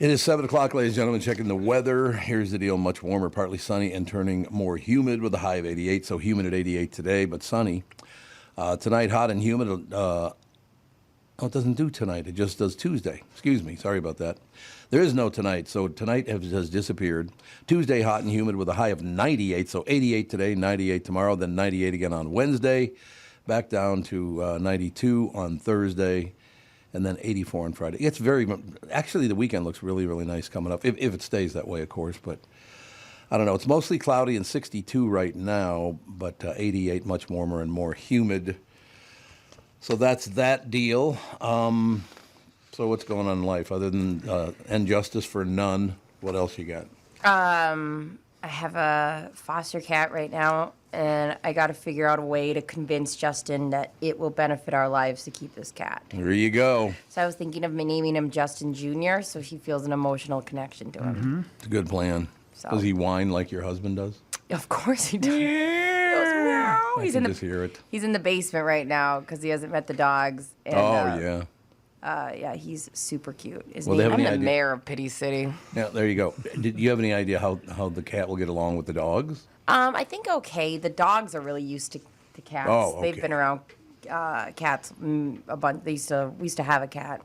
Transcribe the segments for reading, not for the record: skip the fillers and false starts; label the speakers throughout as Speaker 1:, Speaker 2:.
Speaker 1: It is 7 o'clock, ladies and gentlemen. Checking the weather. Here's the deal. Much warmer, partly sunny, and turning more humid with a high of 88. So humid at 88 today, but sunny. Tonight, hot and humid. It doesn't do tonight. It just does Tuesday. Excuse me. Sorry about that. There is no tonight, so tonight has disappeared. Tuesday, hot and humid with a high of 98. So 88 today, 98 tomorrow, then 98 again on Wednesday. Back down to 92 on Thursday. And then 84 on Friday. It's actually the weekend looks really, really nice coming up, if it stays that way, of course. But I don't know. It's mostly cloudy and 62 right now, but 88, much warmer and more humid. So that's that deal. So what's going on in life other than end justice for none? What else you got?
Speaker 2: I have a foster cat right now, and I got to figure out a way to convince Justin that it will benefit our lives to keep this cat.
Speaker 1: There you go.
Speaker 2: So I was thinking of naming him Justin Jr., so he feels an emotional connection to him.
Speaker 1: Mm-hmm. It's a good plan. So. Does he whine like your husband does?
Speaker 2: Of course he does.
Speaker 1: He's in hear it.
Speaker 2: He's in the basement right now because he hasn't met the dogs. And,
Speaker 1: yeah.
Speaker 2: Yeah, he's super cute.
Speaker 3: I'm the mayor of Pity City.
Speaker 1: Yeah, there you go. Did you have any idea how the cat will get along with the dogs?
Speaker 2: I think okay. The dogs are really used to cats.
Speaker 1: Oh, okay.
Speaker 2: They've been around cats a bunch. We used to have a cat.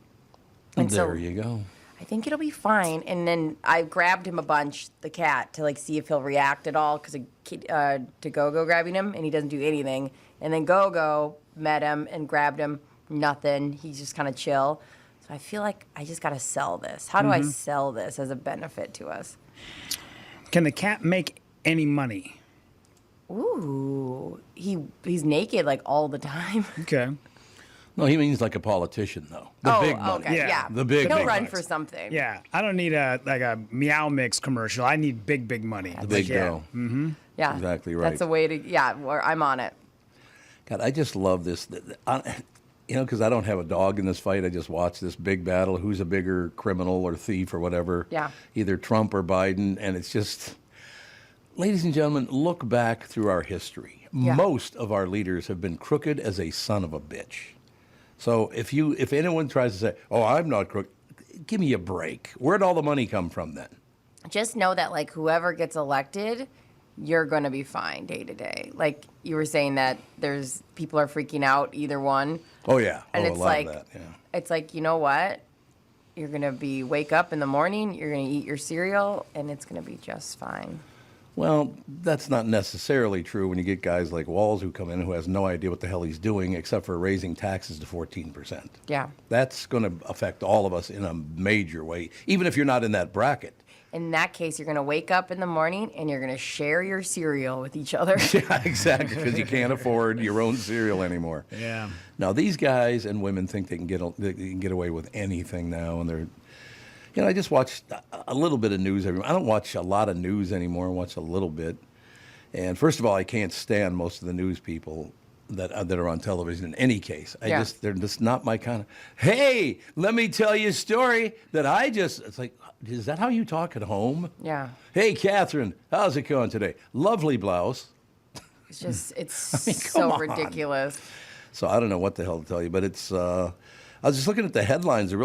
Speaker 1: And there you go.
Speaker 2: I think it'll be fine. And then I grabbed him a bunch, the cat, to see if he'll react at all because to Go-Go grabbing him, and he doesn't do anything. And then Go-Go met him and grabbed him. Nothing. He's just kind of chill. So I feel like I just got to sell this. How do I sell this as a benefit to us?
Speaker 4: Can the cat make any money?
Speaker 2: Ooh, he's naked all the time.
Speaker 4: Okay.
Speaker 1: No, he means like a politician, though. The big money.
Speaker 2: Okay, yeah.
Speaker 1: The big.
Speaker 2: He'll
Speaker 1: big
Speaker 2: run
Speaker 1: bucks.
Speaker 2: for something.
Speaker 4: Yeah, I don't need a Meow Mix commercial. I need big money.
Speaker 1: The big dough.
Speaker 4: Mm-hmm.
Speaker 2: Yeah,
Speaker 1: exactly right.
Speaker 2: That's a way to. Yeah, I'm on it.
Speaker 1: God, I just love this. Because I don't have a dog in this fight. I just watch this big battle. Who's a bigger criminal or thief or whatever?
Speaker 2: Yeah.
Speaker 1: Either Trump or Biden, and it's just. Ladies and gentlemen, look back through our history. Yeah. Most of our leaders have been crooked as a son of a bitch. So if anyone tries to say, "Oh, I'm not crooked," give me a break. Where'd all the money come from then?
Speaker 2: Just know that whoever gets elected, you're going to be fine day to day. Like you were saying that there's people are freaking out either one.
Speaker 1: Oh yeah,
Speaker 2: and
Speaker 1: it's like that. Yeah.
Speaker 2: It's like, you know what? You're going to wake up in the morning, you're going to eat your cereal, and it's going to be just fine.
Speaker 1: Well, that's not necessarily true when you get guys like Walz who come in who has no idea what the hell he's doing except for raising taxes to 14%.
Speaker 2: Yeah.
Speaker 1: That's going to affect all of us in a major way, even if you're not in that bracket.
Speaker 2: In that case, you're going to wake up in the morning and you're going to share your cereal with each other.
Speaker 1: Yeah, exactly, because you can't afford your own cereal anymore.
Speaker 4: Yeah.
Speaker 1: Now, these guys and women think they can get away with anything now, and they're... I just watch a little bit of news every. I don't watch a lot of news anymore. I watch a little bit. And first of all, I can't stand most of the news people that are on television in any case. They're just not my kind of, hey, let me tell you a story that it's like, is that how you talk at home?
Speaker 2: Yeah.
Speaker 1: Hey, Catherine, how's it going today? Lovely blouse.
Speaker 2: It's just, so ridiculous.
Speaker 1: So I don't know what the hell to tell you, but it's, I was just looking at the headlines.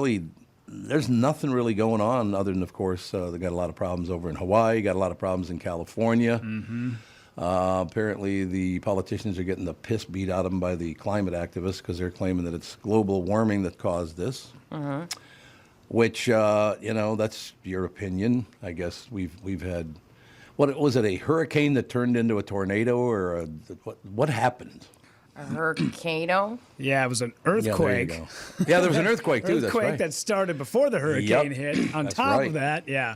Speaker 1: There's nothing really going on other than, of course, they got a lot of problems over in Hawaii, got a lot of problems in California. Mm-hmm. Apparently, the politicians are getting the piss beat out of them by the climate activists because they're claiming that it's global warming that caused this. Mm-hmm. Which, that's your opinion. I guess we've had, what was it, a hurricane that turned into a tornado, or what happened?
Speaker 2: A hurricane?
Speaker 4: Yeah, it was an earthquake.
Speaker 1: Yeah, there was an earthquake, too. That's right.
Speaker 4: Earthquake that started before the hurricane hit. On top of that, yeah.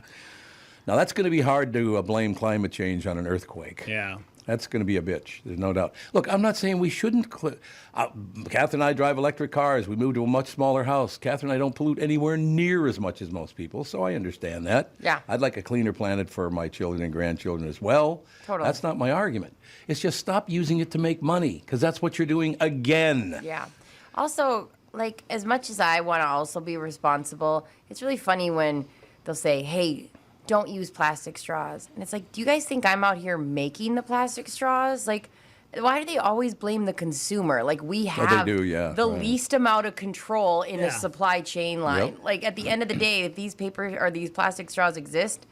Speaker 1: Now, that's going to be hard to blame climate change on an earthquake.
Speaker 4: Yeah.
Speaker 1: That's going to be a bitch. There's no doubt. Look, I'm not saying we shouldn't. Catherine and I drive electric cars. We moved to a much smaller house. Catherine and I don't pollute anywhere near as much as most people, so I understand that.
Speaker 2: Yeah.
Speaker 1: I'd like a cleaner planet for my children and grandchildren as well.
Speaker 2: Totally.
Speaker 1: That's not my argument. It's just stop using it to make money, because that's what you're doing again.
Speaker 2: Yeah. Also, as much as I want to also be responsible, it's really funny when they'll say, hey, don't use plastic straws. And it's like, do you guys think I'm out here making the plastic straws? why do they always blame the consumer? Like, we have
Speaker 1: do, yeah,
Speaker 2: the
Speaker 1: right.
Speaker 2: least amount of control in the
Speaker 4: Yeah.
Speaker 2: supply chain line.
Speaker 1: Yep.
Speaker 2: Like, at the end of the day, if these paper or these plastic straws exist,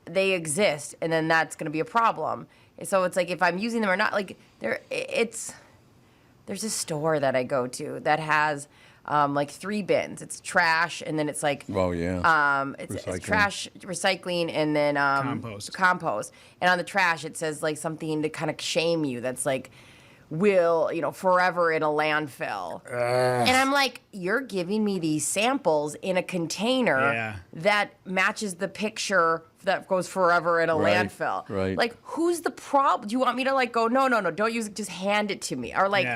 Speaker 2: they exist, and then that's going to be a problem. So it's like, if I'm using them or not, like, there's a store that I go to that has like 3 bins. It's trash, and then it's like
Speaker 1: Oh, yeah.
Speaker 2: it's
Speaker 1: Recycling.
Speaker 2: trash, recycling, and then compost. And on the trash, it says like something to kind of shame you. That's like, will, forever in a landfill. And I'm like, you're giving me these samples in a container that matches the picture that goes forever in a
Speaker 1: Right,
Speaker 2: landfill.
Speaker 1: right.
Speaker 2: Like, who's the problem? Do you want me to like go, no, don't use it, just hand it to me? Or like,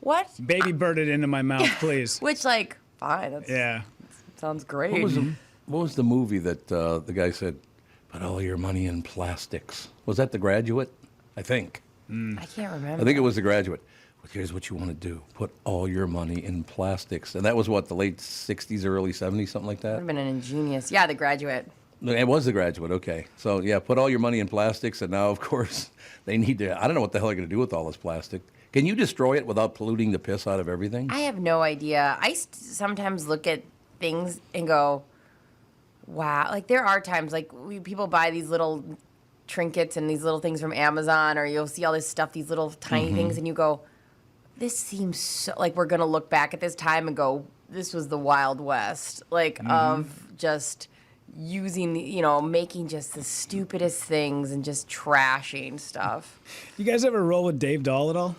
Speaker 2: what?
Speaker 4: Baby bird it into my mouth, please.
Speaker 2: Which, like, fine. That's, sounds great.
Speaker 1: What was the movie that the guy said, put all your money in plastics? Was that The Graduate? I think.
Speaker 2: I can't remember.
Speaker 1: I think it was The Graduate. Well, here's what you want to do. Put all your money in plastics. And that was what, the late 60s, early 70s, something like that?
Speaker 2: Would have been an ingenious. Yeah, The Graduate.
Speaker 1: It was The Graduate, okay. So, yeah, put all your money in plastics, and now, of course, they need to, I don't know what the hell they're going to do with all this plastic. Can you destroy it without polluting the piss out of everything?
Speaker 2: I have no idea. I sometimes look at things and go, wow. Like, there are times, like, people buy these little trinkets and these little things from Amazon, or you'll see all this stuff, these little tiny things, and you go, this seems so, like, we're going to look back at this time and go, this was the Wild West, like, of just using, making just the stupidest things and just trashing stuff.
Speaker 4: You guys ever roll with Dave Dahl at all?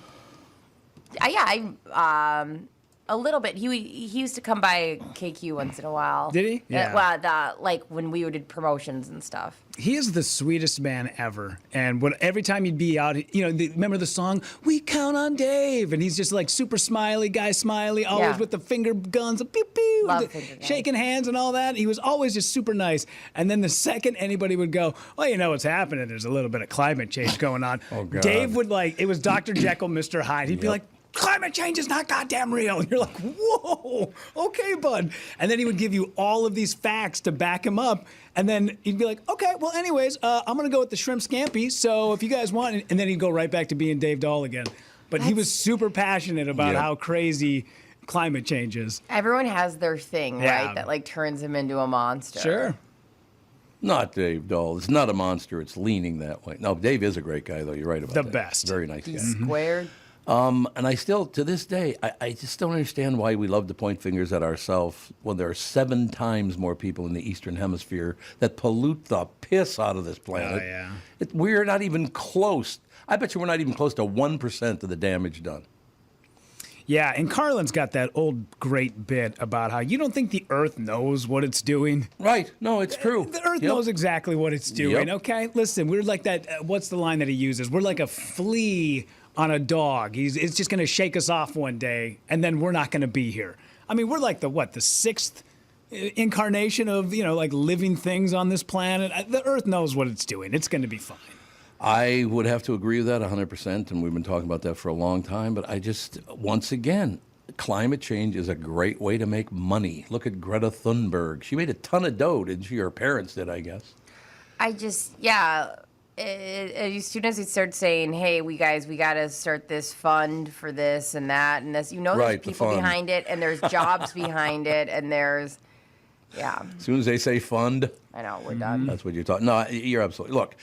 Speaker 2: A little bit. He used to come by KQ once in a while.
Speaker 4: Did he? Yeah.
Speaker 2: Like when we did promotions and stuff.
Speaker 4: He is the sweetest man ever. And every time he'd be out, remember the song, We Count on Dave? And he's just like super smiley, guy smiley, always with the finger guns, pew pew,
Speaker 2: Love finger guns.
Speaker 4: shaking hands and all that. He was always just super nice. And then the second anybody would go, well, you know what's happening? There's a little bit of climate change going on.
Speaker 1: Oh, God.
Speaker 4: Dave would it was Dr. Jekyll, Mr. Hyde. He'd be like, climate change is not goddamn real. And you're like, whoa, okay, bud. And then he would give you all of these facts to back him up. And then he'd be like, okay, well, anyways, I'm going to go with the shrimp scampi. So if you guys want, and then he'd go right back to being Dave Dahl again. But he was super passionate about how crazy climate change is.
Speaker 2: Everyone has their thing, right? That like turns him into a monster.
Speaker 4: Sure.
Speaker 1: Not Dave Dahl. It's not a monster. It's leaning that way. No, Dave is a great guy, though. You're right about that.
Speaker 4: The best.
Speaker 1: Very nice guy.
Speaker 2: He's squared.
Speaker 1: And I still, to this day, I just don't understand why we love to point fingers at ourselves when there are 7 times more people in the Eastern Hemisphere that pollute the piss out of this planet.
Speaker 4: Oh, yeah.
Speaker 1: We're not even close. I bet you we're not even close to 1% of the damage done.
Speaker 4: Yeah, and Carlin's got that old great bit about how you don't think the Earth knows what it's doing.
Speaker 1: Right. No, it's true.
Speaker 4: The Earth knows exactly what it's doing,
Speaker 1: Yep.
Speaker 4: okay? Listen, we're like that, what's the line that he uses? We're like a flea on a dog. It's just going to shake us off one day, and then we're not going to be here. I mean, we're like the 6th incarnation of, like living things on this planet. The Earth knows what it's doing. It's going to be fine.
Speaker 1: I would have to agree with that 100%, and we've been talking about that for a long time, but I just, once again, climate change is a great way to make money. Look at Greta Thunberg. She made a ton of dough, didn't she? Her parents did, I guess.
Speaker 2: As soon as he started saying, hey, we got to start this fund for this and that and this, there's people behind it, and there's jobs behind it, and there's,
Speaker 1: As soon as they say fund.
Speaker 2: I know, we're done.
Speaker 1: That's what you're talking. No, you're absolutely. Look,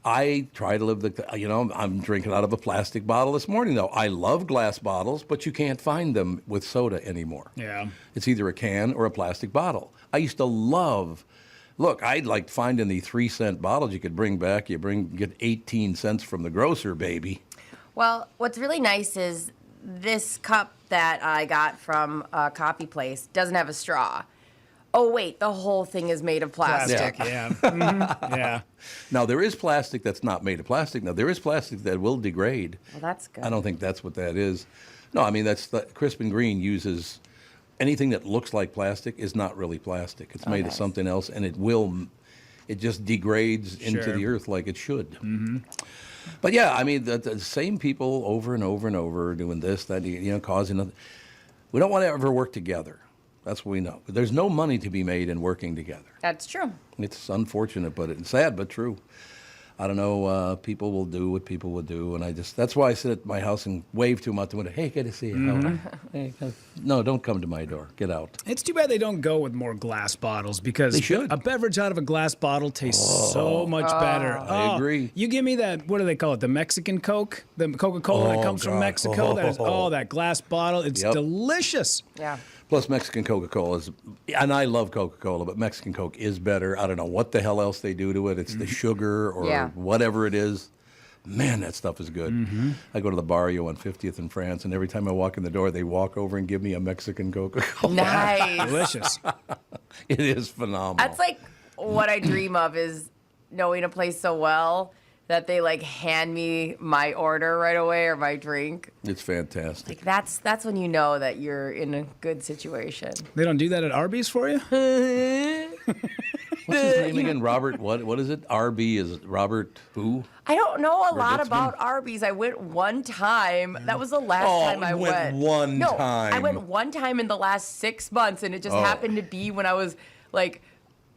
Speaker 1: I try to live I'm drinking out of a plastic bottle this morning, though. I love glass bottles, but you can't find them with soda anymore.
Speaker 4: Yeah.
Speaker 1: It's either a can or a plastic bottle. I used to love. Look, I'd like finding the 3-cent bottles you could bring back. Get 18 cents from the grocer, baby.
Speaker 2: Well, what's really nice is this cup that I got from a coffee place doesn't have a straw. Oh, wait, the whole thing is made of plastic.
Speaker 4: Yeah. Yeah.
Speaker 1: Now, there is plastic that's not made of plastic. Now, there is plastic that will degrade.
Speaker 2: Well, that's good.
Speaker 1: I don't think that's what that is. No, I mean, Kristyn Green uses anything that looks like plastic is not really plastic. It's made of something else, and it just degrades into the earth like it should. Mm-hmm. But yeah, I mean, the same people over and over and over doing this, that, causing. We don't want to ever work together. That's what we know. But there's no money to be made in working together.
Speaker 2: That's true.
Speaker 1: It's unfortunate, but it's sad, but true. I don't know. People will do what people will do, and that's why I sit at my house and wave to them out the window. Hey, good to see you. Hey, no, don't come to my door. Get out.
Speaker 4: It's too bad they don't go with more glass bottles because
Speaker 1: They should.
Speaker 4: a beverage out of a glass bottle tastes so much better.
Speaker 1: I agree.
Speaker 4: You give me that, what do they call it, the Mexican Coke? The Coca-Cola that comes from
Speaker 1: God.
Speaker 4: Mexico? That is, that glass bottle. It's
Speaker 1: Yep.
Speaker 4: delicious.
Speaker 2: Yeah.
Speaker 1: Plus, Mexican Coca-Cola is, and I love Coca-Cola, but Mexican Coke is better. I don't know what the hell else they do to it. It's the sugar or whatever it is. Man, that stuff is good. I go to the Barrio on 50th in France, and every time I walk in the door, they walk over and give me a Mexican Coca-Cola.
Speaker 2: Nice.
Speaker 4: Delicious.
Speaker 1: It is phenomenal.
Speaker 2: That's like what I dream of, is knowing a place so well that they like hand me my order right away or my drink.
Speaker 1: It's fantastic.
Speaker 2: Like that's when you know that you're in a good situation.
Speaker 4: They don't do that at Arby's for you?
Speaker 1: What's his name again? Robert, what is it? Arby is Robert who?
Speaker 2: I don't know a lot
Speaker 1: Ritzman?
Speaker 2: about Arby's. I went one time. That was the last time I went.
Speaker 1: One
Speaker 2: no,
Speaker 1: time.
Speaker 2: I went one time in the last 6 months, and it just happened to be when I was like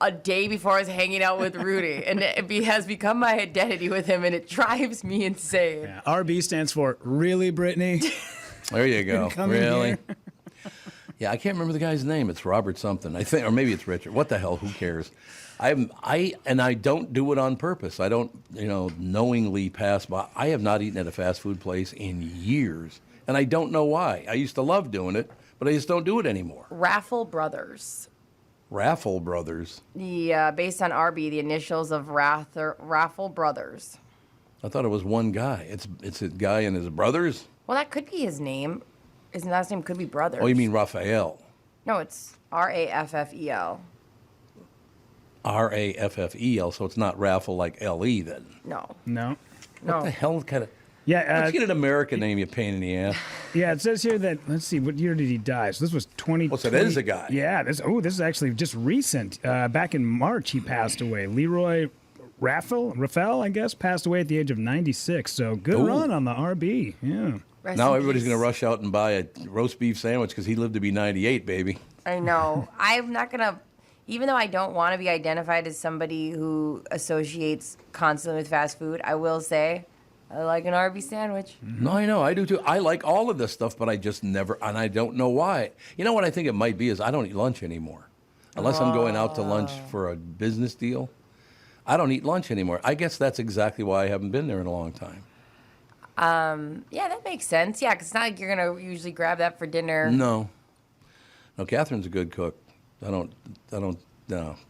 Speaker 2: a day before I was hanging out with Rudy, and it has become my identity with him, and it drives me insane.
Speaker 4: Yeah. RB stands for Really, Brittany?
Speaker 1: There you go.
Speaker 4: Come in
Speaker 1: Really?
Speaker 4: here.
Speaker 1: Yeah, I can't remember the guy's name. It's Robert something, I think, or maybe it's Richard. What the hell? Who cares? I don't do it on purpose. I don't, knowingly pass by. I have not eaten at a fast food place in years, and I don't know why. I used to love doing it, but I just don't do it anymore.
Speaker 2: Raffle Brothers.
Speaker 1: Raffle Brothers.
Speaker 2: Based on Arby, the initials of Raffle Brothers.
Speaker 1: I thought it was one guy. It's a guy and his brothers.
Speaker 2: Well, that could be his name. His last name could be Brothers.
Speaker 1: Oh, you mean Raphael?
Speaker 2: No, it's Raffel.
Speaker 1: Raffel. So it's not raffle like L-E then.
Speaker 2: No.
Speaker 4: No.
Speaker 1: What the hell kind of?
Speaker 4: Yeah.
Speaker 1: Let's get an American name, you pain in the ass.
Speaker 4: Yeah, it says here that, let's see, what year did he die? So this was 2020.
Speaker 1: Well, so that is a guy.
Speaker 4: Yeah, this is actually just recent. Back in March, he passed away. Leroy Raphael, I guess, passed away at the age of 96. So good run on the RB. Yeah.
Speaker 2: Rest
Speaker 1: Now
Speaker 2: in
Speaker 1: everybody's
Speaker 2: peace.
Speaker 1: going to rush out and buy a roast beef sandwich because he lived to be 98, baby.
Speaker 2: I know. I'm not going to, even though I don't want to be identified as somebody who associates constantly with fast food, I will say I like an Arby sandwich.
Speaker 1: No, I know. I do too. I like all of this stuff, but I just never, and I don't know why. You know what I think it might be is I don't eat lunch anymore. Unless I'm going out to lunch for a business deal. I don't eat lunch anymore. I guess that's exactly why I haven't been there in a long time.
Speaker 2: Yeah, that makes sense. Yeah, because it's not like you're going to usually grab that for dinner.
Speaker 1: No, Catherine's a good cook. No,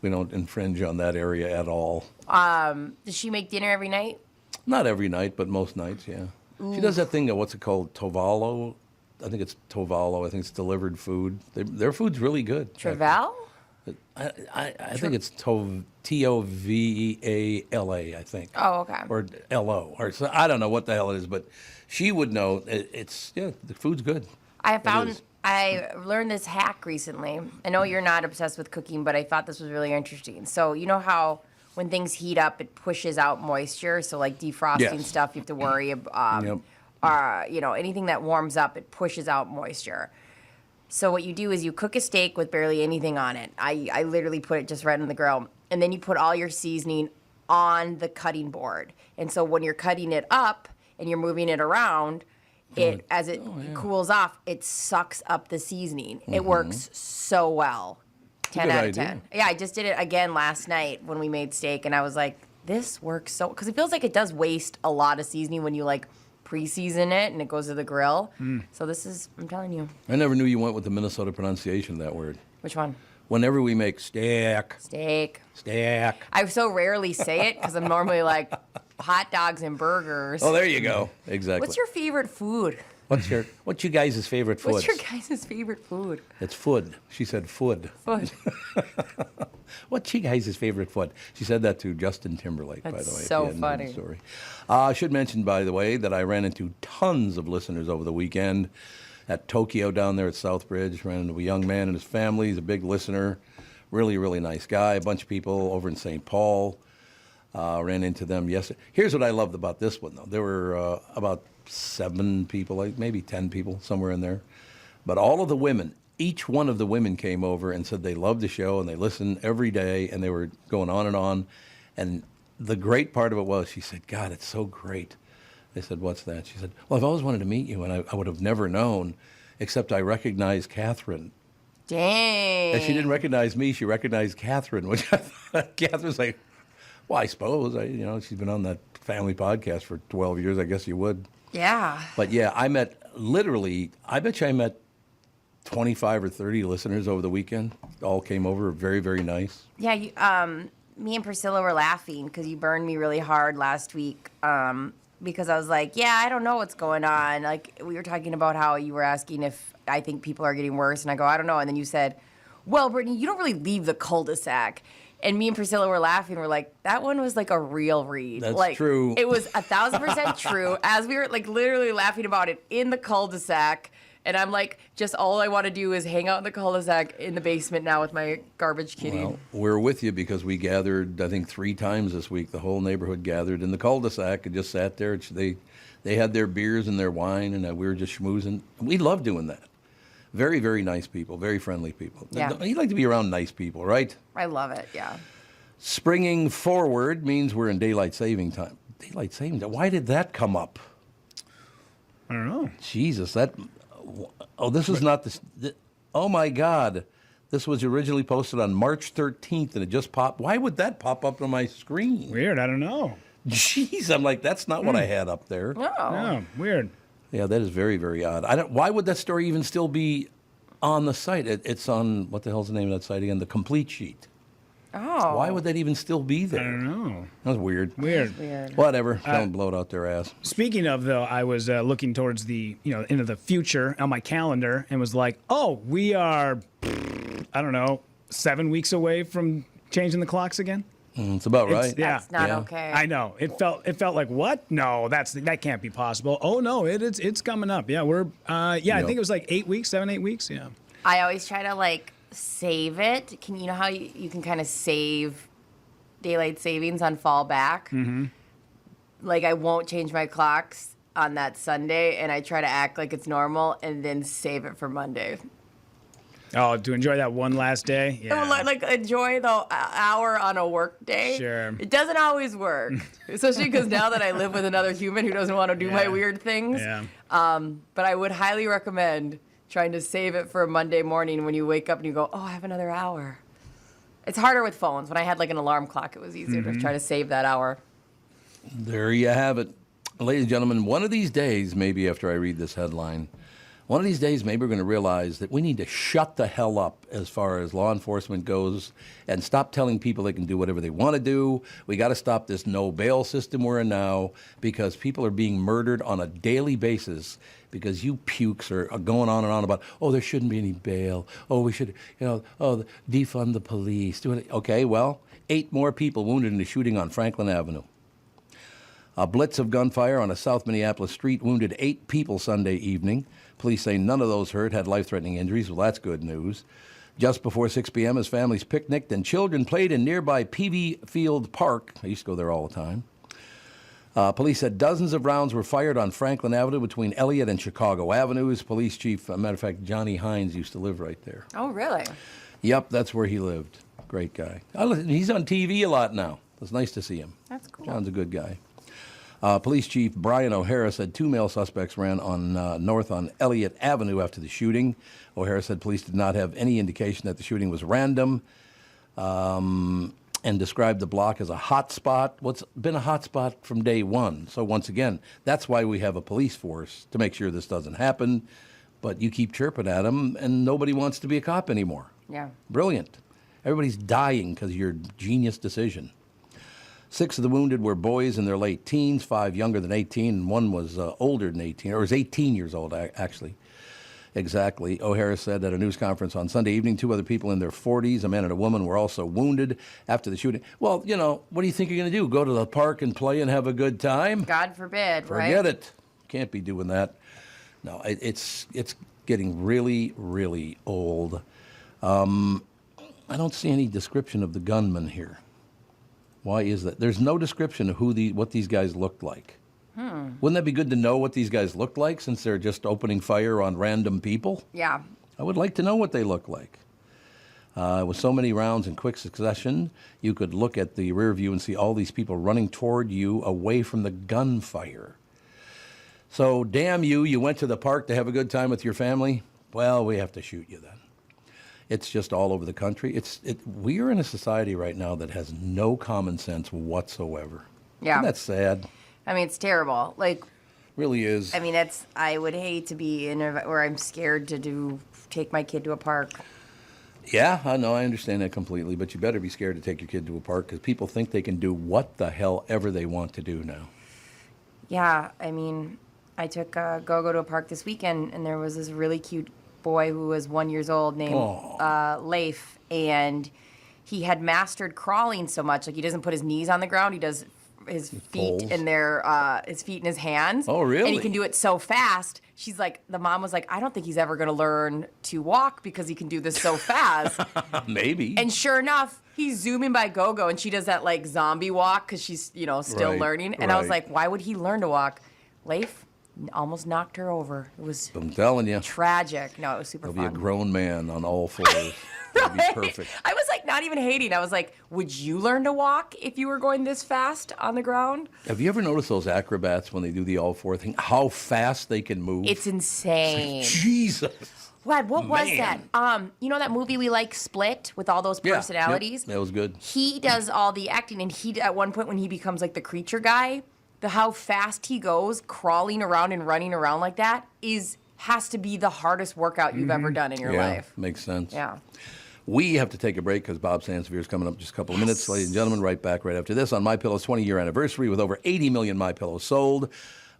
Speaker 1: we don't infringe on that area at all.
Speaker 2: Does she make dinner every night?
Speaker 1: Not every night, but most nights, yeah. She does that thing, what's it called, Tovalo? I think it's Tovalo. I think it's delivered food. Their food's really good.
Speaker 2: Trevel?
Speaker 1: I think it's Toveala, I think.
Speaker 2: Oh, okay.
Speaker 1: Or L-O. Or so, I don't know what the hell it is, but she would know. The food's good.
Speaker 2: I learned this hack recently. I know you're not obsessed with cooking, but I thought this was really interesting. So you know how when things heat up, it pushes out moisture? So like defrosting stuff, you have to worry about.
Speaker 1: Yep.
Speaker 2: Anything that warms up, it pushes out moisture. So what you do is you cook a steak with barely anything on it. I literally put it just right on the grill. And then you put all your seasoning on the cutting board. And so when you're cutting it up and you're moving it around, as it cools off, it sucks up the seasoning. It works so well. 10 out of 10. Yeah, I just did it again last night when we made steak, and I was like, this works so... Because it feels like it does waste a lot of seasoning when you, like, pre-season it and it goes to the grill. So this is... I'm telling you.
Speaker 1: I never knew you went with the Minnesota pronunciation of that word.
Speaker 2: Which one?
Speaker 1: Whenever we make steak.
Speaker 2: I so rarely say it because I'm normally like hot dogs and burgers.
Speaker 1: Oh, there you go. Exactly.
Speaker 2: What's your favorite food?
Speaker 1: What's you guys' favorite food?
Speaker 2: What's your guys' favorite food?
Speaker 1: It's food. She said food.
Speaker 2: Food.
Speaker 1: What's you guys' favorite food? She said that to Justin Timberlake, by the way.
Speaker 2: That's so
Speaker 1: at the end of
Speaker 2: funny.
Speaker 1: the story. I should mention, by the way, that I ran into tons of listeners over the weekend at Tokyo down there at Southbridge. Ran into a young man and his family. He's a big listener. Really, really nice guy. A bunch of people over in St. Paul. Ran into them yesterday. Here's what I loved about this one, though. There were about 7 people, like maybe 10 people, somewhere in there. But all of the women, each one of the women came over and said they loved the show and they listen every day, and they were going on. And the great part of it was, she said, God, it's so great. I said, what's that? She said, well, I've always wanted to meet you, and I would have never known, except I recognized Catherine.
Speaker 2: Dang.
Speaker 1: And she didn't recognize me. She recognized Catherine, which I thought, Catherine's like, well, I suppose. She's been on that family podcast for 12 years. I guess you would.
Speaker 2: Yeah.
Speaker 1: But, yeah, I bet you I met 25 or 30 listeners over the weekend. All came over, very, very nice.
Speaker 2: Yeah, me and Priscilla were laughing because you burned me really hard last week because I was like, yeah, I don't know what's going on. Like, we were talking about how you were asking if I think people are getting worse, and I go, I don't know. And then you said, well, Brittany, you don't really leave the cul-de-sac. And me and Priscilla were laughing. We're like, that one was like a real read.
Speaker 1: That's
Speaker 2: like,
Speaker 1: true.
Speaker 2: It was 1,000% true. As we were like literally laughing about it in the cul-de-sac. And I'm like, just all I want to do is hang out in the cul-de-sac in the basement now with my garbage kitty.
Speaker 1: Well, we're with you because we gathered, I think, 3 times this week. The whole neighborhood gathered in the cul-de-sac and just sat there. They had their beers and their wine, and we were just schmoozing. We love doing that. Very, very nice people, very friendly people.
Speaker 2: Yeah.
Speaker 1: You like to be around nice people, right?
Speaker 2: I love it, yeah.
Speaker 1: Springing forward means we're in daylight saving time. Daylight saving time? Why did that come up?
Speaker 4: I don't know.
Speaker 1: Jesus, this is not oh my God. This was originally posted on March 13th, and it just popped. Why would that pop up on my screen?
Speaker 4: Weird, I don't know.
Speaker 1: Jeez, I'm like, that's not what I had up there.
Speaker 2: Oh.
Speaker 4: No, weird.
Speaker 1: Yeah, that is very, very odd. Why would that story even still be on the site? It's on, what the hell's the name of that site again? The Complete Sheet.
Speaker 2: Oh.
Speaker 1: Why would that even still be there?
Speaker 4: I don't know.
Speaker 1: That's weird.
Speaker 4: Weird.
Speaker 2: Weird.
Speaker 1: Whatever. Tell them blow it out their ass.
Speaker 4: Speaking of, though, I was looking towards into the future on my calendar and was like, oh, we are, I don't know, 7 weeks away from changing the clocks again.
Speaker 1: It's about right.
Speaker 2: That's not
Speaker 1: Yeah.
Speaker 2: okay.
Speaker 4: I know. It felt like, what? No, that can't be possible. Oh no, it's coming up. Yeah, we're I think it was like 8 weeks, 7-8 weeks. Yeah.
Speaker 2: I always try to save it. You know how you can kind of save daylight savings on fall back? Mm-hmm. Like, I won't change my clocks on that Sunday, and I try to act like it's normal and then save it for Monday.
Speaker 4: Oh, to enjoy that one last day? Yeah.
Speaker 2: Like, enjoy the hour on a work day.
Speaker 4: Sure.
Speaker 2: It doesn't always work, especially because now that I live with another human who doesn't want to do my weird things.
Speaker 4: Yeah.
Speaker 2: But I would highly recommend trying to save it for a Monday morning when you wake up and you go, oh, I have another hour. It's harder with phones. When I had an alarm clock, it was easier to try to save that hour.
Speaker 1: There you have it. Ladies and gentlemen, one of these days, maybe after I read this headline, one of these days, maybe we're going to realize that we need to shut the hell up as far as law enforcement goes and stop telling people they can do whatever they want to do. We got to stop this no bail system we're in now because people are being murdered on a daily basis because you pukes are going on and on about, oh, there shouldn't be any bail. Oh, we should, defund the police. Do it. Okay, well, 8 more people wounded in a shooting on Franklin Avenue. A blitz of gunfire on a South Minneapolis street wounded 8 people Sunday evening. Police say none of those hurt had life-threatening injuries. Well, that's good news. Just before 6 p.m., as families picnicked and children played in nearby Peavy Field Park. I used to go there all the time. Police said dozens of rounds were fired on Franklin Avenue between Elliott and Chicago Avenues. Police chief, matter of fact, Johnny Hines used to live right there.
Speaker 2: Oh, really?
Speaker 1: Yep, that's where he lived. Great guy. He's on TV a lot now. It's nice to see him.
Speaker 2: That's cool.
Speaker 1: John's a good guy. Police Chief Brian O'Hara said 2 male suspects ran north on Elliott Avenue after the shooting. O'Hara said police did not have any indication that the shooting was random and described the block as a hot spot. Well, it's been a hot spot from day one. So once again, that's why we have a police force, to make sure this doesn't happen. But you keep chirping at them, and nobody wants to be a cop anymore.
Speaker 2: Yeah.
Speaker 1: Brilliant. Everybody's dying because of your genius decision. 6 of the wounded were boys in their late teens, 5 younger than 18, and 1 was older than 18, or was 18 years old, actually. Exactly. O'Hara said at a news conference on Sunday evening, 2 other people in their 40s, a man and a woman, were also wounded after the shooting. Well, what do you think you're going to do? Go to the park and play and have a good time?
Speaker 2: God forbid, right?
Speaker 1: Forget it. Can't be doing that. No, it's getting really, really old. I don't see any description of the gunman here. Why is that? There's no description of what these guys looked like. Wouldn't that be good to know what these guys looked like since they're just opening fire on random people?
Speaker 2: Yeah.
Speaker 1: I would like to know what they look like. With so many rounds in quick succession, you could look at the rear view and see all these people running toward you away from the gunfire. So, damn you, you went to the park to have a good time with your family? Well, we have to shoot you then. It's just all over the country. We are in a society right now that has no common sense whatsoever.
Speaker 2: Yeah.
Speaker 1: Isn't that sad?
Speaker 2: I mean, it's terrible. Like,
Speaker 1: Really is.
Speaker 2: I mean, I would hate to be in where I'm scared to take my kid to a park.
Speaker 1: Yeah, I know. I understand that completely. But you better be scared to take your kid to a park because people think they can do what the hell ever they want to do now.
Speaker 2: Yeah, I mean, I took Gogo to a park this weekend, and there was this really cute boy who was 1 year old named Leif, and he had mastered crawling so much. Like, he doesn't put his knees on the ground. He does his feet in his feet in his hands.
Speaker 1: Oh, really?
Speaker 2: And he can do it so fast. She's like, the mom was like, I don't think he's ever going to learn to walk because he can do this so fast.
Speaker 1: Maybe.
Speaker 2: And sure enough, he's zooming by Gogo, and she does that like zombie walk because she's still learning. And I was like, why would he learn to walk? Leif almost knocked her over. It was
Speaker 1: I'm telling you.
Speaker 2: tragic. No, it was super
Speaker 1: He'll
Speaker 2: fun.
Speaker 1: be a grown man on all fours. That'd be perfect.
Speaker 2: I was like not even hating. I was like, would you learn to walk if you were going this fast on the ground?
Speaker 1: Have you ever noticed those acrobats when they do the all-four thing? How fast they can move?
Speaker 2: It's insane.
Speaker 1: Jesus.
Speaker 2: What was
Speaker 1: Man.
Speaker 2: that? You know that movie we like, Split, with all those personalities?
Speaker 1: Yep, that was good.
Speaker 2: He does all the acting, and he at one point when he becomes like the creature guy, how fast he goes crawling around and running around like that has to be the hardest workout you've ever done in your life.
Speaker 1: Makes sense.
Speaker 2: Yeah.
Speaker 1: We have to take a break because Bob Sansevere is coming up in just a couple of minutes. Ladies and gentlemen, right back right after this on MyPillow's 20-year anniversary with over 80 million MyPillows sold.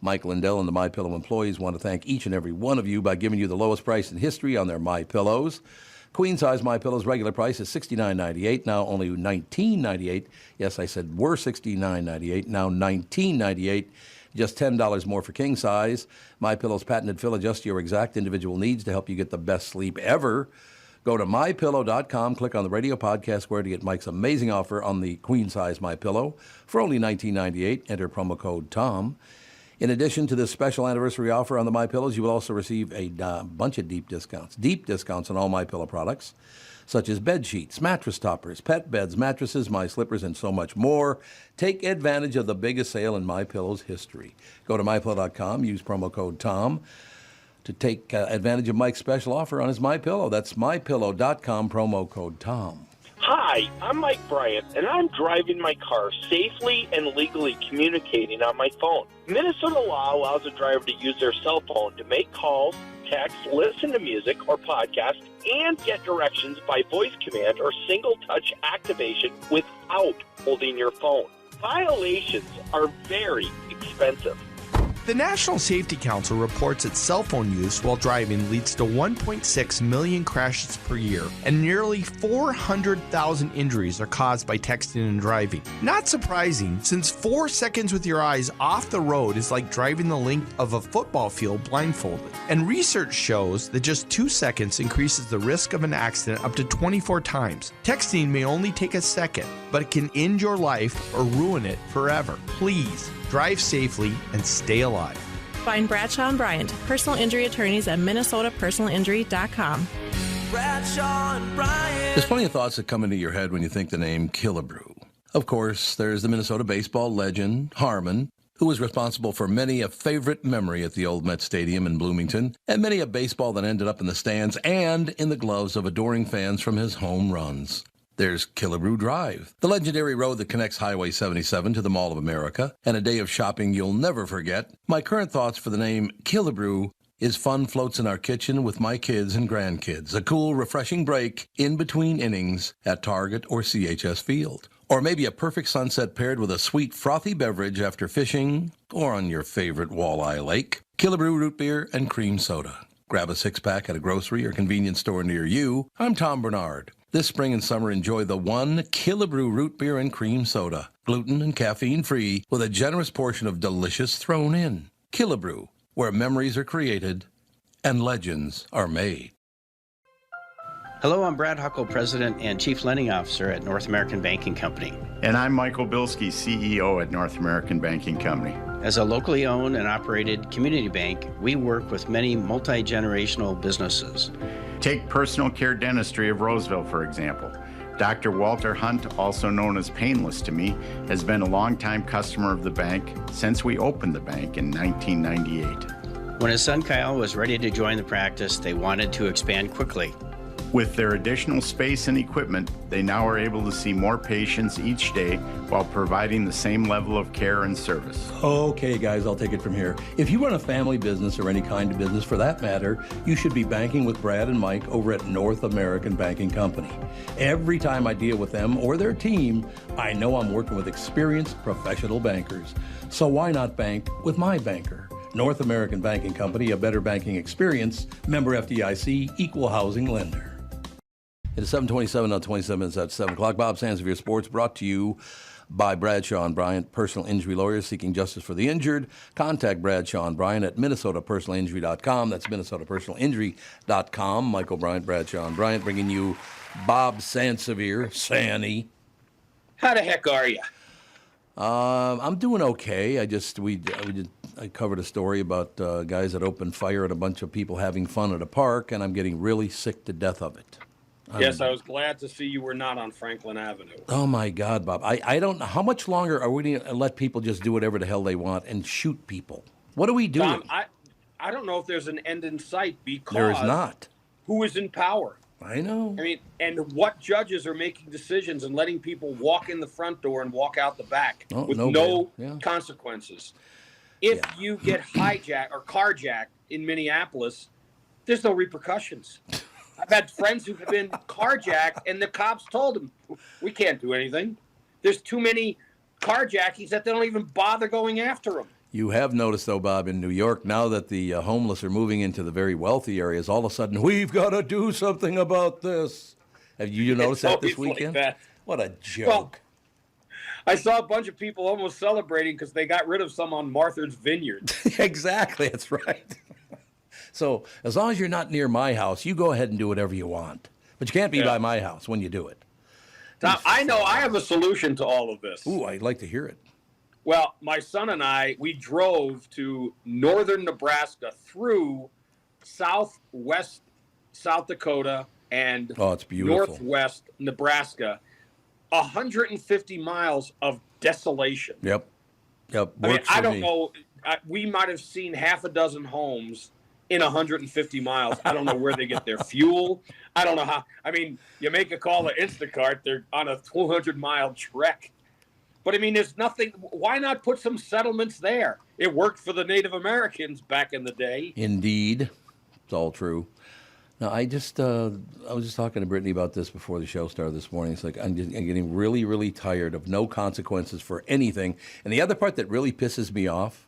Speaker 1: Mike Lindell and the MyPillow employees want to thank each and every one of you by giving you the lowest price in history on their MyPillows. Queen-size MyPillow's regular price is $69.98, now only $19.98. Yes, I said we're $69.98, now $19.98. Just $10 more for king size. MyPillow's patented fill adjusts to your exact individual needs to help you get the best sleep ever. Go to MyPillow.com, click on the radio podcast square to get Mike's amazing offer on the queen-size MyPillow for only $19.98. Enter promo code TOM. In addition to this special anniversary offer on the MyPillows, you will also receive a bunch of deep discounts. Deep discounts on all MyPillow products, such as bed sheets, mattress toppers, pet beds, mattresses, My Slippers, and so much more. Take advantage of the biggest sale in MyPillow's history. Go to MyPillow.com, use promo code TOM to take advantage of Mike's special offer on his MyPillow. That's MyPillow.com, promo code TOM.
Speaker 5: Hi, I'm Mike Bryant, and I'm driving my car safely and legally communicating on my phone. Minnesota law allows a driver to use their cell phone to make calls, text, listen to music or podcasts, and get directions by voice command or single-touch activation without holding your phone. Violations are very expensive.
Speaker 6: The National Safety Council reports that cell phone use while driving leads to 1.6 million crashes per year, and nearly 400,000 injuries are caused by texting and driving. Not surprising, since 4 seconds with your eyes off the road is like driving the length of a football field blindfolded. And research shows that just 2 seconds increases the risk of an accident up to 24 times. Texting may only take a second, but it can end your life or ruin it forever. Please, drive safely and stay alive.
Speaker 7: Find Bradshaw and Bryant, personal injury attorneys at minnesotapersonalinjury.com.
Speaker 8: Bradshaw and Bryant.
Speaker 1: There's plenty of thoughts that come into your head when you think the name Killebrew. Of course, there's the Minnesota baseball legend, Harmon, who was responsible for many a favorite memory at the old Met Stadium in Bloomington, and many a baseball that ended up in the stands and in the gloves of adoring fans from his home runs. There's Killebrew Drive, the legendary road that connects Highway 77 to the Mall of America, and a day of shopping you'll never forget. My current thoughts for the name Killebrew is fun floats in our kitchen with my kids and grandkids, a cool, refreshing break in between innings at Target or CHS Field. Or maybe a perfect sunset paired with a sweet, frothy beverage after fishing or on your favorite walleye lake. Killebrew root beer and cream soda. Grab a six-pack at a grocery or convenience store near you. I'm Tom Barnard. This spring and summer, enjoy the one Killebrew root beer and cream soda, gluten and caffeine-free, with a generous portion of delicious thrown in. Killebrew, where memories are created and legends are made.
Speaker 9: Hello, I'm Brad Huckle, President and Chief Lending Officer at North American Banking Company.
Speaker 10: And I'm Michael Bilski, CEO at North American Banking Company.
Speaker 9: As a locally owned and operated community bank, we work with many multi-generational businesses.
Speaker 10: Take Personal Care Dentistry of Roseville, for example. Dr. Walter Hunt, also known as Painless to me, has been a longtime customer of the bank since we opened the bank in 1998.
Speaker 9: When his son Kyle was ready to join the practice, they wanted to expand quickly.
Speaker 10: With their additional space and equipment, they now are able to see more patients each day while providing the same level of care and service.
Speaker 1: Okay, guys, I'll take it from here. If you run a family business or any kind of business for that matter, you should be banking with Brad and Mike over at North American Banking Company. Every time I deal with them or their team, I know I'm working with experienced professional bankers. So why not bank with my banker? North American Banking Company, a better banking experience, member FDIC, equal housing lender. It is 7:27 on 27 minutes at 7 o'clock. Bob Sansevere Sports brought to you by Bradshaw and Bryant, personal injury lawyers seeking justice for the injured. Contact Bradshaw and Bryant at minnesotapersonalinjury.com. That's minnesotapersonalinjury.com. Michael Bryant, Bradshaw and Bryant, bringing you Bob Sansevere, Sanny.
Speaker 5: How the heck are you?
Speaker 1: I'm doing okay. I covered a story about guys that opened fire at a bunch of people having fun at a park, and I'm getting really sick to death of it.
Speaker 11: Yes, I was glad to see you were not on Franklin Avenue.
Speaker 1: Oh, my God, Bob. I don't know. How much longer are we going to let people just do whatever the hell they want and shoot people? What are we doing?
Speaker 11: Tom, I don't know if there's an end in sight because
Speaker 1: there is not.
Speaker 11: Who is in power?
Speaker 1: I know.
Speaker 11: I mean, and what judges are making decisions and letting people walk in the front door and walk out the back with no consequences? If you get hijacked or carjacked in Minneapolis, there's no repercussions. I've had friends who've been carjacked, and the cops told them, we can't do anything. There's too many carjackings that they don't even bother going after them.
Speaker 1: You have noticed, though, Bob, in New York, now that the homeless are moving into the very wealthy areas, all of a sudden, we've got to do something about this. Have you noticed that this weekend?
Speaker 11: Like that.
Speaker 1: What a joke.
Speaker 11: Well, I saw a bunch of people almost celebrating because they got rid of some on Martha's Vineyard.
Speaker 1: Exactly, that's right. So as long as you're not near my house, you go ahead and do whatever you want. But you can't be by my house when you do it.
Speaker 11: Tom, I know I have a solution to all of this.
Speaker 1: Ooh, I'd like to hear it.
Speaker 11: Well, my son and I, we drove to northern Nebraska through southwest South Dakota and
Speaker 1: it's beautiful.
Speaker 11: Northwest Nebraska. 150 miles of desolation.
Speaker 1: Yep.
Speaker 11: I mean, I don't know. We might have seen half a dozen homes in 150 miles. I don't know where they get their fuel. I don't know how. I mean, you make a call to Instacart, they're on a 200-mile trek. But, I mean, there's nothing. Why not put some settlements there? It worked for the Native Americans back in the day.
Speaker 1: Indeed. It's all true. Now, I was just talking to Brittany about this before the show started this morning. It's like I'm getting really, really tired of no consequences for anything. And the other part that really pisses me off,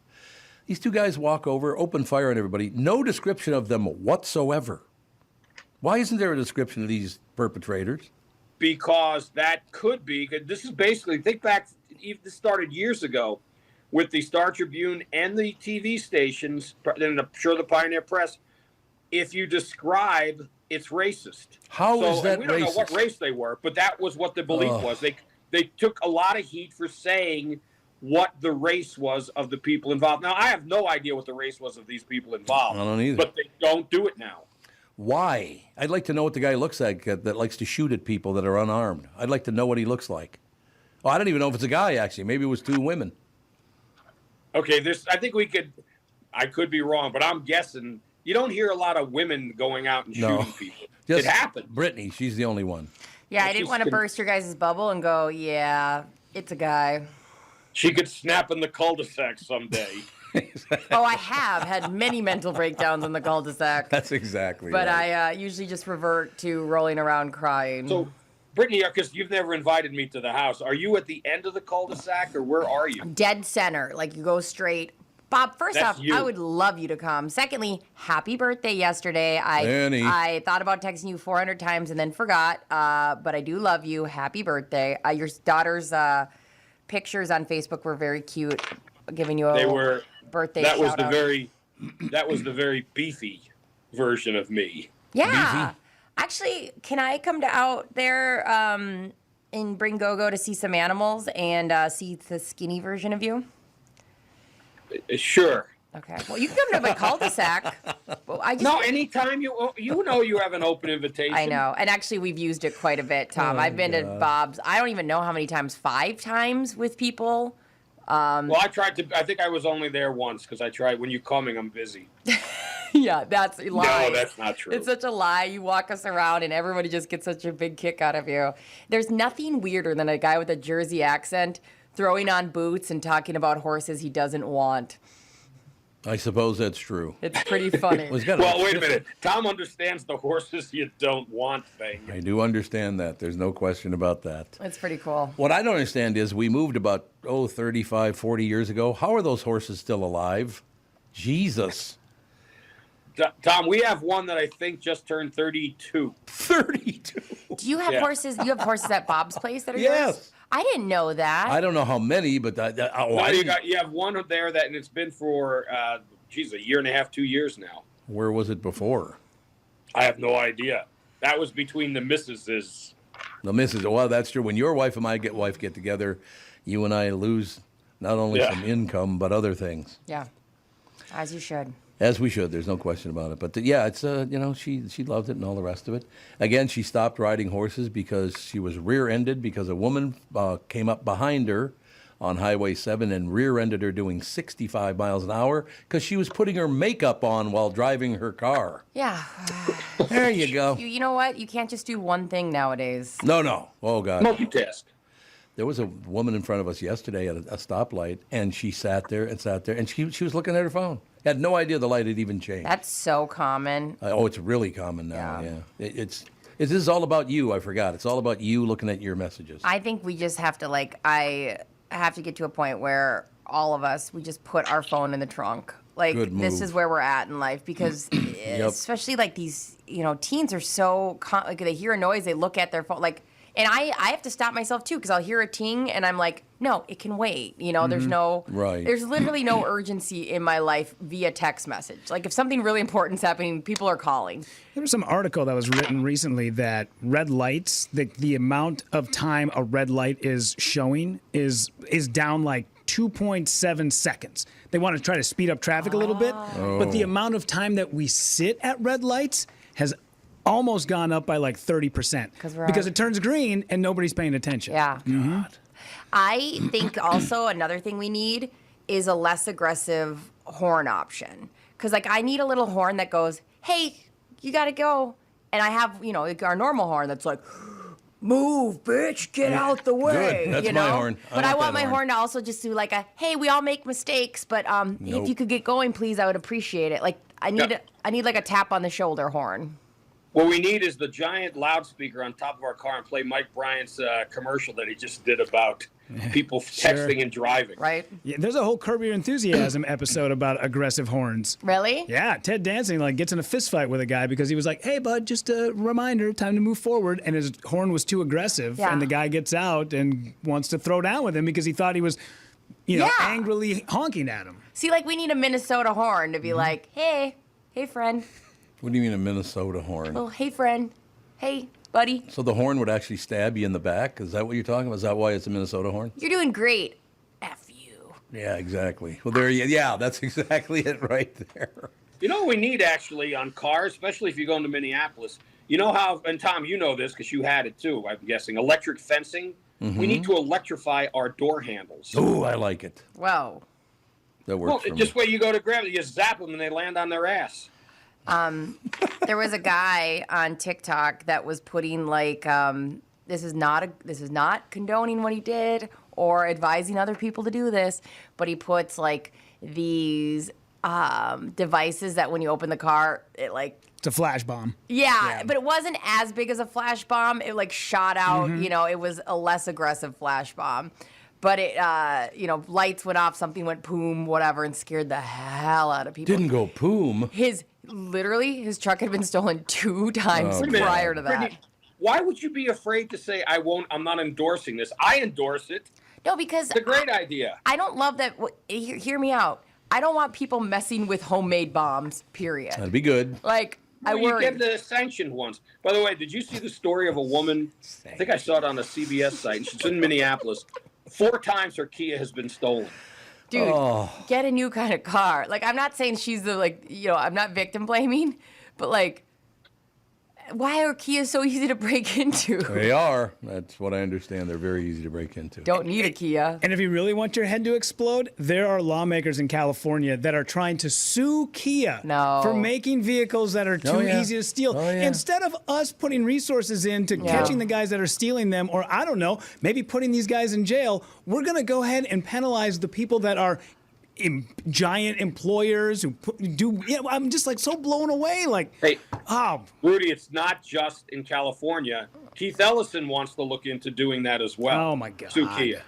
Speaker 1: these two guys walk over, open fire on everybody, no description of them whatsoever. Why isn't there a description of these perpetrators?
Speaker 11: Because that could be, this is basically, think back, this started years ago with the Star Tribune and the TV stations, and I'm sure the Pioneer Press. If you describe, it's racist.
Speaker 1: How is that racist?
Speaker 11: We don't know what race they were, but that was what the belief was. They took a lot of heat for saying what the race was of the people involved. Now, I have no idea what the race was of these people involved.
Speaker 1: I don't either.
Speaker 11: But they don't do it now.
Speaker 1: Why? I'd like to know what the guy looks like that likes to shoot at people that are unarmed. I'd like to know what he looks like. Well, I don't even know if it's a guy, actually. Maybe it was two women.
Speaker 11: Okay, I could be wrong, but I'm guessing you don't hear a lot of women going out and shooting people. It happens.
Speaker 1: Brittany, she's the only one.
Speaker 2: Yeah, I didn't want to burst your guys' bubble and go, yeah, it's a guy.
Speaker 11: She could snap in the cul-de-sac someday.
Speaker 2: Oh, I have had many mental breakdowns in the cul-de-sac.
Speaker 1: That's exactly
Speaker 2: but
Speaker 1: right.
Speaker 2: I usually just revert to rolling around crying.
Speaker 11: So, Brittany, because you've never invited me to the house, are you at the end of the cul-de-sac, or where are you?
Speaker 2: Dead center. Like, you go straight. Bob, first off, I would love you to come. Secondly, happy birthday yesterday. I thought about texting you 400 times and then forgot, but I do love you. Happy birthday. Your daughter's pictures on Facebook were very cute, giving you a birthday shout out.
Speaker 11: That was the very beefy version of me.
Speaker 2: Yeah. Beefy? Actually, can I come out there and bring Gogo to see some animals and see the skinny version of you?
Speaker 11: Sure.
Speaker 2: Okay. Well, you can come to my cul-de-sac.
Speaker 11: No, anytime you have an open invitation.
Speaker 2: I know. And actually, we've used it quite a bit, Tom. I've been to Bob's, I don't even know how many times, 5 times with people.
Speaker 11: Well, I think I was only there once because I tried. When you're coming, I'm busy.
Speaker 2: Yeah, that's a lie.
Speaker 11: No, that's not true.
Speaker 2: It's such a lie. You walk us around and everybody just gets such a big kick out of you. There's nothing weirder than a guy with a Jersey accent throwing on boots and talking about horses he doesn't want.
Speaker 1: I suppose that's true.
Speaker 2: It's pretty funny.
Speaker 11: Well, wait a minute. Tom understands the horses you don't want thing.
Speaker 1: I do understand that. There's no question about that.
Speaker 2: It's pretty cool.
Speaker 1: What I don't understand is we moved about, 35, 40 years ago. How are those horses still alive? Jesus.
Speaker 11: Tom, we have one that I think just turned 32.
Speaker 1: 32?
Speaker 2: Do you have horses? You have horses at Bob's place that are
Speaker 1: Yes.
Speaker 2: yours? I didn't know that.
Speaker 1: I don't know how many, but
Speaker 11: you have one there and it's been for a year and a half, 2 years now.
Speaker 1: Where was it before?
Speaker 11: I have no idea. That was between the missuses.
Speaker 1: The missus. Well, that's true. When your wife and my wife get together, you and I lose not only some income but other things.
Speaker 2: Yeah, as you should.
Speaker 1: As we should. There's no question about it. But it's she loved it and all the rest of it. Again, she stopped riding horses because she was rear-ended because a woman came up behind her on Highway 7 and rear-ended her doing 65 miles an hour because she was putting her makeup on while driving her car.
Speaker 2: Yeah.
Speaker 1: There you go.
Speaker 2: You know what? You can't just do one thing nowadays.
Speaker 1: No. Oh, God.
Speaker 11: Multitask.
Speaker 1: There was a woman in front of us yesterday at a stoplight, and she sat there, and she was looking at her phone. Had no idea the light had even changed.
Speaker 2: That's so common.
Speaker 1: It's really common now, yeah. This is all about you, I forgot. It's all about you looking at your messages.
Speaker 2: I think we just have to, I have to get to a point where all of us, we just put our phone in the trunk. This is where we're at in life because especially these, teens are so, they hear a noise, they look at their phone, and I have to stop myself too because I'll hear a ting and I'm like, no, it can wait. There's there's literally no urgency in my life via text message. If something really important's happening, people are calling.
Speaker 4: There was some article that was written recently that red lights, the amount of time a red light is showing is down 2.7 seconds. They want to try to speed up traffic a little bit, but the amount of time that we sit at red lights has almost gone up by 30% because it turns green and nobody's paying attention.
Speaker 2: Yeah.
Speaker 4: Mm-hmm.
Speaker 2: I think also another thing we need is a less aggressive horn option. Because I need a little horn that goes, hey, you got to go. And I have, our normal horn that's like, move, bitch, get out the way.
Speaker 1: Good. That's my horn.
Speaker 2: But I want my horn to also just do hey, we all make mistakes, but if you could get going, please, I would appreciate it. I need a tap on the shoulder horn.
Speaker 11: What we need is the giant loudspeaker on top of our car and play Mike Bryant's commercial that he just did about people texting and driving.
Speaker 2: Right.
Speaker 4: Yeah, there's a whole Curb Your Enthusiasm episode about aggressive horns.
Speaker 2: Really?
Speaker 4: Yeah, Ted Danson gets in a fist fight with a guy because he was like, hey, bud, just a reminder, time to move forward. And his horn was too aggressive. Yeah. And the guy gets out and wants to throw down with him because he thought he was, angrily honking at him.
Speaker 2: See, we need a Minnesota horn to be hey, friend.
Speaker 1: What do you mean a Minnesota horn?
Speaker 2: Well, hey, friend. Hey, buddy.
Speaker 1: So the horn would actually stab you in the back? Is that what you're talking about? Is that why it's a Minnesota horn?
Speaker 2: You're doing great. F you.
Speaker 1: Yeah, exactly. Well, that's exactly it right there.
Speaker 11: You know what we need actually on cars, especially if you're going to Minneapolis? You know how, and Tom, you know this because you had it too, I'm guessing, electric fencing? Mm-hmm. We need to electrify our door handles.
Speaker 1: Oh, I like it.
Speaker 2: Wow.
Speaker 1: That works for me.
Speaker 11: Just where you go to grab it, you zap them and they land on their ass.
Speaker 2: There was a guy on TikTok that was putting this is not condoning what he did or advising other people to do this, but he puts these devices that when you open the car,
Speaker 4: it's a flash bomb.
Speaker 2: Yeah, but it wasn't as big as a flash bomb. It shot out. Mm-hmm. It was a less aggressive flash bomb. But it, lights went off, something went poom, whatever, and scared the hell out of people.
Speaker 1: Didn't go poom.
Speaker 2: His truck had been stolen 2 times prior to that.
Speaker 11: Brittany, why would you be afraid to say, I'm not endorsing this? I endorse it.
Speaker 2: No, because
Speaker 11: it's a great idea.
Speaker 2: I don't love that. Hear me out. I don't want people messing with homemade bombs, period.
Speaker 1: That'd be good.
Speaker 2: I worry.
Speaker 11: You get the sanctioned ones. By the way, did you see the story of a woman? I think I saw it on a CBS site. She's in Minneapolis. 4 times her Kia has been stolen.
Speaker 2: Dude, get a new kind of car. Like, I'm not saying she's the, I'm not victim blaming, but, why are Kias so easy to break into?
Speaker 1: They are. That's what I understand. They're very easy to break into.
Speaker 2: Don't need a Kia.
Speaker 4: And if you really want your head to explode, there are lawmakers in California that are trying to sue Kia for making vehicles that are too easy to steal. Instead of us putting resources into catching the guys that are stealing them, or I don't know, maybe putting these guys in jail, we're going to go ahead and penalize the people that are giant employers who do. I'm just so blown away.
Speaker 11: Rudy, it's not just in California. Keith Ellison wants to look into doing that as well.
Speaker 4: Oh my God.
Speaker 11: Sue Kia.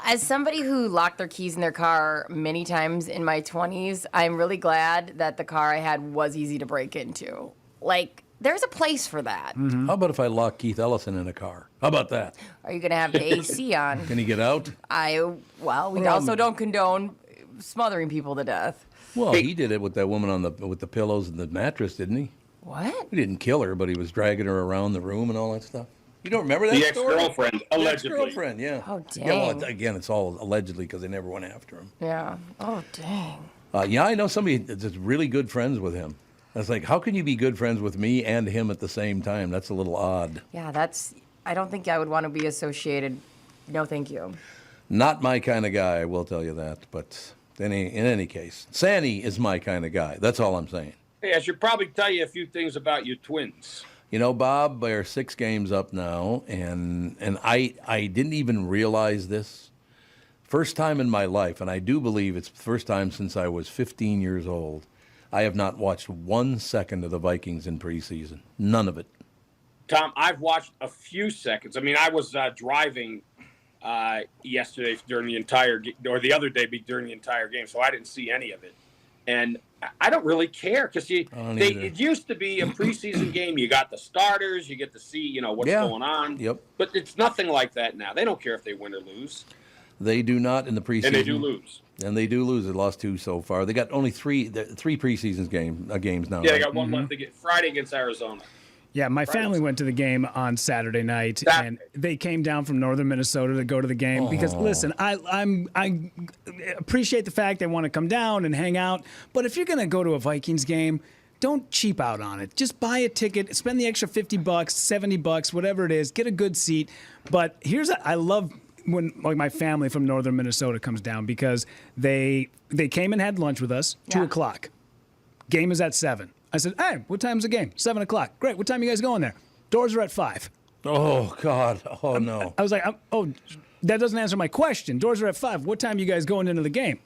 Speaker 2: As somebody who locked their keys in their car many times in my 20s, I'm really glad that the car I had was easy to break into. There's a place for that.
Speaker 1: Mm-hmm. How about if I lock Keith Ellison in a car? How about that?
Speaker 2: Are you going to have the AC on?
Speaker 1: Can he get out?
Speaker 2: We also don't condone smothering people to death.
Speaker 1: Well, he did it with that woman with the pillows and the mattress, didn't he?
Speaker 2: What?
Speaker 1: He didn't kill her, but he was dragging her around the room and all that stuff. You don't remember that story?
Speaker 11: The ex-girlfriend, allegedly.
Speaker 1: The ex-girlfriend, yeah.
Speaker 2: Oh, dang.
Speaker 1: Yeah, well, again, it's all allegedly because they never went after him.
Speaker 2: Yeah. Oh, dang.
Speaker 1: I know somebody that's really good friends with him. I was like, how can you be good friends with me and him at the same time? That's a little odd.
Speaker 2: Yeah, I don't think I would want to be associated. No, thank you.
Speaker 1: Not my kind of guy, I will tell you that. But in any case, Sandy is my kind of guy. That's all I'm saying.
Speaker 11: Hey, I should probably tell you a few things about your twins.
Speaker 1: Bob, they're 6 games up now, and I didn't even realize this. First time in my life, and I do believe it's the first time since I was 15 years old, I have not watched 1 second of the Vikings in preseason. None of it.
Speaker 11: Tom, I've watched a few seconds. I mean, I was driving yesterday during the entire or the other day during the entire game, so I didn't see any of it. And I don't really care because it used to be a preseason game. You got the starters, you get to see what's going on.
Speaker 1: Yep.
Speaker 11: But it's nothing like that now. They don't care if they win or lose.
Speaker 1: They do not in the preseason.
Speaker 11: And they do lose.
Speaker 1: And they do lose. They lost 2 so far. They got only three preseason games now.
Speaker 11: Yeah, they got one left. They get Friday against Arizona.
Speaker 4: Yeah, my family went to the game on Saturday night, and they came down from northern Minnesota to go to the game because, listen, I appreciate the fact they want to come down and hang out, but if you're going to go to a Vikings game, don't cheap out on it. Just buy a ticket, spend the extra $50, $70, whatever it is, get a good seat. But I love when my family from northern Minnesota comes down because they came and had lunch with us, 2 o'clock. Game is at 7. I said, hey, what time's the game? 7 o'clock. Great. What time are you guys going there? Doors are at 5.
Speaker 1: Oh, God. Oh, no.
Speaker 4: I was like, that doesn't answer my question. Doors are at 5. What time are you guys going into the game?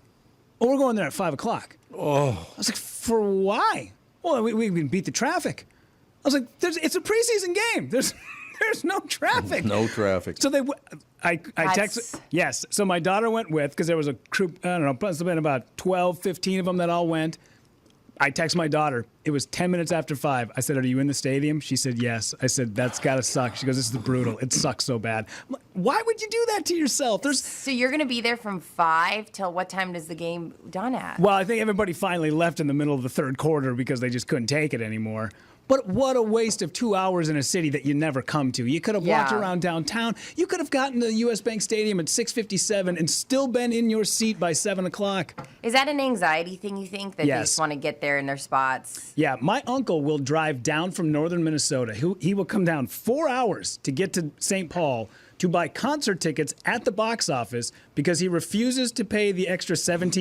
Speaker 4: Oh, we're going there at 5 o'clock.
Speaker 1: Oh. I
Speaker 4: was like, for why? Well, we can beat the traffic. I was like, it's a preseason game. There's no traffic.
Speaker 1: No traffic.
Speaker 4: So I texted. Yes. So my daughter went with, because there was a group, I don't know, must have been about 12, 15 of them that all went. I text my daughter. It was 10 minutes after 5. I said, are you in the stadium? She said, yes. I said, that's got to suck. She goes, this is brutal. It sucks so bad. I'm like, why would you do that to yourself?
Speaker 2: So you're going to be there from 5 till what time does the game done at?
Speaker 4: Well, I think everybody finally left in the middle of the third quarter because they just couldn't take it anymore. But what a waste of 2 hours in a city that you never come to. You could have walked around downtown. You could have gotten to the U.S. Bank Stadium at 6:57 and still been in your seat by 7 o'clock.
Speaker 2: Is that an anxiety thing, you think, that they just want to get there in their spots?
Speaker 4: Yeah, my uncle will drive down from northern Minnesota. He will come down 4 hours to get to St. Paul to buy concert tickets at the box office because he refuses to pay the extra $17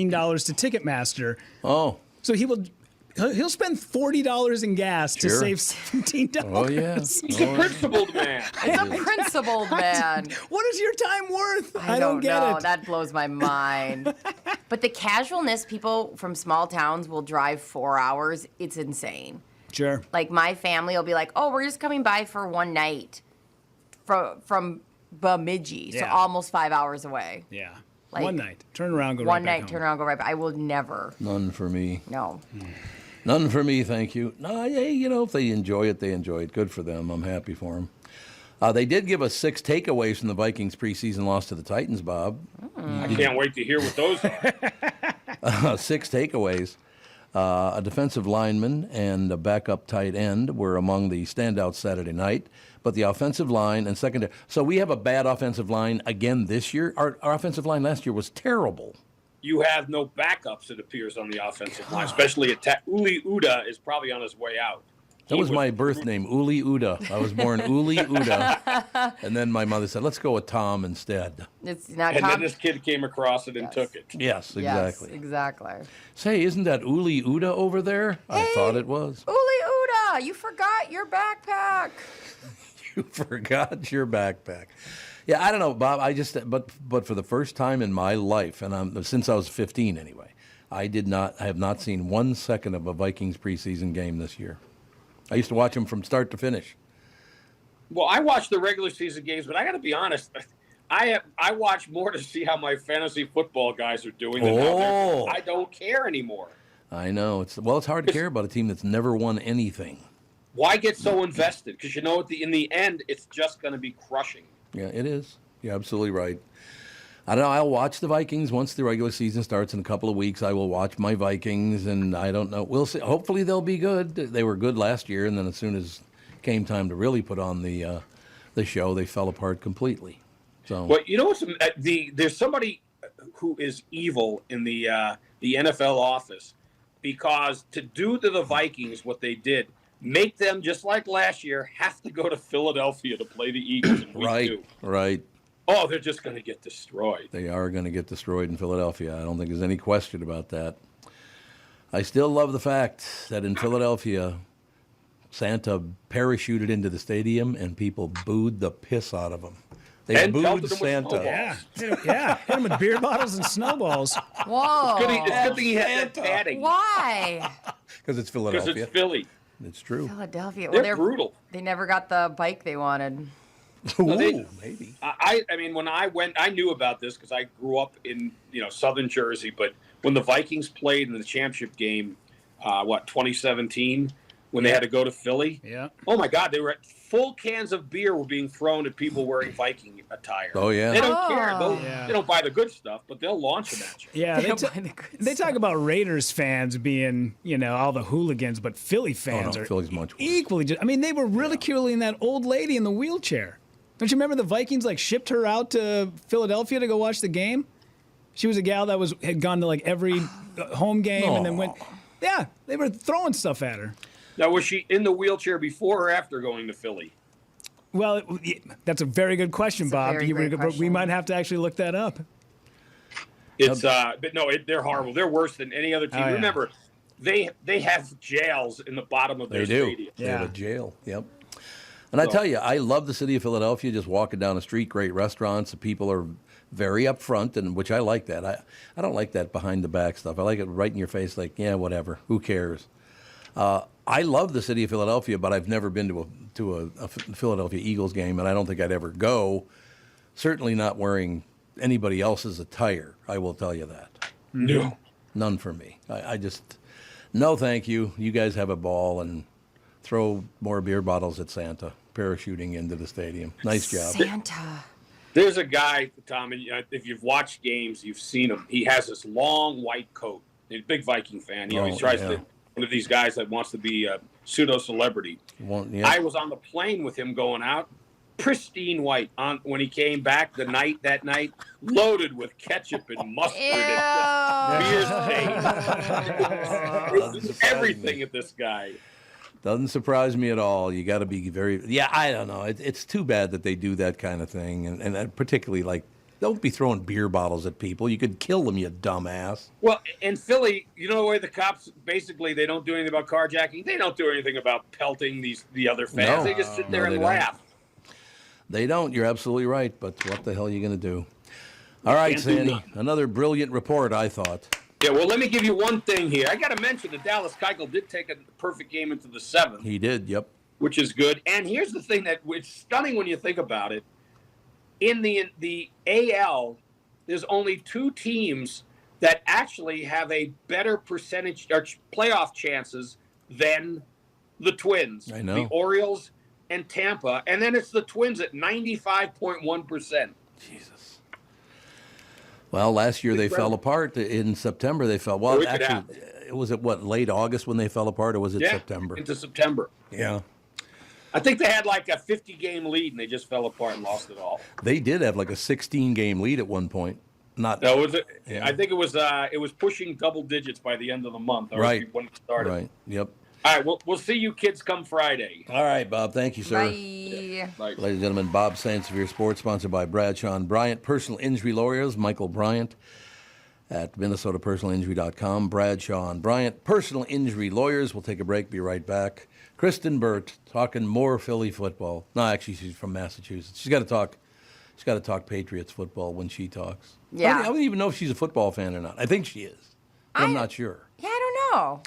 Speaker 4: to Ticketmaster.
Speaker 1: Oh.
Speaker 4: So he'll spend $40 in gas to save $17.
Speaker 1: Oh, yeah.
Speaker 11: He's a principled man.
Speaker 2: He's a principled man.
Speaker 4: What is your time worth?
Speaker 2: I don't get it. That blows my mind. But the casualness, people from small towns will drive 4 hours. It's insane.
Speaker 4: Sure.
Speaker 2: Like my family will be like, oh, we're just coming by for one night from Bemidji, so almost 5 hours away.
Speaker 4: Yeah. One night. Turn around, go right back home.
Speaker 2: One night, turn around, go right back. I will never.
Speaker 1: None for me.
Speaker 2: No.
Speaker 1: None for me, thank you. No, if they enjoy it, they enjoy it. Good for them. I'm happy for them. They did give us 6 takeaways from the Vikings preseason loss to the Titans, Bob.
Speaker 11: I can't wait to hear what those are.
Speaker 1: 6 takeaways. A defensive lineman and a backup tight end were among the standouts Saturday night, but the offensive line and secondary. So we have a bad offensive line again this year. Our offensive line last year was terrible.
Speaker 11: you have no backups, it appears, on the offensive line, especially Uli Uda is probably on his way out.
Speaker 1: That was my birth name, Uli Uda. I was born Uli Uda. And then my mother said, let's go with Tom instead.
Speaker 2: It's not
Speaker 11: and
Speaker 2: Tom.
Speaker 11: then this kid came across it and took it.
Speaker 1: Yes, exactly.
Speaker 2: Yes, exactly.
Speaker 1: Say, isn't that Uli Uda over there? I thought it was.
Speaker 2: Uli Uda, you forgot your backpack.
Speaker 1: You forgot your backpack. Yeah, I don't know, Bob. But for the first time in my life, and since I was 15 anyway, I have not seen 1 second of a Vikings preseason game this year. I used to watch them from start to finish.
Speaker 11: Well, I watch the regular season games, but I got to be honest. I watch more to see how my fantasy football guys are doing than how they're. I don't care anymore.
Speaker 1: I know it's hard to care about a team that's never won anything.
Speaker 11: Why get so invested? Because you know, in the end, it's just going to be crushing.
Speaker 1: Yeah, it is. You're absolutely right. I don't know. I'll watch the Vikings once the regular season starts in a couple of weeks. I will watch my Vikings, and I don't know. We'll see. Hopefully they'll be good. They were good last year, and then as soon as came time to really put on the show, they fell apart completely. So,
Speaker 11: well, you know what's there's somebody who is evil in the NFL office, because to do to the Vikings what they did, make them just like last year have to go to Philadelphia to play the Eagles in week 2.
Speaker 1: Right.
Speaker 11: Oh, they're just going to get destroyed.
Speaker 1: They are going to get destroyed in Philadelphia. I don't think there's any question about that. I still love the fact that in Philadelphia, Santa parachuted into the stadium and people booed the piss out of him. They booed Santa.
Speaker 4: Yeah, hit him with beer bottles and snowballs.
Speaker 2: Whoa.
Speaker 11: It's good thing he had that padding.
Speaker 2: Why?
Speaker 1: Because it's Philadelphia.
Speaker 11: Because it's Philly.
Speaker 1: It's true.
Speaker 2: Philadelphia.
Speaker 11: They're brutal.
Speaker 2: They never got the bike they wanted.
Speaker 1: Ooh, maybe.
Speaker 11: I mean, when I went, I knew about this because I grew up in southern Jersey. But when the Vikings played in the championship game, 2017, when they had to go to Philly, oh my God, they were full cans of beer were being thrown at people wearing Viking attire.
Speaker 1: Oh yeah,
Speaker 11: they don't care. They don't buy the good stuff, but they'll launch them at you.
Speaker 4: Yeah, they talk about Raiders fans being all the hooligans, but Philly fans are
Speaker 1: Philly's much worse.
Speaker 4: Equally. I mean, they were ridiculing that old lady in the wheelchair. Don't you remember the Vikings shipped her out to Philadelphia to go watch the game? She was a gal that had gone to every home game and then went. Yeah, they were throwing stuff at her.
Speaker 11: Now, was she in the wheelchair before or after going to Philly?
Speaker 4: Well, that's a very good question, Bob. We might have to actually look that up.
Speaker 11: It's but no, they're horrible. They're worse than any other team. Remember, they have jails in the bottom of their stadium.
Speaker 1: They have a jail. Yep. And I tell you, I love the city of Philadelphia. Just walking down the street, great restaurants. The people are very upfront, and which I like that. I don't like that behind the back stuff. I like it right in your face, like, yeah, whatever. Who cares? I love the city of Philadelphia, but I've never been to a Philadelphia Eagles game, and I don't think I'd ever go. Certainly not wearing anybody else's attire. I will tell you that.
Speaker 11: No,
Speaker 1: none for me. I just no, thank you. You guys have a ball and throw more beer bottles at Santa parachuting into the stadium. Nice job,
Speaker 2: Santa.
Speaker 11: There's a guy, Tom, and if you've watched games, you've seen him. He has this long white coat. He's a big Viking fan. He always tries to. One of these guys that wants to be a pseudo-celebrity. I was on the plane with him going out, pristine white. When he came back that night, loaded with ketchup and mustard and beer stains. Everything at this guy.
Speaker 1: Doesn't surprise me at all. You got to be very. Yeah, I don't know. It's too bad that they do that kind of thing, and particularly don't be throwing beer bottles at people. You could kill them, you dumbass.
Speaker 11: Well, in Philly, you know the way the cops basically they don't do anything about carjacking. They don't do anything about pelting the other fans.
Speaker 1: No.
Speaker 11: They just sit there and laugh.
Speaker 1: They don't. You're absolutely right. But what the hell are you going to do? All right, Sandy. Another brilliant report, I thought.
Speaker 11: Yeah, well, let me give you one thing here. I got to mention that Dallas Keuchel did take a perfect game into the 7th.
Speaker 1: He did, yep.
Speaker 11: Which is good. And here's the thing it's stunning when you think about it. In the AL, there's only 2 teams that actually have a better percentage or playoff chances than the Twins.
Speaker 1: I know.
Speaker 11: The Orioles and Tampa. And then it's the Twins at 95.1%.
Speaker 1: Jesus. Well, last year they fell apart. In September they fell. Well, actually, was it late August when they fell apart, or was it September?
Speaker 11: Into September.
Speaker 1: Yeah.
Speaker 11: I think they had a 50-game lead, and they just fell apart and lost it all.
Speaker 1: They did have a 16-game lead at one point. Not.
Speaker 11: No, was it? Yeah. I think it was pushing double digits by the end of the month.
Speaker 1: Right.
Speaker 11: When it started.
Speaker 1: Right. Yep.
Speaker 11: All right. We'll see you kids come Friday.
Speaker 1: All right, Bob. Thank you, sir.
Speaker 2: Bye.
Speaker 1: Ladies and gentlemen, Bob Sansevere Sports, sponsored by Bradshaw and Bryant. Personal injury lawyers, Michael Bryant at MinnesotaPersonalInjury.com. Bradshaw and Bryant, personal injury lawyers. We'll take a break. Be right back. Kristyn Burtt talking more Philly football. No, actually, she's from Massachusetts. She's got to talk Patriots football when she talks.
Speaker 2: Yeah.
Speaker 1: I don't even know if she's a football fan or not. I think she is. I'm not sure.
Speaker 2: Yeah, I don't know.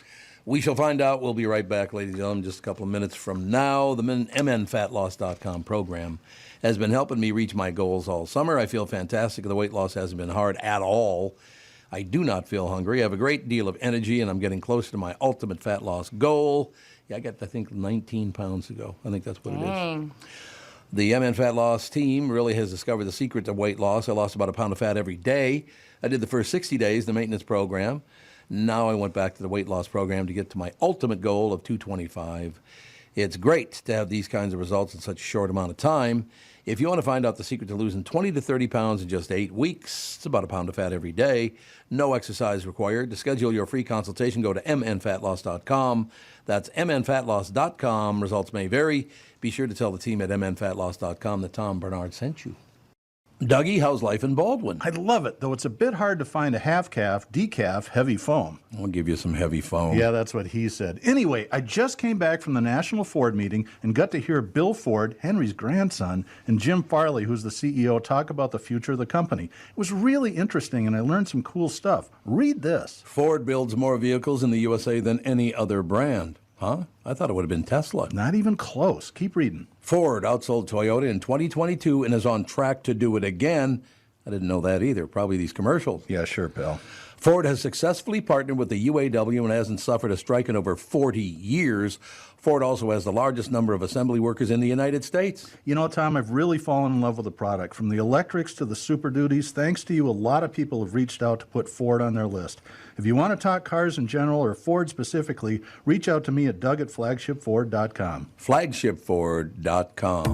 Speaker 1: We shall find out. We'll be right back, ladies and gentlemen, just a couple of minutes from now. The MNFatLoss.com program has been helping me reach my goals all summer. I feel fantastic. The weight loss hasn't been hard at all. I do not feel hungry. I have a great deal of energy, and I'm getting closer to my ultimate fat loss goal. Yeah, I got, I think, 19 pounds to go. I think that's what it is. The MN Fat Loss team really has discovered the secret to weight loss. I lost about a pound of fat every day. I did the first 60 days, the maintenance program. Now I went back to the weight loss program to get to my ultimate goal of 225. It's great to have these kinds of results in such a short amount of time. If you want to find out the secret to losing 20 to 30 pounds in just 8 weeks, it's about a pound of fat every day, no exercise required. To schedule your free consultation, go to mnfatloss.com. That's mnfatloss.com. Results may vary. Be sure to tell the team at mnfatloss.com that Tom Barnard sent you. Dougie, how's life in Baldwin?
Speaker 12: I love it, though it's a bit hard to find a half-calf, decaf, heavy foam.
Speaker 1: I'll give you some heavy foam.
Speaker 12: Yeah, that's what he said. Anyway, I just came back from the National Ford meeting and got to hear Bill Ford, Henry's grandson, and Jim Farley, who's the CEO, talk about the future of the company. It was really interesting, and I learned some cool stuff. Read this.
Speaker 1: Ford builds more vehicles in the USA than any other brand. Huh? I thought it would have been Tesla.
Speaker 12: Not even close. Keep reading.
Speaker 1: Ford outsold Toyota in 2022 and is on track to do it again. I didn't know that either. Probably these commercials.
Speaker 12: Yeah, sure, pal.
Speaker 1: Ford has successfully partnered with the UAW and hasn't suffered a strike in over 40 years. Ford also has the largest number of assembly workers in the United States.
Speaker 12: You know, Tom, I've really fallen in love with the product. From the electrics to the Super Duties, thanks to you, a lot of people have reached out to put Ford on their list. If you want to talk cars in general or Ford specifically, reach out to me at Doug at flagshipford.com.
Speaker 1: Flagshipford.com.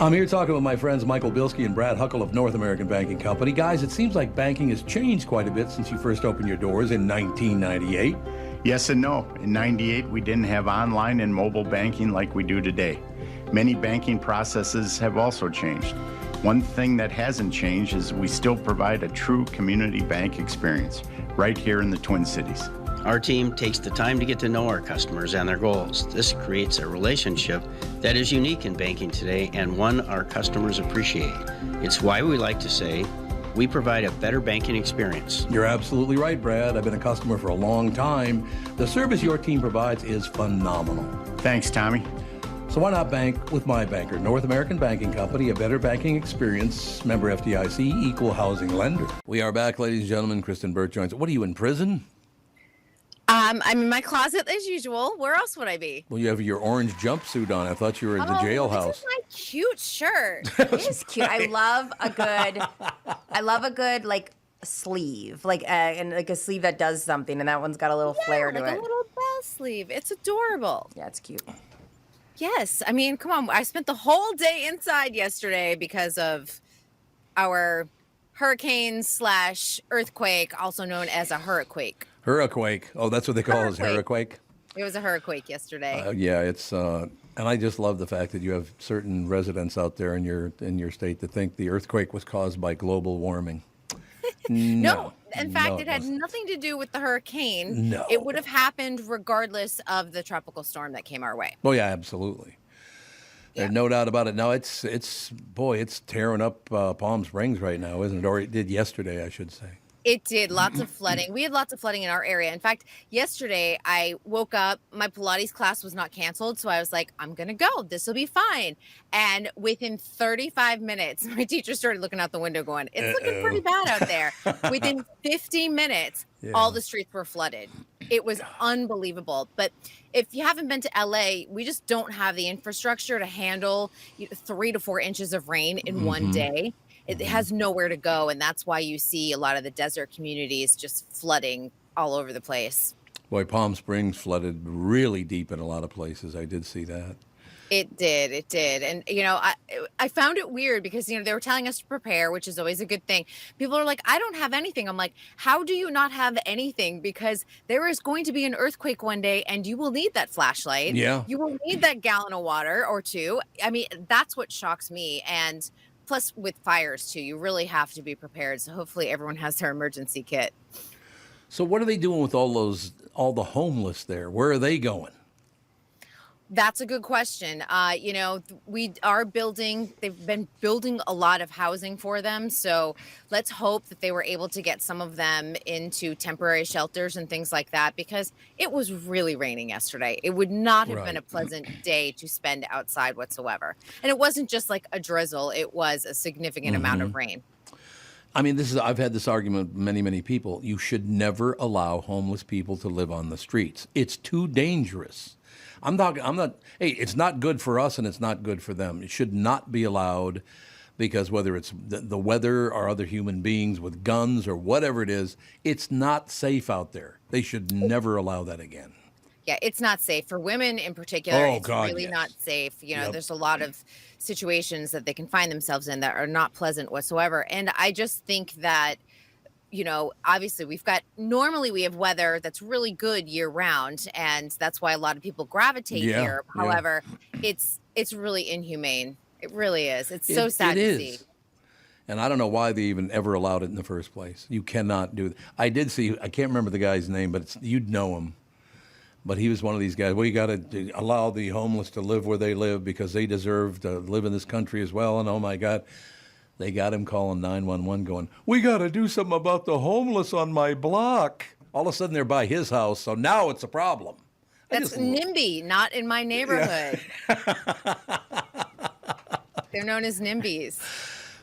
Speaker 1: I'm here talking with my friends Michael Bilski and Brad Huckle of North American Banking Company. Guys, it seems like banking has changed quite a bit since you first opened your doors in 1998.
Speaker 10: Yes and no. In 98, we didn't have online and mobile banking like we do today. Many banking processes have also changed. One thing that hasn't changed is we still provide a true community bank experience right here in the Twin Cities.
Speaker 9: Our team takes the time to get to know our customers and their goals. This creates a relationship that is unique in banking today and one our customers appreciate. It's why we like to say we provide a better banking experience.
Speaker 1: You're absolutely right, Brad. I've been a customer for a long time. The service your team provides is phenomenal.
Speaker 10: Thanks, Tommy.
Speaker 1: So why not bank with my banker, North American Banking Company, a better banking experience, member FDIC, equal housing lender. We are back, ladies and gentlemen. Kristyn Burtt joins us. What are you, in prison?
Speaker 13: I'm in my closet as usual. Where else would I be?
Speaker 1: Well, you have your orange jumpsuit on. I thought you were in the jailhouse.
Speaker 13: This is my cute shirt.
Speaker 2: It is cute. I love a good like sleeve, and like a sleeve that does something, and that one's got a little flair to
Speaker 13: like
Speaker 2: it.
Speaker 13: A little bell sleeve. It's adorable.
Speaker 2: Yeah, it's cute.
Speaker 13: Yes, I mean, come on. I spent the whole day inside yesterday because of our hurricane/earthquake, also known as a hurricane.
Speaker 1: Hurricane. Oh, that's what they call it, hurricane.
Speaker 13: It was a hurricane yesterday.
Speaker 1: Yeah, it's and I just love the fact that you have certain residents out there in your state that think the earthquake was caused by global warming.
Speaker 13: No, in fact, it had nothing to do with the hurricane.
Speaker 1: No,
Speaker 13: it would have happened regardless of the tropical storm that came our way.
Speaker 1: Oh yeah, absolutely. Yeah. There's no doubt about it. No, it's tearing up Palm Springs right now, isn't it? Or it did yesterday, I should say.
Speaker 13: It did. Lots of flooding. We had lots of flooding in our area. In fact, yesterday I woke up, my Pilates class was not canceled. So I was like, I'm going to go. This will be fine. And within 35 minutes, my teacher started looking out the window going, it's looking pretty bad out there. Within 50 minutes, all the streets were flooded. It was unbelievable. But if you haven't been to LA, we just don't have the infrastructure to handle 3 to 4 inches of rain in one day. It has nowhere to go, and that's why you see a lot of the desert communities just flooding all over the place.
Speaker 1: Boy, Palm Springs flooded really deep in a lot of places. I did see that.
Speaker 13: It did. And, I found it weird because, they were telling us to prepare, which is always a good thing. People are like, I don't have anything. I'm like, how do you not have anything? Because there is going to be an earthquake one day and you will need that flashlight.
Speaker 1: Yeah.
Speaker 13: You will need that gallon of water or two. I mean, that's what shocks me. And plus with fires too, you really have to be prepared. So hopefully everyone has their emergency kit.
Speaker 1: So what are they doing with all the homeless there? Where are they going?
Speaker 13: That's a good question. We are they've been building a lot of housing for them. So let's hope that they were able to get some of them into temporary shelters and things like that, because it was really raining yesterday. It would not have been a pleasant day to spend outside whatsoever. And it wasn't just like a drizzle. It was a significant amount of rain.
Speaker 1: I mean, I've had this argument with many, many people. You should never allow homeless people to live on the streets. It's too dangerous. Hey, it's not good for us and it's not good for them. It should not be allowed, because whether it's the weather or other human beings with guns or whatever it is, it's not safe out there. They should never allow that again.
Speaker 13: Yeah, it's not safe for women in particular. It's really not safe. There's a lot of situations that they can find themselves in that are not pleasant whatsoever. And I just think that, obviously normally we have weather that's really good year round, and that's why a lot of people gravitate here. However, it's really inhumane. It really is. It's so sad to see.
Speaker 1: And I don't know why they even ever allowed it in the first place. You cannot do that. I did see, I can't remember the guy's name, but you'd know him. But he was one of these guys. Well, you got to allow the homeless to live where they live because they deserve to live in this country as well. And oh my God, they got him calling 911 going, we got to do something about the homeless on my block. All of a sudden they're by his house, so now it's a problem.
Speaker 13: That's NIMBY, not in my neighborhood. Yeah. They're known as NIMBYs.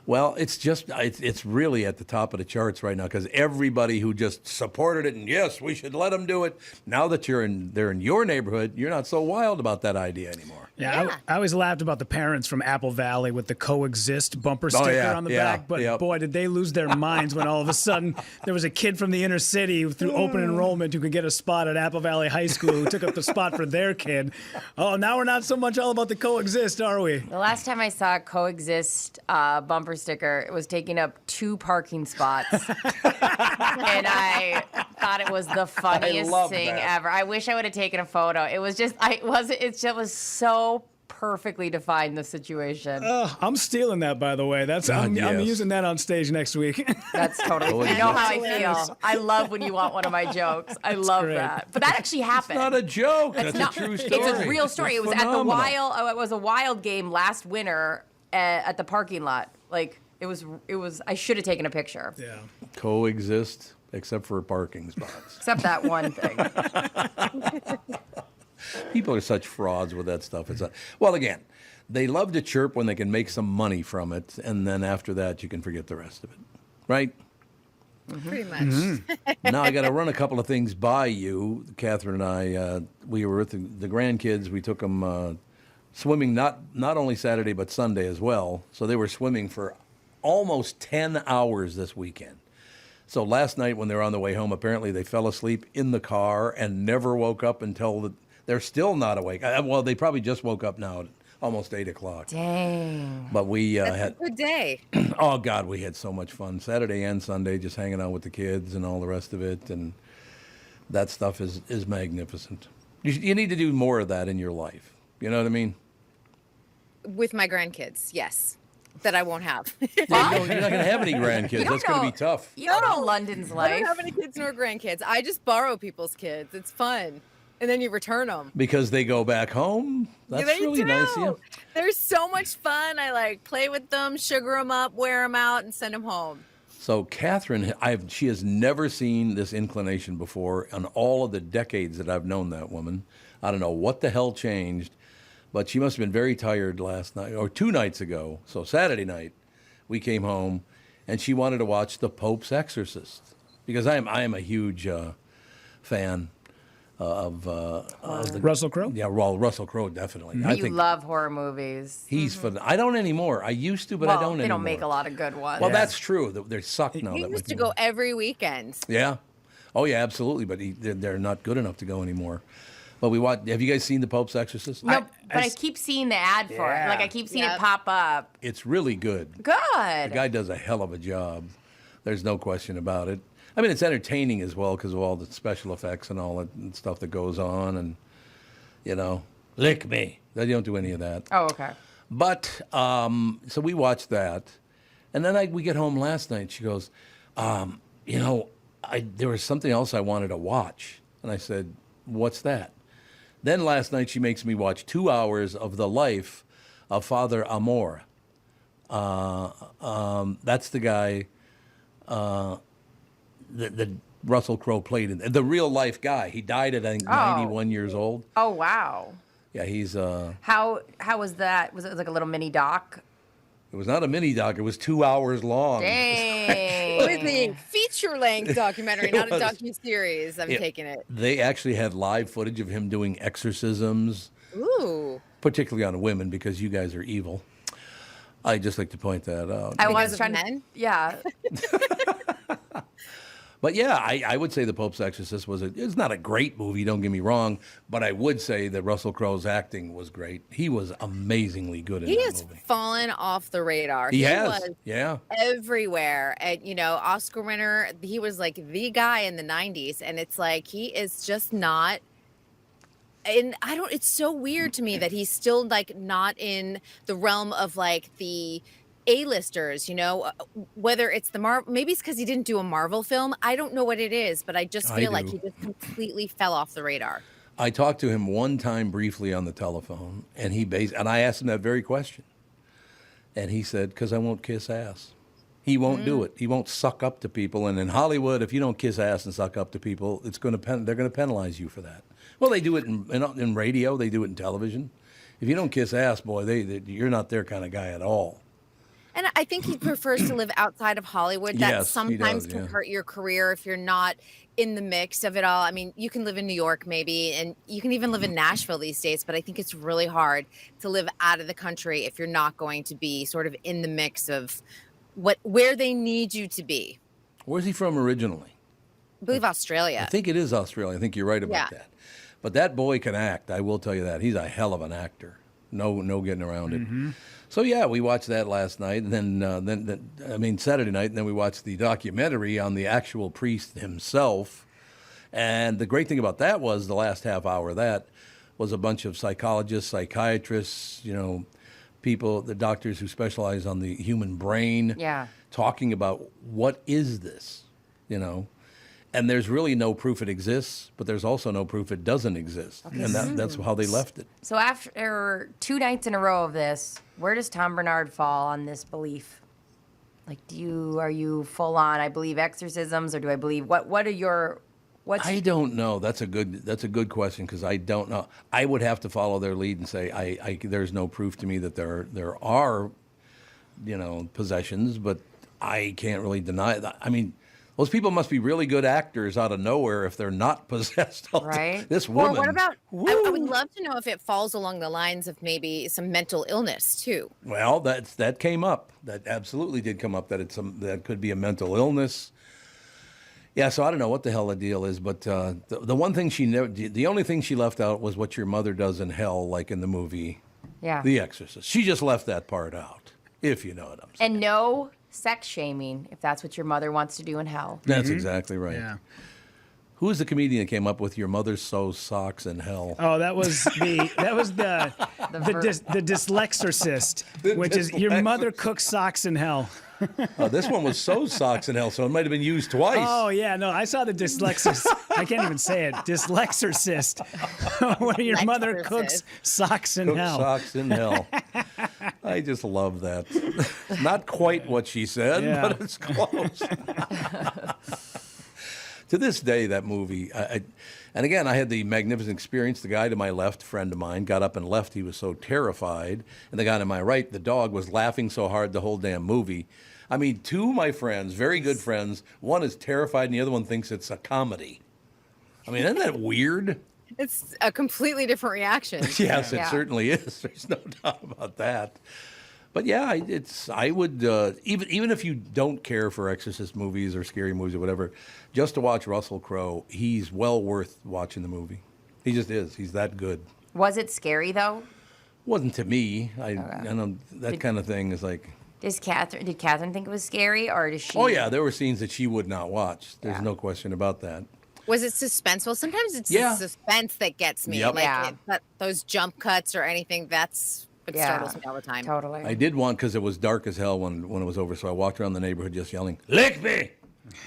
Speaker 1: Well, it's really at the top of the charts right now because everybody who just supported it and yes, we should let them do it. Now that they're in your neighborhood, you're not so wild about that idea anymore.
Speaker 4: Yeah. I always laughed about the parents from Apple Valley with the coexist bumper sticker on the back. But boy, did they lose their minds when all of a sudden there was a kid from the inner city through open enrollment who could get a spot at Apple Valley High School who took up the spot for their kid. Oh, now we're not so much all about the coexist, are we?
Speaker 2: The last time I saw a coexist bumper sticker, it was taking up 2 parking spots. And I thought it was the funniest thing ever. I wish I would have taken a photo. It was just, it was so perfectly defined, the situation.
Speaker 4: I'm stealing that, by the way. I'm using that on stage next week.
Speaker 2: That's totally. You know how I feel. I love when you want one of my jokes. I love that. But that actually happened.
Speaker 1: It's not a joke. That's a true story.
Speaker 2: It's a real story. It was phenomenal. It was a Wild game last winter at the parking lot. Like it was. I should have taken a picture.
Speaker 4: Yeah.
Speaker 1: Coexist, except for parking spots.
Speaker 2: Except that one thing.
Speaker 1: People are such frauds with that stuff. Well, again, they love to chirp when they can make some money from it, and then after that, you can forget the rest of it, right?
Speaker 13: Mm-hmm. Pretty much. Mm-hmm.
Speaker 1: Now I got to run a couple of things by you, Catherine and I. We were with the grandkids. We took them swimming not only Saturday but Sunday as well. So they were swimming for almost 10 hours this weekend. So last night when they were on the way home, apparently they fell asleep in the car and never woke up until they're still not awake. Well, they probably just woke up now at almost 8 o'clock.
Speaker 2: Dang.
Speaker 1: But we
Speaker 13: That's a good day.
Speaker 1: Oh, God, we had so much fun. Saturday and Sunday just hanging out with the kids and all the rest of it. And that stuff is magnificent. You need to do more of that in your life. You know what I mean?
Speaker 13: With my grandkids, yes. That I won't have.
Speaker 1: You're not going to have any grandkids. That's going to be tough.
Speaker 2: You don't know London's life.
Speaker 13: I don't have any kids nor grandkids. I just borrow people's kids. It's fun. And then you return them.
Speaker 1: Because they go back home? That's really nice of you.
Speaker 13: They're so much fun. I play with them, sugar them up, wear them out, and send them home.
Speaker 1: So Catherine, she has never seen this inclination before in all of the decades that I've known that woman. I don't know what the hell changed, but she must have been very tired last night, or 2 nights ago. So Saturday night, we came home, and she wanted to watch The Pope's Exorcist. Because I am a huge fan of
Speaker 4: Russell Crowe?
Speaker 1: Yeah, well, Russell Crowe, definitely.
Speaker 2: Mm-hmm. I think love horror movies.
Speaker 1: He's I don't anymore. I used to, but I don't anymore.
Speaker 2: They don't make a lot of good ones.
Speaker 1: Well, that's true. They suck now.
Speaker 13: He used to go every weekend.
Speaker 1: Yeah. Oh, yeah, absolutely. But they're not good enough to go anymore. Well, we watch. Have you guys seen The Pope's Exorcist?
Speaker 2: No, but I keep seeing the ad for it. Like I keep seeing it pop up.
Speaker 1: It's really good.
Speaker 2: Good.
Speaker 1: The guy does a hell of a job. There's no question about it. I mean, it's entertaining as well because of all the special effects and all that and stuff that goes on. And, lick me. They don't do any of that.
Speaker 2: Oh, okay.
Speaker 1: But, so we watched that. And then we get home last night. She goes, there was something else I wanted to watch. And I said, what's that? Then last night she makes me watch 2 hours of the life of Father Amor. That's the guy that Russell Crowe played in. The real life guy. He died at, I think, 91 years old.
Speaker 2: Oh, wow.
Speaker 1: Yeah, he's...
Speaker 2: How was that? Was it like a little mini doc?
Speaker 1: It was not a mini doc. It was 2 hours long.
Speaker 13: Dang. With the feature-length documentary, not a docu-series. I'm taking it.
Speaker 1: They actually had live footage of him doing exorcisms.
Speaker 13: Ooh.
Speaker 1: Particularly on women, because you guys are evil. I just like to point that out.
Speaker 2: I was trying to... Yeah.
Speaker 1: But yeah, I would say The Pope's Exorcist it's not a great movie, don't get me wrong, but I would say that Russell Crowe's acting was great. He was amazingly good in that movie.
Speaker 13: He has fallen off the radar.
Speaker 1: He has,
Speaker 13: was
Speaker 1: yeah.
Speaker 13: everywhere. And, Oscar winner, he was like the guy in the 90s. And it's like, he is just not... And it's so weird to me that he's still like not in the realm of like the A-listers, whether it's maybe it's because he didn't do a Marvel film. I don't know what it is, but I just feel like he just completely fell off the radar.
Speaker 1: I talked to him one time briefly on the telephone, and I asked him that very question. And he said, because I won't kiss ass. He won't do it. He won't suck up to people. And in Hollywood, if you don't kiss ass and suck up to people, they're going to penalize you for that. Well, they do it in radio. They do it in television. If you don't kiss ass, boy, you're not their kind of guy at all.
Speaker 13: And I think he prefers to live outside of Hollywood. That
Speaker 1: Yes,
Speaker 13: sometimes
Speaker 1: he does,
Speaker 13: can
Speaker 1: yeah.
Speaker 13: hurt your career if you're not in the mix of it all. I mean, you can live in New York maybe, and you can even live in Nashville these days, but I think it's really hard to live out of the country if you're not going to be sort of in the mix of where they need you to be.
Speaker 1: Where's he from originally?
Speaker 13: I believe Australia.
Speaker 1: I think it is Australia. I think you're right about that. But that boy can act. I will tell you that. He's a hell of an actor. No getting around it.
Speaker 4: Mm-hmm.
Speaker 1: So, yeah, we watched that last night. And then Saturday night. And then we watched the documentary on the actual priest himself. And the great thing about that was the last half hour of that was a bunch of psychologists, psychiatrists, people, the doctors who specialize on the human brain.
Speaker 2: Yeah.
Speaker 1: Talking about what is this, And there's really no proof it exists, but there's also no proof it doesn't exist. Okay. And that's how they left it.
Speaker 2: So after 2 nights in a row of this, where does Tom Barnard fall on this belief? Like, are you full on, I believe exorcisms, or do I believe, what are your,
Speaker 1: I don't know. That's a good question, because I don't know. I would have to follow their lead and say, there's no proof to me that there are, possessions, but I can't really deny that. I mean, those people must be really good actors out of nowhere if they're not possessed.
Speaker 2: Right.
Speaker 1: This woman.
Speaker 13: Or what about, I would love to know if it falls along the lines of maybe some mental illness too.
Speaker 1: Well, that came up. That absolutely did come up, that that could be a mental illness. Yeah, so I don't know what the hell the deal is, but the one thing the only thing she left out was what your mother does in hell, like in the movie The Exorcist. She just left that part out, if you know what I'm saying.
Speaker 2: And no sex shaming, if that's what your mother wants to do in hell.
Speaker 1: That's exactly right.
Speaker 4: Yeah.
Speaker 1: Who is the comedian that came up with your mother sews socks in hell?
Speaker 4: Oh, that was the dyslexorcist, which is your mother cooks socks in hell.
Speaker 1: This one was sews socks in hell, so it might have been used twice.
Speaker 4: Oh, yeah, no, I saw the dyslexorcist. I can't even say it. Dyslexorcist, where your mother cooks socks in hell.
Speaker 1: Socks in hell. I just love that. Not quite what she said, but it's close. To this day, that movie, and again, I had the magnificent experience. The guy to my left, friend of mine, got up and left. He was so terrified. And the guy to my right, the dog, was laughing so hard the whole damn movie. I mean, two of my friends, very good friends, one is terrified and the other one thinks it's a comedy. I mean, isn't that weird?
Speaker 13: It's a completely different reaction.
Speaker 1: Yes, it certainly is. There's no doubt about that. But yeah, I would even if you don't care for exorcist movies or scary movies or whatever, just to watch Russell Crowe, he's well worth watching the movie. He just is. He's that good.
Speaker 2: Was it scary though?
Speaker 1: Wasn't to me. I know that kind of thing is like.
Speaker 2: Did Catherine think it was scary, or does she?
Speaker 1: Oh yeah, there were scenes that she would not watch. There's no question about that.
Speaker 13: Was it suspenseful? Sometimes it's the suspense that gets me.
Speaker 1: Yep.
Speaker 13: Like those jump cuts or anything. It startles me all the time.
Speaker 2: Totally.
Speaker 1: I did one because it was dark as hell when it was over, so I walked around the neighborhood just yelling, "Lick me!"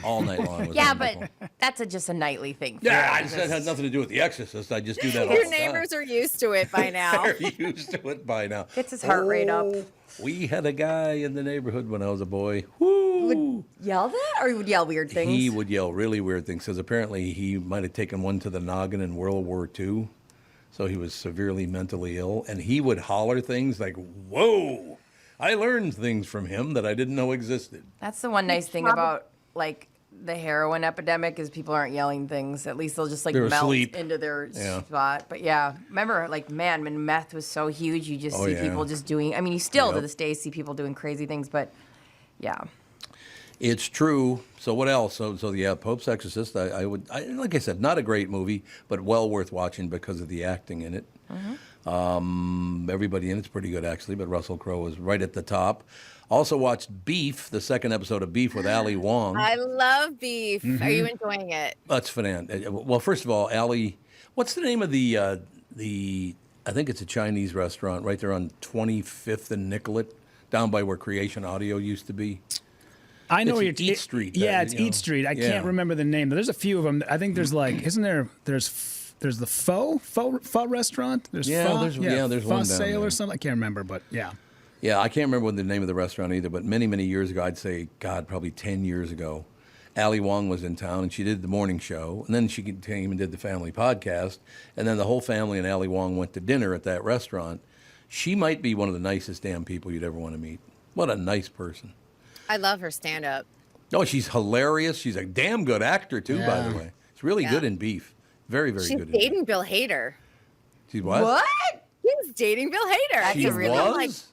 Speaker 1: all night long.
Speaker 2: But that's just a nightly thing.
Speaker 1: It had nothing to do with The Exorcist. I just do that all the
Speaker 13: Your
Speaker 1: time.
Speaker 13: neighbors are used to it by now.
Speaker 1: They're used to it by now.
Speaker 2: Gets his heart rate up.
Speaker 1: We had a guy in the neighborhood when I was a boy. Woo!
Speaker 2: Would yell that, or he would yell weird things?
Speaker 1: He would yell really weird things because apparently he might have taken one to the noggin in World War II. So he was severely mentally ill, and he would holler things like, "Whoa!" I learned things from him that I didn't know existed.
Speaker 2: That's the one nice thing about like the heroin epidemic is people aren't yelling things. At least they'll just like melt
Speaker 1: asleep.
Speaker 2: into their spot. But remember, like when meth was so huge, you just see people just doing. I mean, you still to this day see people doing crazy things, but
Speaker 1: It's true. So what else? So Pope's Exorcist. I would like I said, not a great movie, but well worth watching because of the acting in it. Everybody in it's pretty good actually, but Russell Crowe was right at the top. Also watched Beef, the second episode of Beef with Ali Wong.
Speaker 13: I love Beef. Are you enjoying it?
Speaker 1: That's fantastic. Well, first of all, Ali, what's the name of the I think it's a Chinese restaurant right there on 25th and Nicollet, down by where Creation Audio used to be.
Speaker 4: I know
Speaker 1: it's Eat Street.
Speaker 4: Yeah, it's Eat Street. I can't remember the name, but there's a few of them. I think there's like, isn't there? There's the Pho restaurant. There's
Speaker 1: there's
Speaker 4: Pho
Speaker 1: one down
Speaker 4: Sale
Speaker 1: there.
Speaker 4: or something. I can't remember, but yeah.
Speaker 1: Yeah, I can't remember the name of the restaurant either, but many, many years ago, I'd say, God, probably 10 years ago, Ali Wong was in town, and she did the morning show, and then she came and did the family podcast, and then the whole family and Ali Wong went to dinner at that restaurant. She might be one of the nicest damn people you'd ever want to meet. What a nice person.
Speaker 13: I love her stand-up.
Speaker 1: Oh, she's hilarious. She's a damn good actor, too, by the way. She's really good in Beef. Very, very good.
Speaker 13: She's dating Bill Hader.
Speaker 1: She's what?
Speaker 2: What?
Speaker 13: She's dating Bill Hader.
Speaker 1: She was?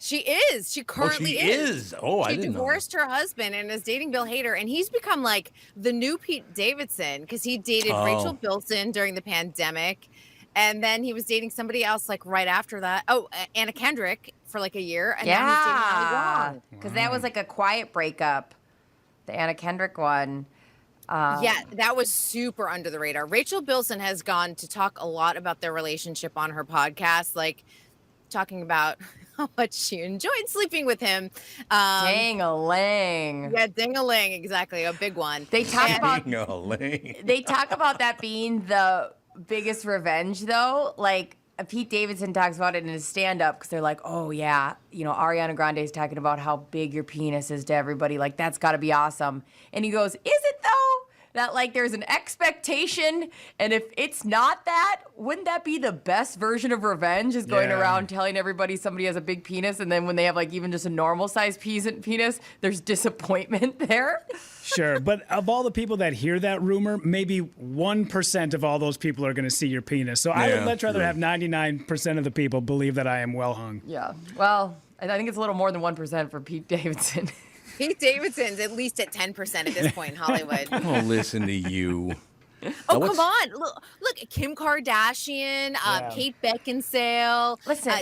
Speaker 13: She is. She currently is.
Speaker 1: Oh, I didn't know.
Speaker 13: She divorced her husband and is dating Bill Hader, and he's become like the new Pete Davidson because he dated Rachel Bilson during the pandemic, and then he was dating somebody else like right after that. Oh, Anna Kendrick for like a year, and now he's dating Ali Wong.
Speaker 2: Because that was like a quiet breakup, the Anna Kendrick one.
Speaker 13: That was super under the radar. Rachel Bilson has gone to talk a lot about their relationship on her podcast, like talking about how much she enjoyed sleeping with him.
Speaker 2: Ding-a-ling.
Speaker 13: Yeah, ding-a-ling, exactly, a big one.
Speaker 2: They talk about
Speaker 1: ding-a-ling.
Speaker 2: They talk about that being the biggest revenge, though. Like Pete Davidson talks about it in his stand-up because they're like, oh yeah, Ariana Grande is talking about how big your penis is to everybody. Like that's got to be awesome. And he goes, is it though? That like there's an expectation, and if it's not that, wouldn't that be the best version of revenge? Is going around telling everybody somebody has a big penis, and then when they have like even just a normal sized penis, there's disappointment there.
Speaker 4: Sure, but of all the people that hear that rumor, maybe 1% of all those people are going to see your penis. So I would much rather have 99% of the people believe that I am well hung.
Speaker 2: Yeah, well, I think it's a little more than 1% for Pete Davidson.
Speaker 13: Pete Davidson's at least at 10% at this point in Hollywood.
Speaker 1: Oh, listen to you.
Speaker 13: Oh, come on. Look, Kim Kardashian, Kate Beckinsale,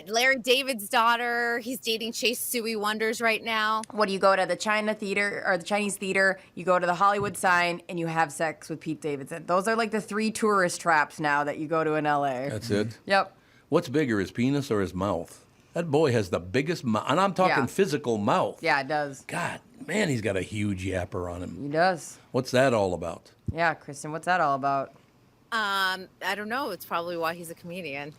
Speaker 13: Larry David's daughter. He's dating Chase Suey Wonders right now.
Speaker 2: What do you go to the China theater or the Chinese theater? You go to the Hollywood sign and you have sex with Pete Davidson. Those are like the 3 tourist traps now that you go to in LA.
Speaker 1: That's it?
Speaker 2: Yep.
Speaker 1: What's bigger, his penis or his mouth? That boy has the biggest mouth, and I'm talking physical mouth.
Speaker 2: Yeah, it does.
Speaker 1: God, man, he's got a huge yapper on him.
Speaker 2: He does.
Speaker 1: What's that all about?
Speaker 2: Yeah, Kristyn, what's that all about?
Speaker 13: I don't know. It's probably why he's a comedian.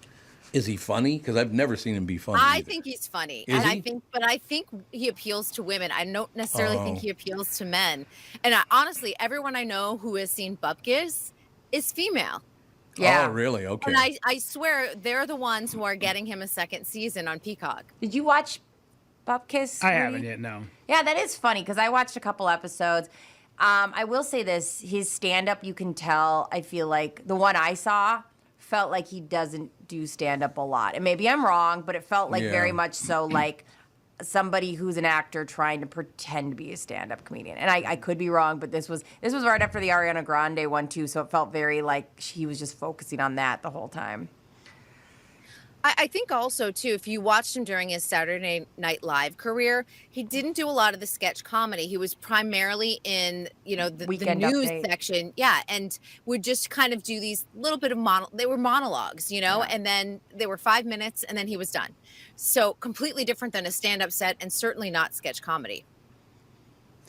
Speaker 1: Is he funny? Because I've never seen him be funny.
Speaker 13: I think he's funny. I think he appeals to women. I don't necessarily think he appeals to men. And honestly, everyone I know who has seen Bupkis is female.
Speaker 2: Yeah.
Speaker 1: Oh, really? Okay.
Speaker 13: And I swear they're the ones who are getting him a second season on Peacock.
Speaker 2: Did you watch Bupkis?
Speaker 4: I haven't yet, no.
Speaker 2: Yeah, that is funny because I watched a couple episodes. I will say this, his stand-up, you can tell, I feel like, the one I saw felt like he doesn't do stand-up a lot. And maybe I'm wrong, but it felt like very much so like somebody who's an actor trying to pretend to be a stand-up comedian. And I could be wrong, but this was right after the Ariana Grande one too, so it felt very like he was just focusing on that the whole time.
Speaker 13: I think also, too, if you watched him during his Saturday Night Live career, he didn't do a lot of the sketch comedy. He was primarily in, the news section. Yeah, and would just kind of do these little bit of they were monologues, and then they were 5 minutes and then he was done. So completely different than a stand-up set and certainly not sketch comedy.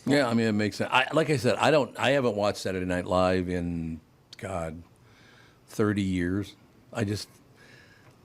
Speaker 1: Yeah, I mean, it makes sense. Like I said, I haven't watched Saturday Night Live in, 30 years.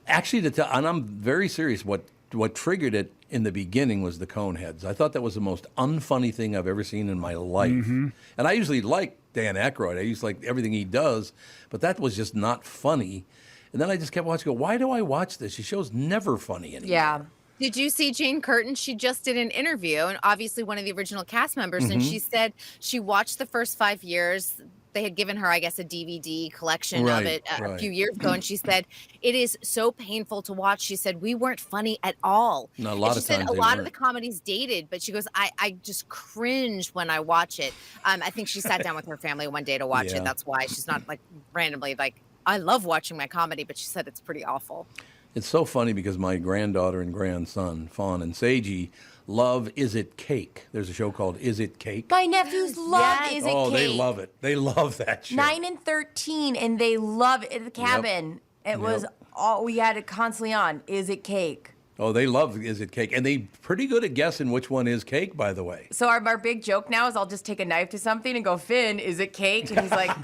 Speaker 1: Actually, and I'm very serious, what triggered it in the beginning was the Coneheads. I thought that was the most unfunny thing I've ever seen in my life. Mm-hmm. And I usually like Dan Aykroyd. I used to like everything he does, but that was just not funny. And then I just kept watching, why do I watch this? His show's never funny anymore.
Speaker 13: Yeah. Did you see Jane Curtin? She just did an interview, and obviously one of the original cast members, and she said she watched the first 5 years. They had given her, I guess, a DVD collection of it a few years ago, and she said, it is so painful to watch. She said, we weren't funny at all.
Speaker 1: No, a lot
Speaker 13: she
Speaker 1: of
Speaker 13: said
Speaker 1: times
Speaker 13: a
Speaker 1: they
Speaker 13: lot
Speaker 1: weren't.
Speaker 13: of the comedies dated, but she goes, I just cringe when I watch it. I think she sat down with her family one day to watch it. That's why she's not like randomly like, I love watching my comedy, but she said it's pretty awful.
Speaker 1: It's so funny because my granddaughter and grandson, Fawn and Seiji, love Is It Cake? There's a show called Is It Cake?
Speaker 2: My nephews love Is It Cake?
Speaker 1: Oh, they love it. They love that show.
Speaker 2: 9 and 13, and they love it at the cabin. It was all we had it constantly on. Is It Cake?
Speaker 1: Oh, they love Is It Cake. And they pretty good at guessing which one is cake, by the way.
Speaker 2: So our big joke now is I'll just take a knife to something and go, Finn, is it cake? And he's like,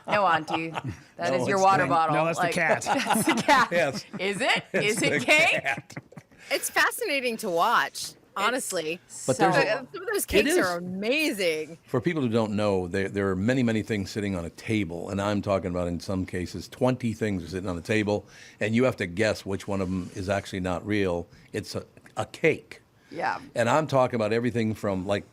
Speaker 2: no, Auntie. That is your water bottle.
Speaker 4: No, that's the cat.
Speaker 2: That's the cat.
Speaker 1: Yes.
Speaker 2: Is it? Is it cake?
Speaker 1: Cat.
Speaker 13: It's fascinating to watch. Honestly,
Speaker 1: But
Speaker 13: some of those cakes are amazing.
Speaker 1: For people who don't know, there are many, many things sitting on a table, and I'm talking about in some cases 20 things are sitting on a table, and you have to guess which one of them is actually not real. It's a cake.
Speaker 2: Yeah.
Speaker 1: And I'm talking about everything from like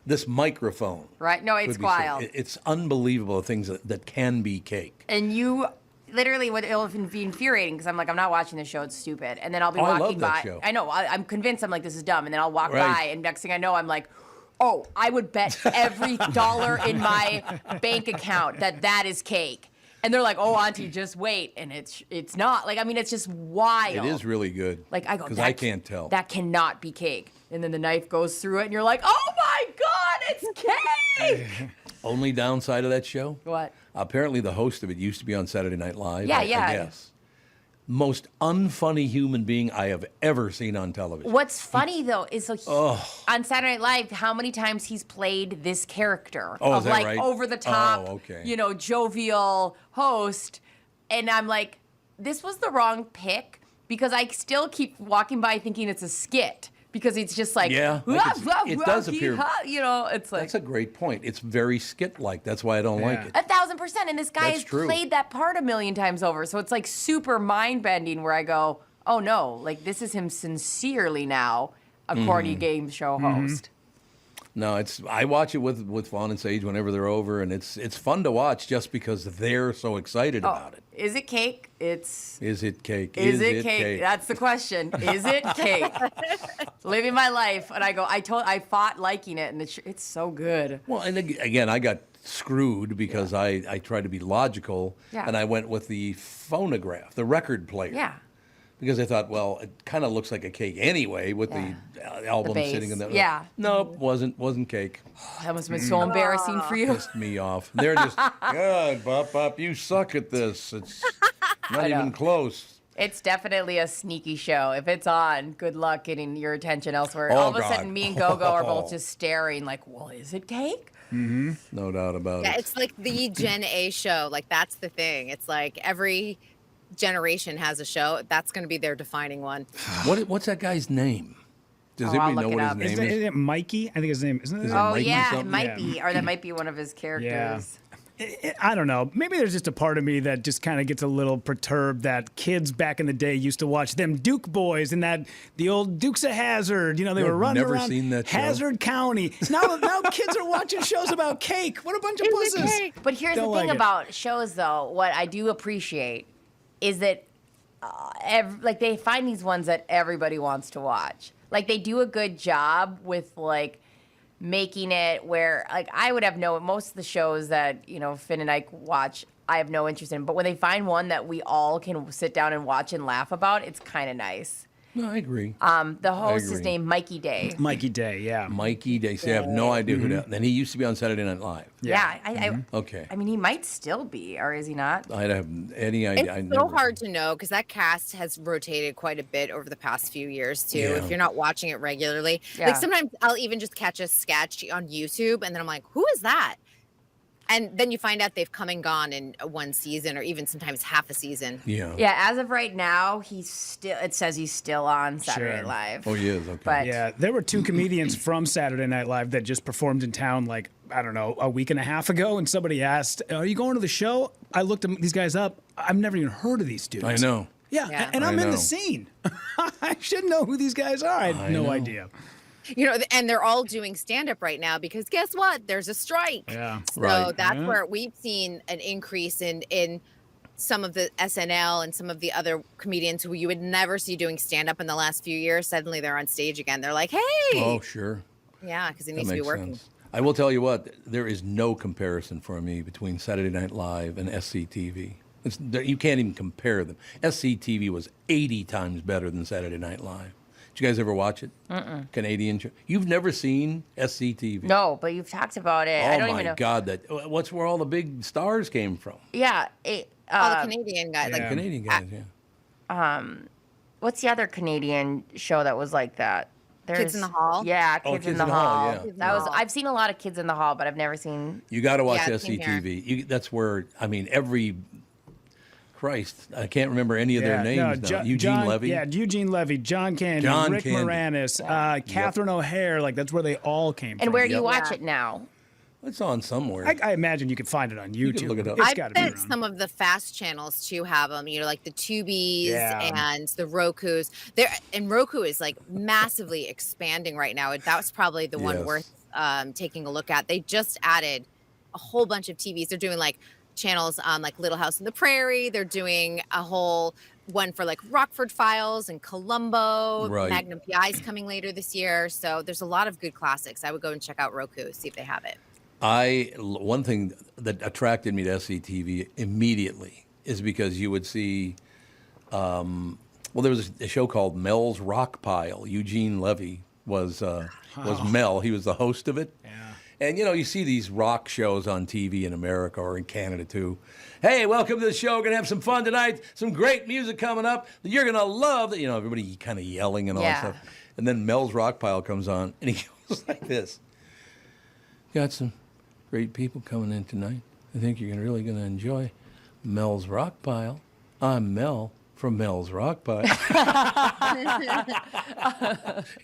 Speaker 1: this microphone.
Speaker 2: Right? No, it's wild.
Speaker 1: It's unbelievable the things that can be cake.
Speaker 2: And you literally it'll be infuriating because I'm like, I'm not watching this show. It's stupid. And then I'll be walking
Speaker 1: I love
Speaker 2: by.
Speaker 1: That show.
Speaker 2: I know. I'm convinced. I'm like, this is dumb. And then I'll walk
Speaker 1: Right.
Speaker 2: by, and next thing I know, I'm like, oh, I would bet every dollar in my bank account that is cake. And they're like, oh, Auntie, just wait. And it's not. Like, I mean, it's just wild.
Speaker 1: It is really good.
Speaker 2: Like, I go,
Speaker 1: because I can't tell.
Speaker 2: That cannot be cake. And then the knife goes through it, and you're like, oh my God, it's cake.
Speaker 1: Only downside of that show?
Speaker 2: What?
Speaker 1: Apparently the host of it used to be on Saturday Night Live.
Speaker 2: Yeah,
Speaker 1: I
Speaker 2: yeah.
Speaker 1: guess. Most unfunny human being I have ever seen on television.
Speaker 2: What's funny though is on Saturday Night Live, how many times he's played this character
Speaker 1: Oh,
Speaker 2: of
Speaker 1: is that
Speaker 2: like
Speaker 1: right?
Speaker 2: over the top,
Speaker 1: Oh, okay.
Speaker 2: jovial host, and I'm like, this was the wrong pick because I still keep walking by thinking it's a skit. Because it's just like,
Speaker 1: Yeah, it does appear.
Speaker 2: It's like.
Speaker 1: That's a great point. It's very skit-like. That's why I don't like it.
Speaker 2: 1,000%. And this guy
Speaker 1: That's
Speaker 2: has
Speaker 1: true.
Speaker 2: played that part a million times over. So it's like super mind-bending where I go, oh no, like this is him sincerely now, a corny game show host.
Speaker 1: No, I watch it with Fawn and Sage whenever they're over, and it's fun to watch just because they're so excited about it.
Speaker 2: Is it cake?
Speaker 1: Is it cake?
Speaker 2: Is it cake? That's the question. Is it cake? Living my life, and I fought liking it, and it's so good.
Speaker 1: Well, and again, I got screwed because I tried to be logical, and I went with the phonograph, the record player.
Speaker 2: Yeah.
Speaker 1: Because I thought, well, it kind of looks like a cake anyway with the album
Speaker 2: bass.
Speaker 1: sitting in there.
Speaker 2: Yeah.
Speaker 1: Nope, wasn't cake.
Speaker 2: That must have been so embarrassing for you.
Speaker 1: Pissed me off. They're just, God, Bop, you suck at this. It's not even close.
Speaker 2: It's definitely a sneaky show. If it's on, good luck getting your attention elsewhere.
Speaker 1: Oh,
Speaker 2: All of a
Speaker 1: God.
Speaker 2: sudden, me and Gogo are both just staring like, well, is it cake?
Speaker 1: Mm-hmm. No doubt about it.
Speaker 13: Yeah, it's like the Gen A show. Like, that's the thing. It's like every generation has a show. That's going to be their defining one.
Speaker 1: What's that guy's name? Does
Speaker 2: I'll
Speaker 1: anybody know
Speaker 2: look it
Speaker 1: what
Speaker 2: up.
Speaker 1: his name is?
Speaker 4: Isn't it Mikey? I think his name isn't it?
Speaker 1: Is it
Speaker 2: Oh,
Speaker 1: Mikey
Speaker 2: yeah, it
Speaker 1: something?
Speaker 2: might be. Or that might be one of his characters.
Speaker 4: I don't know. Maybe there's just a part of me that just kind of gets a little perturbed that kids back in the day used to watch them Duke boys and the old Dukes of Hazzard. They were running
Speaker 1: never
Speaker 4: around
Speaker 1: seen that show.
Speaker 4: Hazard County. Now kids are watching shows about cake. What a bunch of pussies.
Speaker 2: But here's
Speaker 4: Don't
Speaker 2: the thing
Speaker 4: like it.
Speaker 2: about shows, though. What I do appreciate is that they find these ones that everybody wants to watch. like they do a good job with like making it where like I would have most of the shows that, you know, Finn and I watch, I have no interest in. But when they find one that we all can sit down and watch and laugh about, it's kind of nice.
Speaker 1: No, I agree.
Speaker 2: The host is named Mikey Day.
Speaker 4: Mikey Day, yeah.
Speaker 1: Mikey Day. See, I have no idea who that. And he used to be on Saturday Night Live.
Speaker 2: Yeah.
Speaker 1: Okay.
Speaker 2: I mean, he might still be, or is he not?
Speaker 1: I don't have any idea.
Speaker 13: It's so hard to know because that cast has rotated quite a bit over the past few years too.
Speaker 1: Yeah.
Speaker 13: If you're not watching it regularly, like sometimes I'll even just catch a sketch on YouTube and then I'm like, who is that? And then you find out they've come and gone in one season or even sometimes half a season.
Speaker 1: Yeah.
Speaker 2: Yeah, as of right now, it says he's still on Saturday Night Live.
Speaker 1: Oh, he is, okay.
Speaker 2: But
Speaker 4: yeah, there were 2 comedians from Saturday Night Live that just performed in town like, I don't know, a week and a half ago, and somebody asked, are you going to the show? I looked these guys up. I've never even heard of these dudes.
Speaker 1: I know.
Speaker 4: Yeah. And I'm in the scene. I should know who these guys are. I had no idea.
Speaker 13: You know, and they're all doing stand-up right now because guess what? There's a strike.
Speaker 4: Yeah.
Speaker 13: So that's where we've seen an increase in some of the SNL and some of the other comedians who you would never see doing stand-up in the last few years. Suddenly they're on stage again. They're like, hey.
Speaker 1: Oh, sure.
Speaker 13: Yeah, because it needs to be working.
Speaker 1: Sense. I will tell you what, there is no comparison for me between Saturday Night Live and SCTV. You can't even compare them. SCTV was 80 times better than Saturday Night Live. Did you guys ever watch it? Canadian show. You've never seen SCTV?
Speaker 2: No, but you've talked about it.
Speaker 1: Oh
Speaker 2: I don't even know.
Speaker 1: my God! What's where all the big stars came from?
Speaker 2: Yeah,
Speaker 13: all the Canadian guys.
Speaker 1: Like Canadian guys, yeah.
Speaker 2: What's the other Canadian show that was like that?
Speaker 13: Kids in the Hall.
Speaker 2: Yeah, Kids in the Hall.
Speaker 1: Yeah.
Speaker 2: That was. I've seen a lot of Kids in the Hall, but I've never seen.
Speaker 1: You got to watch
Speaker 13: Yeah, same
Speaker 1: SCTV. That's where every. Christ, I can't remember any of their names now. Eugene Levy.
Speaker 4: Yeah, Eugene Levy, John Candy, Rick Moranis, Catherine O'Hare. Like, that's where they all came from.
Speaker 2: And where do you watch it now?
Speaker 1: It's on somewhere.
Speaker 4: I imagine you could find it on YouTube.
Speaker 1: You can look it up.
Speaker 13: I bet some of the fast channels, too, have them. You know, like the Tubies and the Rokus. And Roku is, like, massively expanding right now. That's probably the one worth taking a look at. They just added a whole bunch of TVs. They're doing, like, channels on like Little House on the Prairie. They're doing a whole one for like Rockford Files and Columbo.
Speaker 1: Right.
Speaker 13: Magnum PI is coming later this year. So there's a lot of good classics. I would go and check out Roku, see if they have it.
Speaker 1: One thing that attracted me to SCTV immediately is because you would see, there was a show called Mel's Rock Pile. Eugene Levy was Mel. He was the host of it. Yeah. And, you see these rock shows on TV in America or in Canada, too. Hey, welcome to the show. We're going to have some fun tonight. Some great music coming up that you're going to love. Everybody kind of yelling and all that stuff. And then Mel's Rock Pile comes on, and he goes like this. Got some great people coming in tonight. I think you're really going to enjoy Mel's Rock Pile. I'm Mel from Mel's Rock Pile.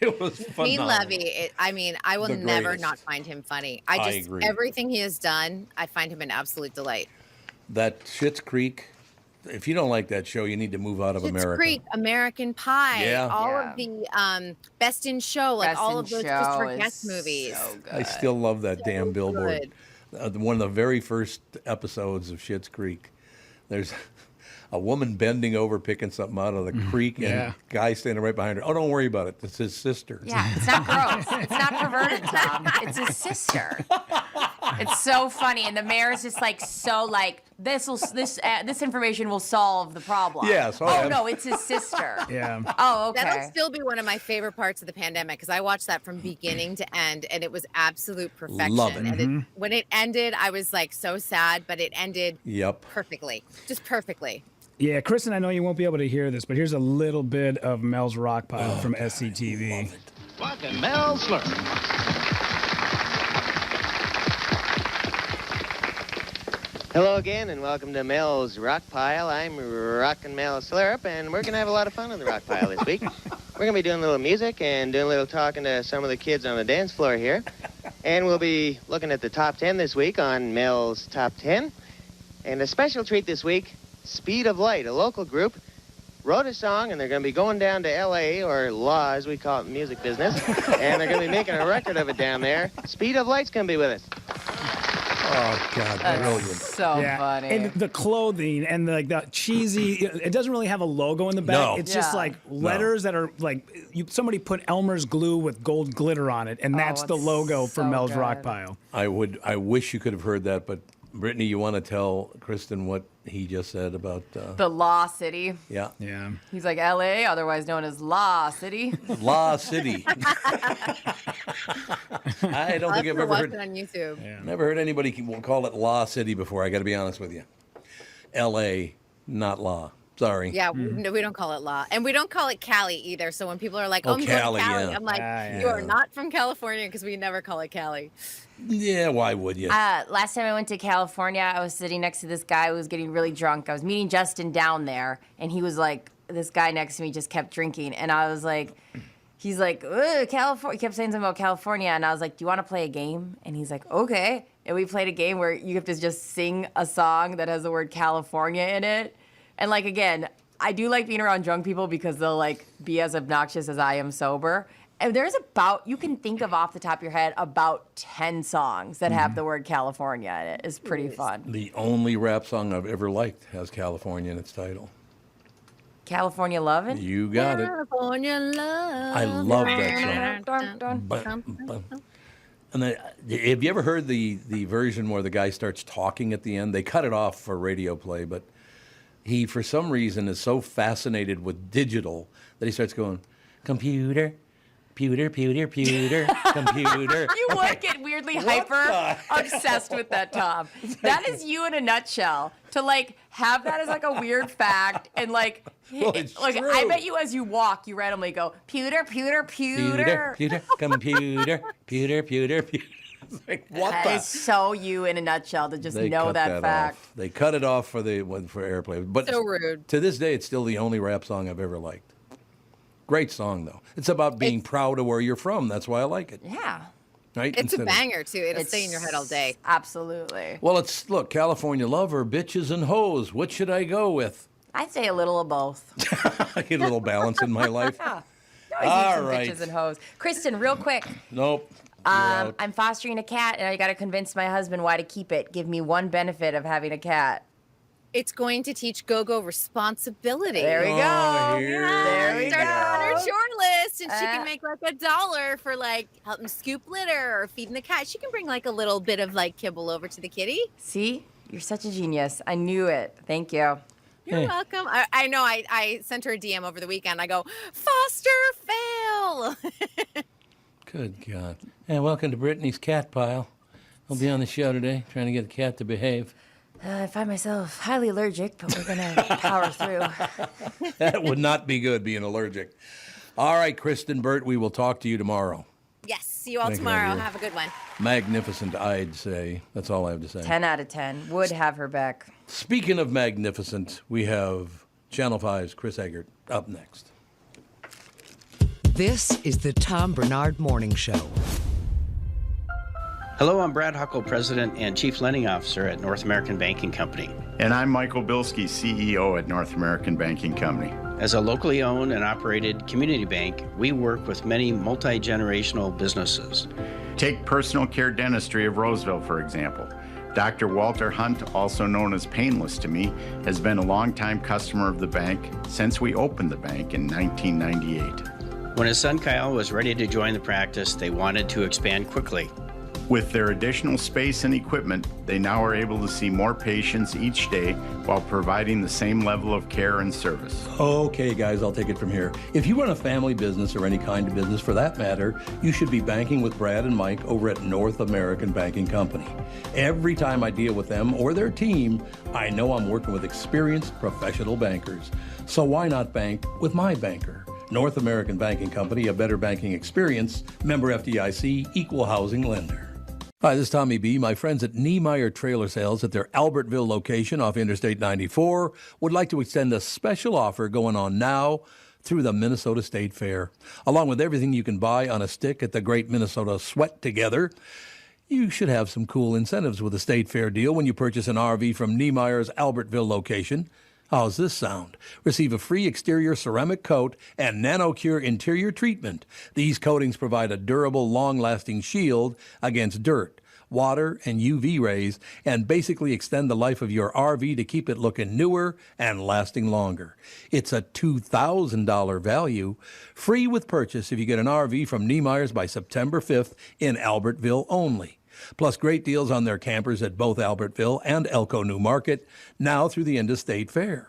Speaker 1: It was phenomenal.
Speaker 13: Gene Levy, I will never not find him funny. I agree. Everything he has done, I find him an absolute delight.
Speaker 1: That Schitt's Creek, if you don't like that show, you need to move out of America.
Speaker 13: Schitt's Creek, American Pie, all of the Best in Show, like all of those Christopher Guest movies.
Speaker 2: So good.
Speaker 1: I still love that damn billboard. One of the very first episodes of Schitt's Creek, there's a woman bending over picking something out of the creek and a guy standing right behind her. Oh, don't worry about it. It's his sister.
Speaker 2: Yeah, it's not gross. It's not perverted, Tom. It's his sister. It's so funny. And the mayor's just like, this information will solve the problem.
Speaker 1: Yes.
Speaker 2: No, it's his sister.
Speaker 4: Yeah.
Speaker 2: Oh, okay.
Speaker 13: That'll still be one of my favorite parts of the pandemic because I watched that from beginning to end and it was absolute perfection.
Speaker 1: Love it.
Speaker 13: And when it ended, I was like so sad, but it ended perfectly. Just perfectly.
Speaker 4: Yeah, Kristyn, I know you won't be able to hear this, but here's a little bit of Mel's Rock Pile from SCTV.
Speaker 14: Welcome, Mel Slurp.
Speaker 15: Hello again, and welcome to Mel's Rock Pile. I'm Rockin' Mel Slurp, and we're going to have a lot of fun on the Rock Pile this week. We're going to be doing a little music and doing a little talking to some of the kids on the dance floor here. And we'll be looking at the top 10 this week on Mel's Top 10. And a special treat this week, Speed of Light, a local group, wrote a song, and they're going to be going down to L.A., or Law, as we call it in music business, and they're going to be making a record of it down there. Speed of Light's going to be with us.
Speaker 1: Oh, God, brilliant.
Speaker 2: So funny.
Speaker 4: And the clothing and the cheesy, it doesn't really have a logo in the back.
Speaker 1: No.
Speaker 4: It's just like letters that are like, somebody put Elmer's glue with gold glitter on it, and that's the logo for Mel's
Speaker 2: good.
Speaker 4: Rock Pile.
Speaker 1: I wish you could have heard that, but Brittany, you want to tell Kristyn what he just said about...
Speaker 2: the Law City.
Speaker 1: Yeah.
Speaker 4: Yeah.
Speaker 2: He's like L.A., otherwise known as Law City.
Speaker 1: Law City. I don't think I've ever heard...
Speaker 13: it on YouTube.
Speaker 1: Never heard anybody call it Law City before, I got to be honest with you. L.A., not Law. Sorry.
Speaker 13: Yeah, we don't call it Law. And we don't call it Cali either. So when people are like, I'm
Speaker 1: Cali,
Speaker 13: going to Cali,
Speaker 1: yeah.
Speaker 13: I'm like, you are not from California because we never call it Cali.
Speaker 1: Yeah, why would you?
Speaker 2: Last time I went to California, I was sitting next to this guy who was getting really drunk. I was meeting Justin down there, and he was like, this guy next to me just kept drinking. And I was like, he's like, California. He kept saying something about California. And I was like, do you want to play a game? And he's like, okay. And we played a game where you have to just sing a song that has the word California in it. And like, again, I do like being around drunk people because they'll like be as obnoxious as I am sober. And there's you can think of off the top of your head about 10 songs that have the word California in it. It's pretty fun.
Speaker 1: The only rap song I've ever liked has California in its title.
Speaker 2: California Lovin'?
Speaker 1: You got it.
Speaker 13: California Love.
Speaker 1: I love that song. And then, have you ever heard the version where the guy starts talking at the end? They cut it off for radio play, but he, for some reason, is so fascinated with digital that he starts going, computer, computer.
Speaker 2: You would get weirdly hyper obsessed with that, Tom. That is you in a nutshell. To like have that as like a weird fact and like,
Speaker 1: it's
Speaker 2: like
Speaker 1: true.
Speaker 2: I bet you as you walk, you randomly go pewter.
Speaker 1: Computer, computer. Like, what
Speaker 2: That is so you in a nutshell to just know that fact.
Speaker 1: Off. They cut it off for airplay. But
Speaker 13: so rude.
Speaker 1: To this day, it's still the only rap song I've ever liked. Great song, though. It's about being proud of where you're from. That's why I like it.
Speaker 2: Yeah.
Speaker 1: Right?
Speaker 13: It's a banger, too. It'll stay in your head all day.
Speaker 2: Absolutely.
Speaker 1: Well, look, California Lover, bitches and hoes. What should I go with?
Speaker 2: I'd say a little of both.
Speaker 1: I get a little balance in my life.
Speaker 2: Yeah.
Speaker 1: All
Speaker 2: some
Speaker 1: right.
Speaker 2: bitches and hoes. Kristyn, real quick.
Speaker 1: Nope.
Speaker 2: I'm fostering a cat, and I got to convince my husband why to keep it. Give me one benefit of having a cat.
Speaker 13: It's going to teach Gogo responsibility.
Speaker 2: There we go. There we go.
Speaker 13: Start her on her short list, and she can make like $1 for like helping scoop litter or feeding the cat. She can bring like a little bit of like kibble over to the kitty.
Speaker 2: See, you're such a genius. I knew it. Thank you.
Speaker 13: You're welcome. I know. I sent her a DM over the weekend. I go, foster fail.
Speaker 1: Good God. Hey, welcome to Brittany's Cat Pile. I'll be on the show today trying to get the cat to behave.
Speaker 2: I find myself highly allergic, but we're going to power through.
Speaker 1: That would not be good, being allergic. All right, Kristyn Burtt, we will talk to you tomorrow.
Speaker 13: Yes, see you all tomorrow. Have a good one.
Speaker 1: Magnificent, I'd say. That's all I have to say.
Speaker 2: 10 out of 10. Would have her back.
Speaker 1: Speaking of magnificent, we have Channel 5's Chris Egert up next.
Speaker 16: This is the Tom Barnard Morning Show.
Speaker 9: Hello, I'm Brad Huckle, President and Chief Lending Officer at North American Banking Company.
Speaker 10: And I'm Michael Bilski, CEO at North American Banking Company.
Speaker 9: As a locally owned and operated community bank, we work with many multi-generational businesses.
Speaker 10: Take Personal Care Dentistry of Roseville, for example. Dr. Walter Hunt, also known as Painless to me, has been a longtime customer of the bank since we opened the bank in 1998.
Speaker 9: When his son Kyle was ready to join the practice, they wanted to expand quickly.
Speaker 10: With their additional space and equipment, they now are able to see more patients each day while providing the same level of care and service.
Speaker 1: Okay, guys, I'll take it from here. If you run a family business or any kind of business for that matter, you should be banking with Brad and Mike over at North American Banking Company. Every time I deal with them or their team, I know I'm working with experienced professional bankers. So why not bank with my banker? North American Banking Company, a better banking experience, member FDIC, equal housing lender. Hi, this is Tommy B. My friends at Niemeyer Trailer Sales at their Albertville location off Interstate 94 would like to extend a special offer going on now through the Minnesota State Fair. Along with everything you can buy on a stick at the Great Minnesota Sweat Together, you should have some cool incentives with a State Fair deal when you purchase an RV from Niemeyer's Albertville location. How's this sound? Receive a free exterior ceramic coat and NanoCure interior treatment. These coatings provide a durable, long-lasting shield against dirt, water, and UV rays, and basically extend the life of your RV to keep it looking newer and lasting longer. It's a $2,000 value, free with purchase if you get an RV from Niemeyer's by September 5th in Albertville only. Plus great deals on their campers at both Albertville and Elko New Market, now through the end of State Fair.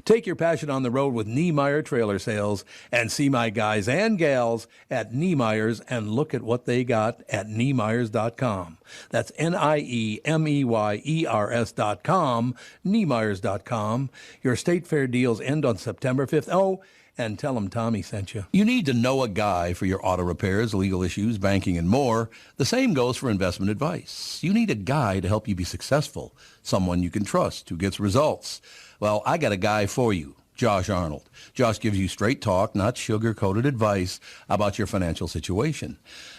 Speaker 1: Take your passion on the road with Niemeyer Trailer Sales and see my guys and gals at Niemeyer's and look at what they got at Niemeyers.com. That's Niemeyers.com, Niemeyers.com. Your State Fair deals end on September 5th. Oh, and tell them Tommy sent you. You need to know a guy for your auto repairs, legal issues, banking, and more. The same goes for investment advice. You need a guy to help you be successful, someone you can trust who gets results. Well, I got a guy for you, Josh Arnold. Josh gives you straight talk, not sugar-coated advice about your financial situation.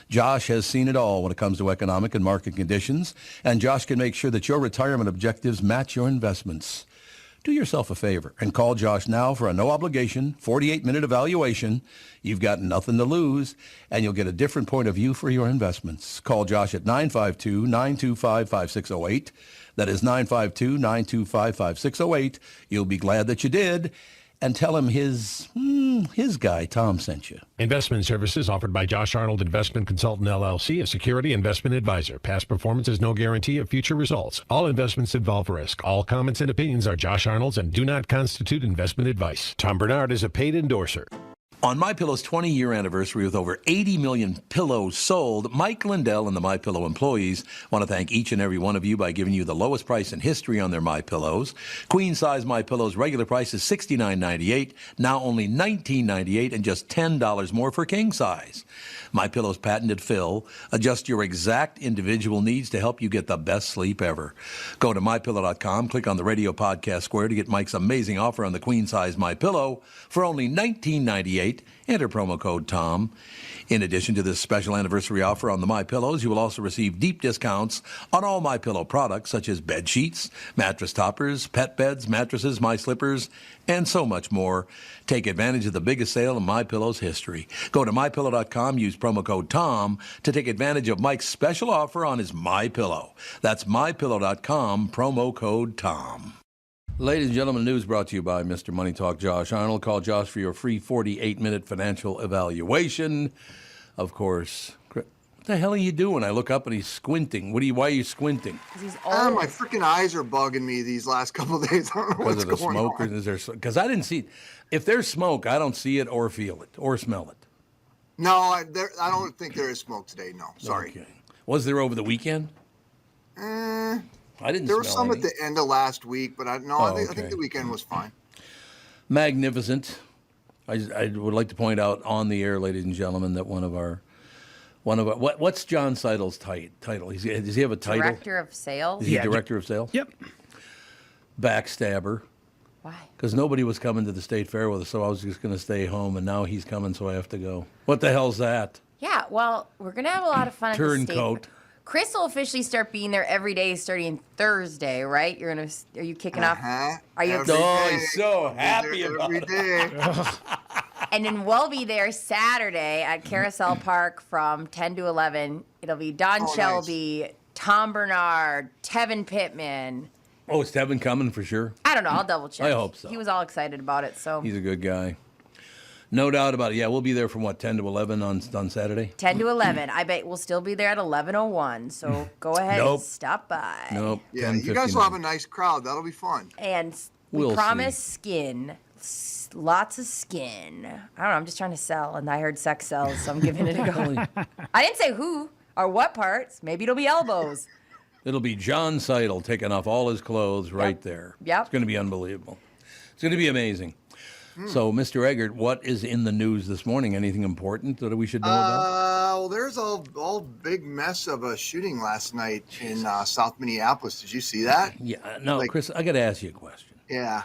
Speaker 1: Josh has seen it all when it comes to economic and market conditions, and Josh can make sure that your retirement objectives match your investments. Do yourself a favor and call Josh now for a no-obligation, 48-minute evaluation. You've got nothing to lose, and you'll get a different point of view for your investments. Call Josh at 952-925-5608. That is 952-925-5608. You'll be glad that you did. And tell him his guy, Tom, sent you.
Speaker 17: Investment services offered by Josh Arnold Investment Consultant, LLC, a security investment advisor. Past performance is no guarantee of future results. All investments involve risk. All comments and opinions are Josh Arnold's and do not constitute investment advice. Tom Barnard is a paid endorser.
Speaker 1: On MyPillow's 20-year anniversary with over 80 million pillows sold, Mike Lindell and the MyPillow employees want to thank each and every one of you by giving you the lowest price in history on their MyPillows. Queen-size MyPillow's regular price is $69.98, now only $19.98 and just $10 more for king size. MyPillow's patented fill adjusts your exact individual needs to help you get the best sleep ever. Go to MyPillow.com, click on the radio podcast square to get Mike's amazing offer on the queen-size MyPillow for only $19.98. Enter promo code TOM. In addition to this special anniversary offer on the MyPillows, you will also receive deep discounts on all MyPillow products such as bed sheets, mattress toppers, pet beds, mattresses, My Slippers, and so much more. Take advantage of the biggest sale in MyPillow's history. Go to MyPillow.com, use promo code TOM to take advantage of Mike's special offer on his MyPillow. That's MyPillow.com, promo code TOM. Ladies and gentlemen, news brought to you by Mr. Money Talk Josh Arnold. Call Josh for your free 48-minute financial evaluation. Of course, what the hell are you doing? I look up and he's squinting. Why are you squinting?
Speaker 2: Because he's old.
Speaker 18: My freaking eyes are bugging me these last couple of days. I don't know what's going on.
Speaker 1: Because I didn't see it. If there's smoke, I don't see it or feel it or smell it.
Speaker 18: No, I don't think there is smoke today. No, sorry.
Speaker 1: Okay. Was there over the weekend? I didn't.
Speaker 18: There was some at the end of last week, but I think the weekend was fine.
Speaker 1: Magnificent. I would like to point out on the air, ladies and gentlemen, that one of our what's John Seidel's title? Does he have a title?
Speaker 2: Director of Sales.
Speaker 1: Is he Director of Sales?
Speaker 4: Yep.
Speaker 1: Backstabber.
Speaker 2: Why?
Speaker 1: Because nobody was coming to the State Fair with us, so I was just going to stay home, and now he's coming, so I have to go. What the hell's that?
Speaker 2: Yeah, well, we're going to have a lot of fun at the State
Speaker 1: Turncoat.
Speaker 2: Fair. Chris will officially start being there every day starting Thursday, right? Are you kicking off? Are you?
Speaker 1: Oh, he's so happy about it.
Speaker 2: And then we'll be there Saturday at Carousel Park from 10 to 11. It'll be Don Shelby, nice. Tom Barnard, Tevin Pittman.
Speaker 1: Oh, is Tevin coming for sure?
Speaker 2: I don't know. I'll double check.
Speaker 1: I hope so.
Speaker 2: He was all excited about it. So
Speaker 1: he's a good guy. No doubt about it. Yeah, we'll be there from 10 to 11 on Saturday?
Speaker 2: 10 to 11. I bet we'll still be there at 11:01. So go ahead and stop by.
Speaker 1: Nope.
Speaker 18: Yeah, you guys will have a nice crowd. That'll be fun.
Speaker 2: And we promise skin. Lots of skin. I don't know. I'm just trying to sell. And I heard sex sells, so I'm giving it a go. I didn't say who or what parts. Maybe it'll be elbows.
Speaker 1: It'll be John Seidel taking off all his clothes right there.
Speaker 2: Yep.
Speaker 1: It's going to be unbelievable. It's going to be amazing. So, Mr. Egert, what is in the news this morning? Anything important that we should know about?
Speaker 18: Well, there's a big mess of a shooting last night in South Minneapolis. Did you see that?
Speaker 1: Yeah. No, Chris, I got to ask you a question.
Speaker 18: Yeah.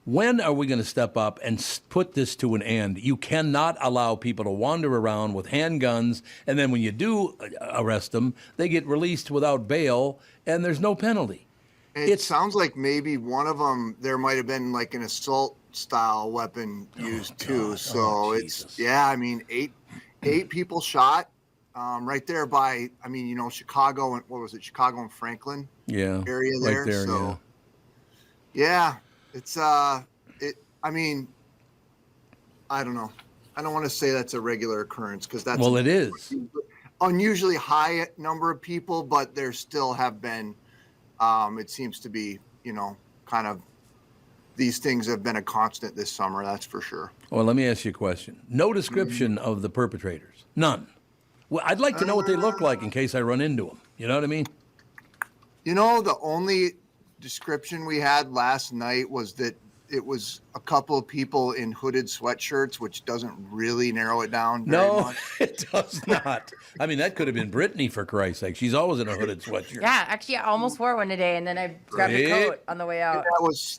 Speaker 1: When are we going to step up and put this to an end? You cannot allow people to wander around with handguns, and then when you do arrest them, they get released without bail, and there's no penalty.
Speaker 18: It sounds like maybe one of them, there might have been like an assault-style weapon used too. So it's, I mean, eight people shot. right there by, Chicago and Chicago and Franklin area there.
Speaker 1: Right there,
Speaker 18: so, yeah, it's, I don't know. I don't want to say that's a regular occurrence because that's
Speaker 1: it is
Speaker 18: unusually high number of people, but there still have been. It seems to be, kind of these things have been a constant this summer. That's for sure.
Speaker 1: Well, let me ask you a question. No description of the perpetrators. None. Well, I'd like to know what they look like in case I run into them. You know what I mean?
Speaker 18: The only description we had last night was that it was a couple of people in hooded sweatshirts, which doesn't really narrow it down very much.
Speaker 1: It does not. I mean, that could have been Brittany, for Christ's sake. She's always in a hooded sweatshirt.
Speaker 2: Yeah, actually, I almost wore one today, and then I grabbed a coat on the way out.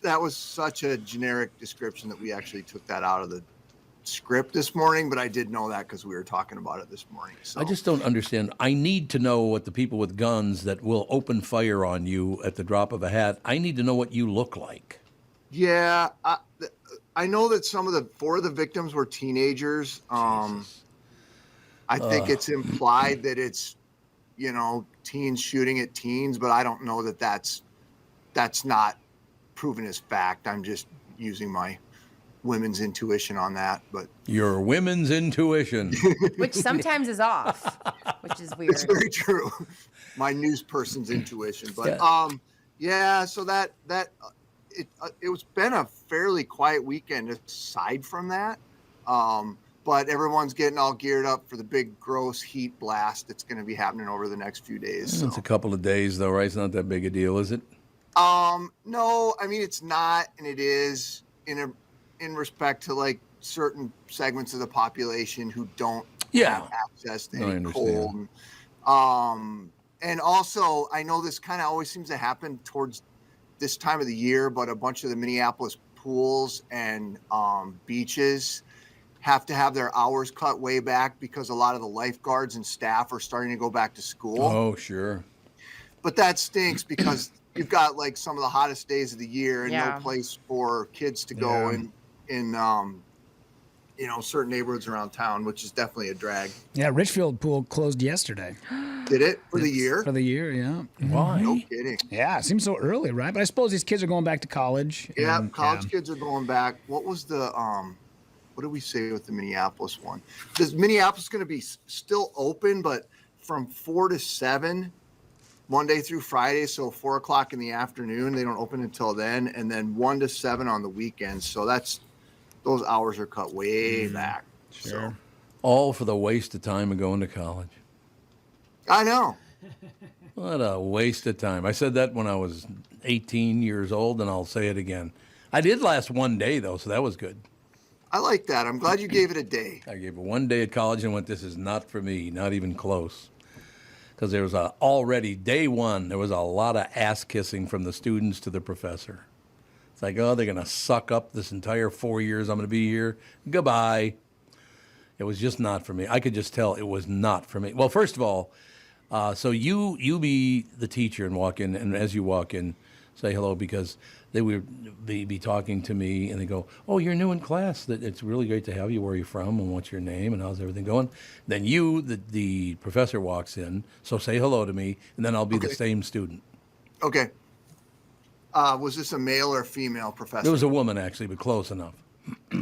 Speaker 18: That was such a generic description that we actually took that out of the script this morning, but I did know that because we were talking about it this morning. So.
Speaker 1: I just don't understand. I need to know what the people with guns that will open fire on you at the drop of a hat, I need to know what you look like.
Speaker 18: Yeah, I know that four of the victims were teenagers. I think it's implied that it's, teens shooting at teens, but I don't know that that's not proven as fact. I'm just using my women's intuition on that. But
Speaker 1: your women's intuition,
Speaker 2: which sometimes is off, which is weird.
Speaker 18: It's very true. My news person's intuition, but so that. It's been a fairly quiet weekend aside from that. But everyone's getting all geared up for the big gross heat blast that's going to be happening over the next few days. So.
Speaker 1: It's a couple of days though, right? It's not that big a deal, is it?
Speaker 18: No, it's not, and it is in respect to like certain segments of the population who don't have access to any cold. And also I know this kind of always seems to happen towards this time of the year, but a bunch of the Minneapolis pools and beaches have to have their hours cut way back because a lot of the lifeguards and staff are starting to go back to school.
Speaker 1: Oh, sure.
Speaker 18: But that stinks because you've got like some of the hottest days of the year and no place for kids to go in certain neighborhoods around town, which is definitely a drag.
Speaker 4: Yeah, Richfield pool closed yesterday.
Speaker 18: Did it? For the year?
Speaker 4: For the year, yeah.
Speaker 1: Why?
Speaker 18: No kidding.
Speaker 4: Yeah, it seems so early, right? But I suppose these kids are going back to college.
Speaker 18: Yeah, college kids are going back. What was the, what did we say with the Minneapolis one? Is Minneapolis going to be still open, but from 4 to 7, Monday through Friday, so 4 o'clock in the afternoon. They don't open until then, and then 1 to 7 on the weekends. So those hours are cut way back.
Speaker 1: Sure. So. All for the waste of time of going to college.
Speaker 18: I know.
Speaker 1: What a waste of time. I said that when I was 18 years old, and I'll say it again. I did last one day, though, so that was good.
Speaker 18: I like that. I'm glad you gave it a day.
Speaker 1: I gave it one day at college and went, this is not for me, not even close. Because there was already, day one, there was a lot of ass-kissing from the students to the professor. It's like, oh, they're going to suck up this entire 4 years I'm going to be here. Goodbye. It was just not for me. I could just tell it was not for me. Well, first of all, so you be the teacher and walk in, and as you walk in, say hello, because they would be talking to me, and they go, oh, you're new in class. It's really great to have you. Where are you from, and what's your name, and how's everything going? Then the professor walks in, so say hello to me, and then I'll be the same student.
Speaker 18: Okay. Was this a male or female professor?
Speaker 1: It was a woman, actually, but close enough.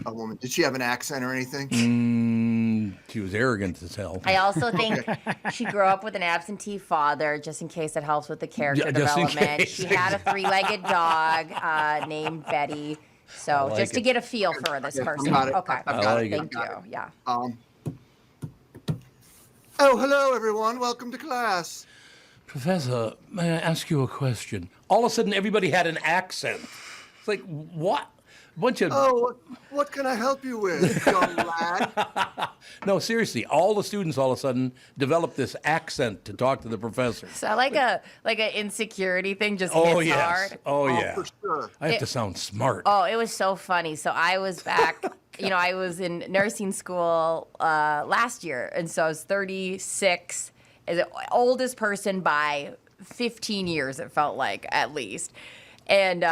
Speaker 18: A woman. Did she have an accent or anything?
Speaker 1: She was arrogant as hell.
Speaker 2: I also think she grew up with an absentee father, just in case it helps with the character development. She had a 3-legged dog named Betty. So just to get a feel for this person. Okay. Thank you. Yeah.
Speaker 18: Oh, hello, everyone. Welcome to class.
Speaker 1: Professor, may I ask you a question? All of a sudden, everybody had an accent. It's like, what? Bunch of
Speaker 18: what can I help you with, young lad?
Speaker 1: No, seriously, all the students all of a sudden developed this accent to talk to the professor.
Speaker 2: Is that like an insecurity thing? Just hits hard.
Speaker 1: Oh yeah,
Speaker 18: for sure.
Speaker 1: I have to sound smart.
Speaker 2: Oh, it was so funny. So I was back. I was in nursing school last year, and so I was 36, as the oldest person by 15 years. It felt like, at least, and.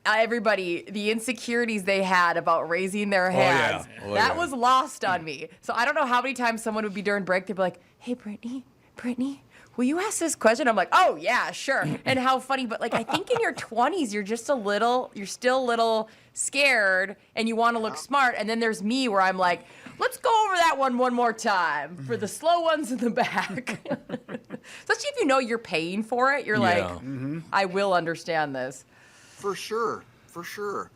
Speaker 2: everybody, the insecurities they had about raising their hands, that was lost on me. So I don't know how many times someone would be during break, they'd be like, hey, Brittany, will you ask this question? I'm like, oh, yeah, sure. And how funny. But, like, I think in your 20s, you're still a little scared and you want to look smart. And then there's me where I'm like, let's go over that one more time for the slow ones in the back. Especially if you know you're paying for it. You're like, I will understand this.
Speaker 18: For sure.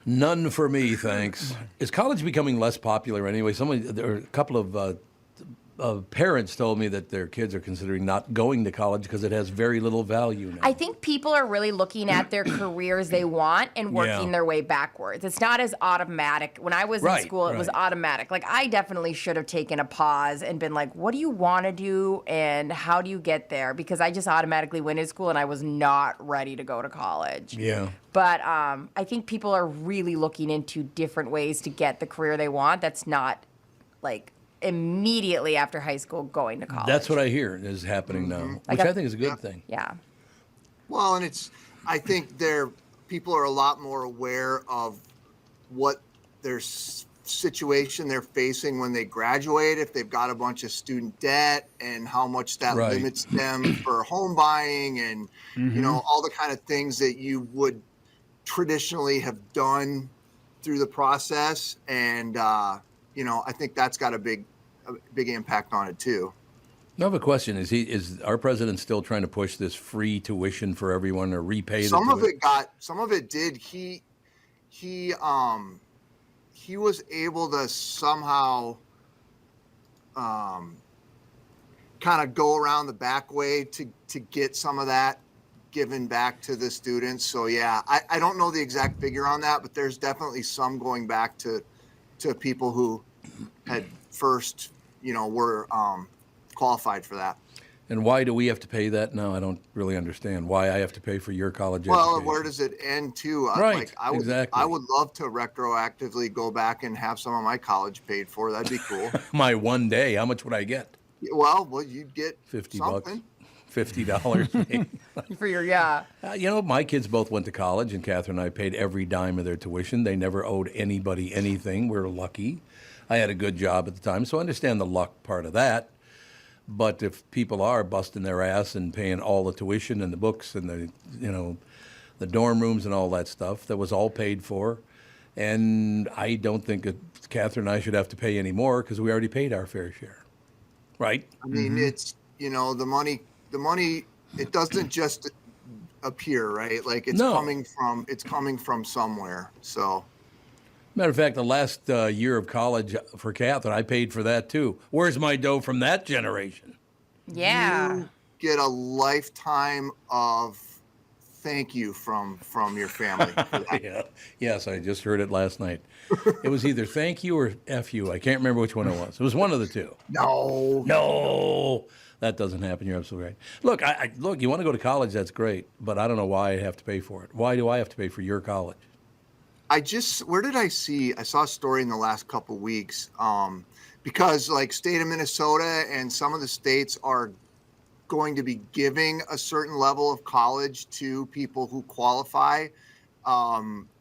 Speaker 1: None for me, thanks. Is college becoming less popular anyway? There are a couple of parents told me that their kids are considering not going to college because it has very little value now.
Speaker 2: I think people are really looking at their careers they want and working their way backwards. It's not as automatic. When I was in school, it was automatic. Like, I definitely should have taken a pause and been like, what do you want to do and how do you get there? Because I just automatically went to school and I was not ready to go to college.
Speaker 1: Yeah.
Speaker 2: But I think people are really looking into different ways to get the career they want that's not, like, immediately after high school going to college.
Speaker 1: That's what I hear is happening now, which I think is a good thing.
Speaker 2: Yeah.
Speaker 18: Well, and I think people are a lot more aware of what their situation they're facing when they graduate, if they've got a bunch of student debt and how much that limits them for home buying and, you know, all the kind of things that you would traditionally have done through the process. And, you know, I think that's got a big impact on it too.
Speaker 1: I have a question. Is our president still trying to push this free tuition for everyone or repay
Speaker 18: some of it did. He was able to somehow kind of go around the back way to get some of that given back to the students. So yeah, I don't know the exact figure on that, but there's definitely some going back to people who had first, you know, were qualified for that.
Speaker 1: And why do we have to pay that now? I don't really understand why I have to pay for your college education.
Speaker 18: Well, where does it end to?
Speaker 1: Right,
Speaker 18: exactly. I would love to retroactively go back and have some of my college paid for. That'd be cool.
Speaker 1: My one day, how much would I get?
Speaker 18: Well, you'd get
Speaker 1: $50. $50
Speaker 2: for your
Speaker 1: you know, my kids both went to college, and Catherine and I paid every dime of their tuition. They never owed anybody anything. We're lucky. I had a good job at the time, so I understand the luck part of that. But if people are busting their ass and paying all the tuition and the books and the dorm rooms and all that stuff, that was all paid for. And I don't think that Catherine and I should have to pay any more because we already paid our fair share. Right?
Speaker 18: I mean, it's, you know, the money, it doesn't just appear, right? Like it's coming from somewhere. So.
Speaker 1: Matter of fact, the last year of college for Catherine, I paid for that too. Where's my dough from that generation?
Speaker 2: Yeah.
Speaker 18: You get a lifetime of thank you from your family for that.
Speaker 1: Yeah. Yes, I just heard it last night. It was either thank you or F you. I can't remember which one it was. It was one of the two. No. That doesn't happen. You're absolutely right. Look, look, you want to go to college, that's great, but I don't know why I have to pay for it. Why do I have to pay for your college?
Speaker 18: Where did I saw a story in the last couple of weeks, because like state of Minnesota and some of the states are going to be giving a certain level of college to people who qualify.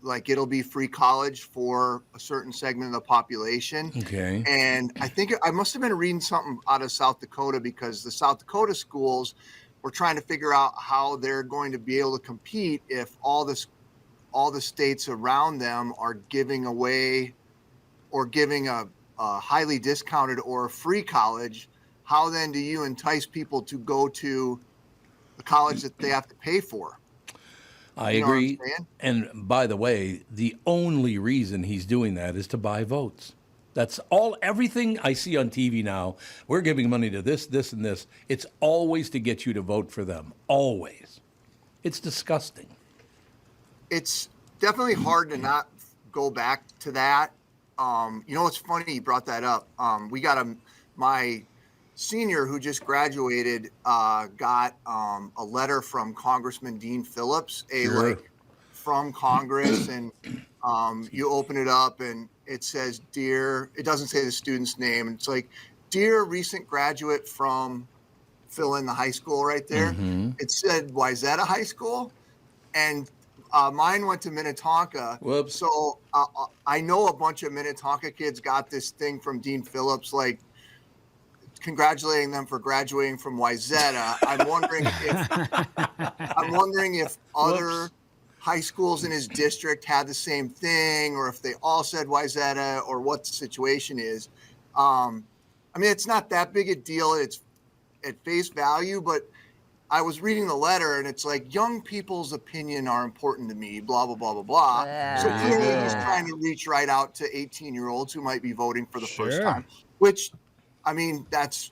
Speaker 18: Like it'll be free college for a certain segment of the population.
Speaker 1: Okay.
Speaker 18: And I think I must have been reading something out of South Dakota because the South Dakota schools were trying to figure out how they're going to be able to compete if all the states around them are giving away or giving a highly discounted or a free college. How then do you entice people to go to the college that they have to pay for?
Speaker 1: I agree. And by the way, the only reason he's doing that is to buy votes. That's everything I see on TV now. We're giving money to this, this, and this. It's always to get you to vote for them. Always. It's disgusting.
Speaker 18: It's definitely hard to not go back to that. You know, it's funny you brought that up. We got my senior who just graduated got a letter from Congressman Dean Phillips, from Congress, and you open it up and it says, "Dear," it doesn't say the student's name, and it's like, "Dear recent graduate from," fill in the high school right there. Mm-hmm. It said Wayzata High School, and Mine went to Minnetonka.
Speaker 1: Whoops.
Speaker 18: So I know a bunch of Minnetonka kids got this thing from Dean Phillips, like congratulating them for graduating from Wayzata. I'm wondering if other high schools in his district had the same thing, or if they all said Wayzata, or what the situation is. I mean, it's not that big a deal. It's at face value, but I was reading the letter and it's like, young people's opinion are important to me, blah, blah, blah, blah, blah. So clearly he's trying to reach right out to 18-year-olds who might be voting for the first time, which, I mean, that's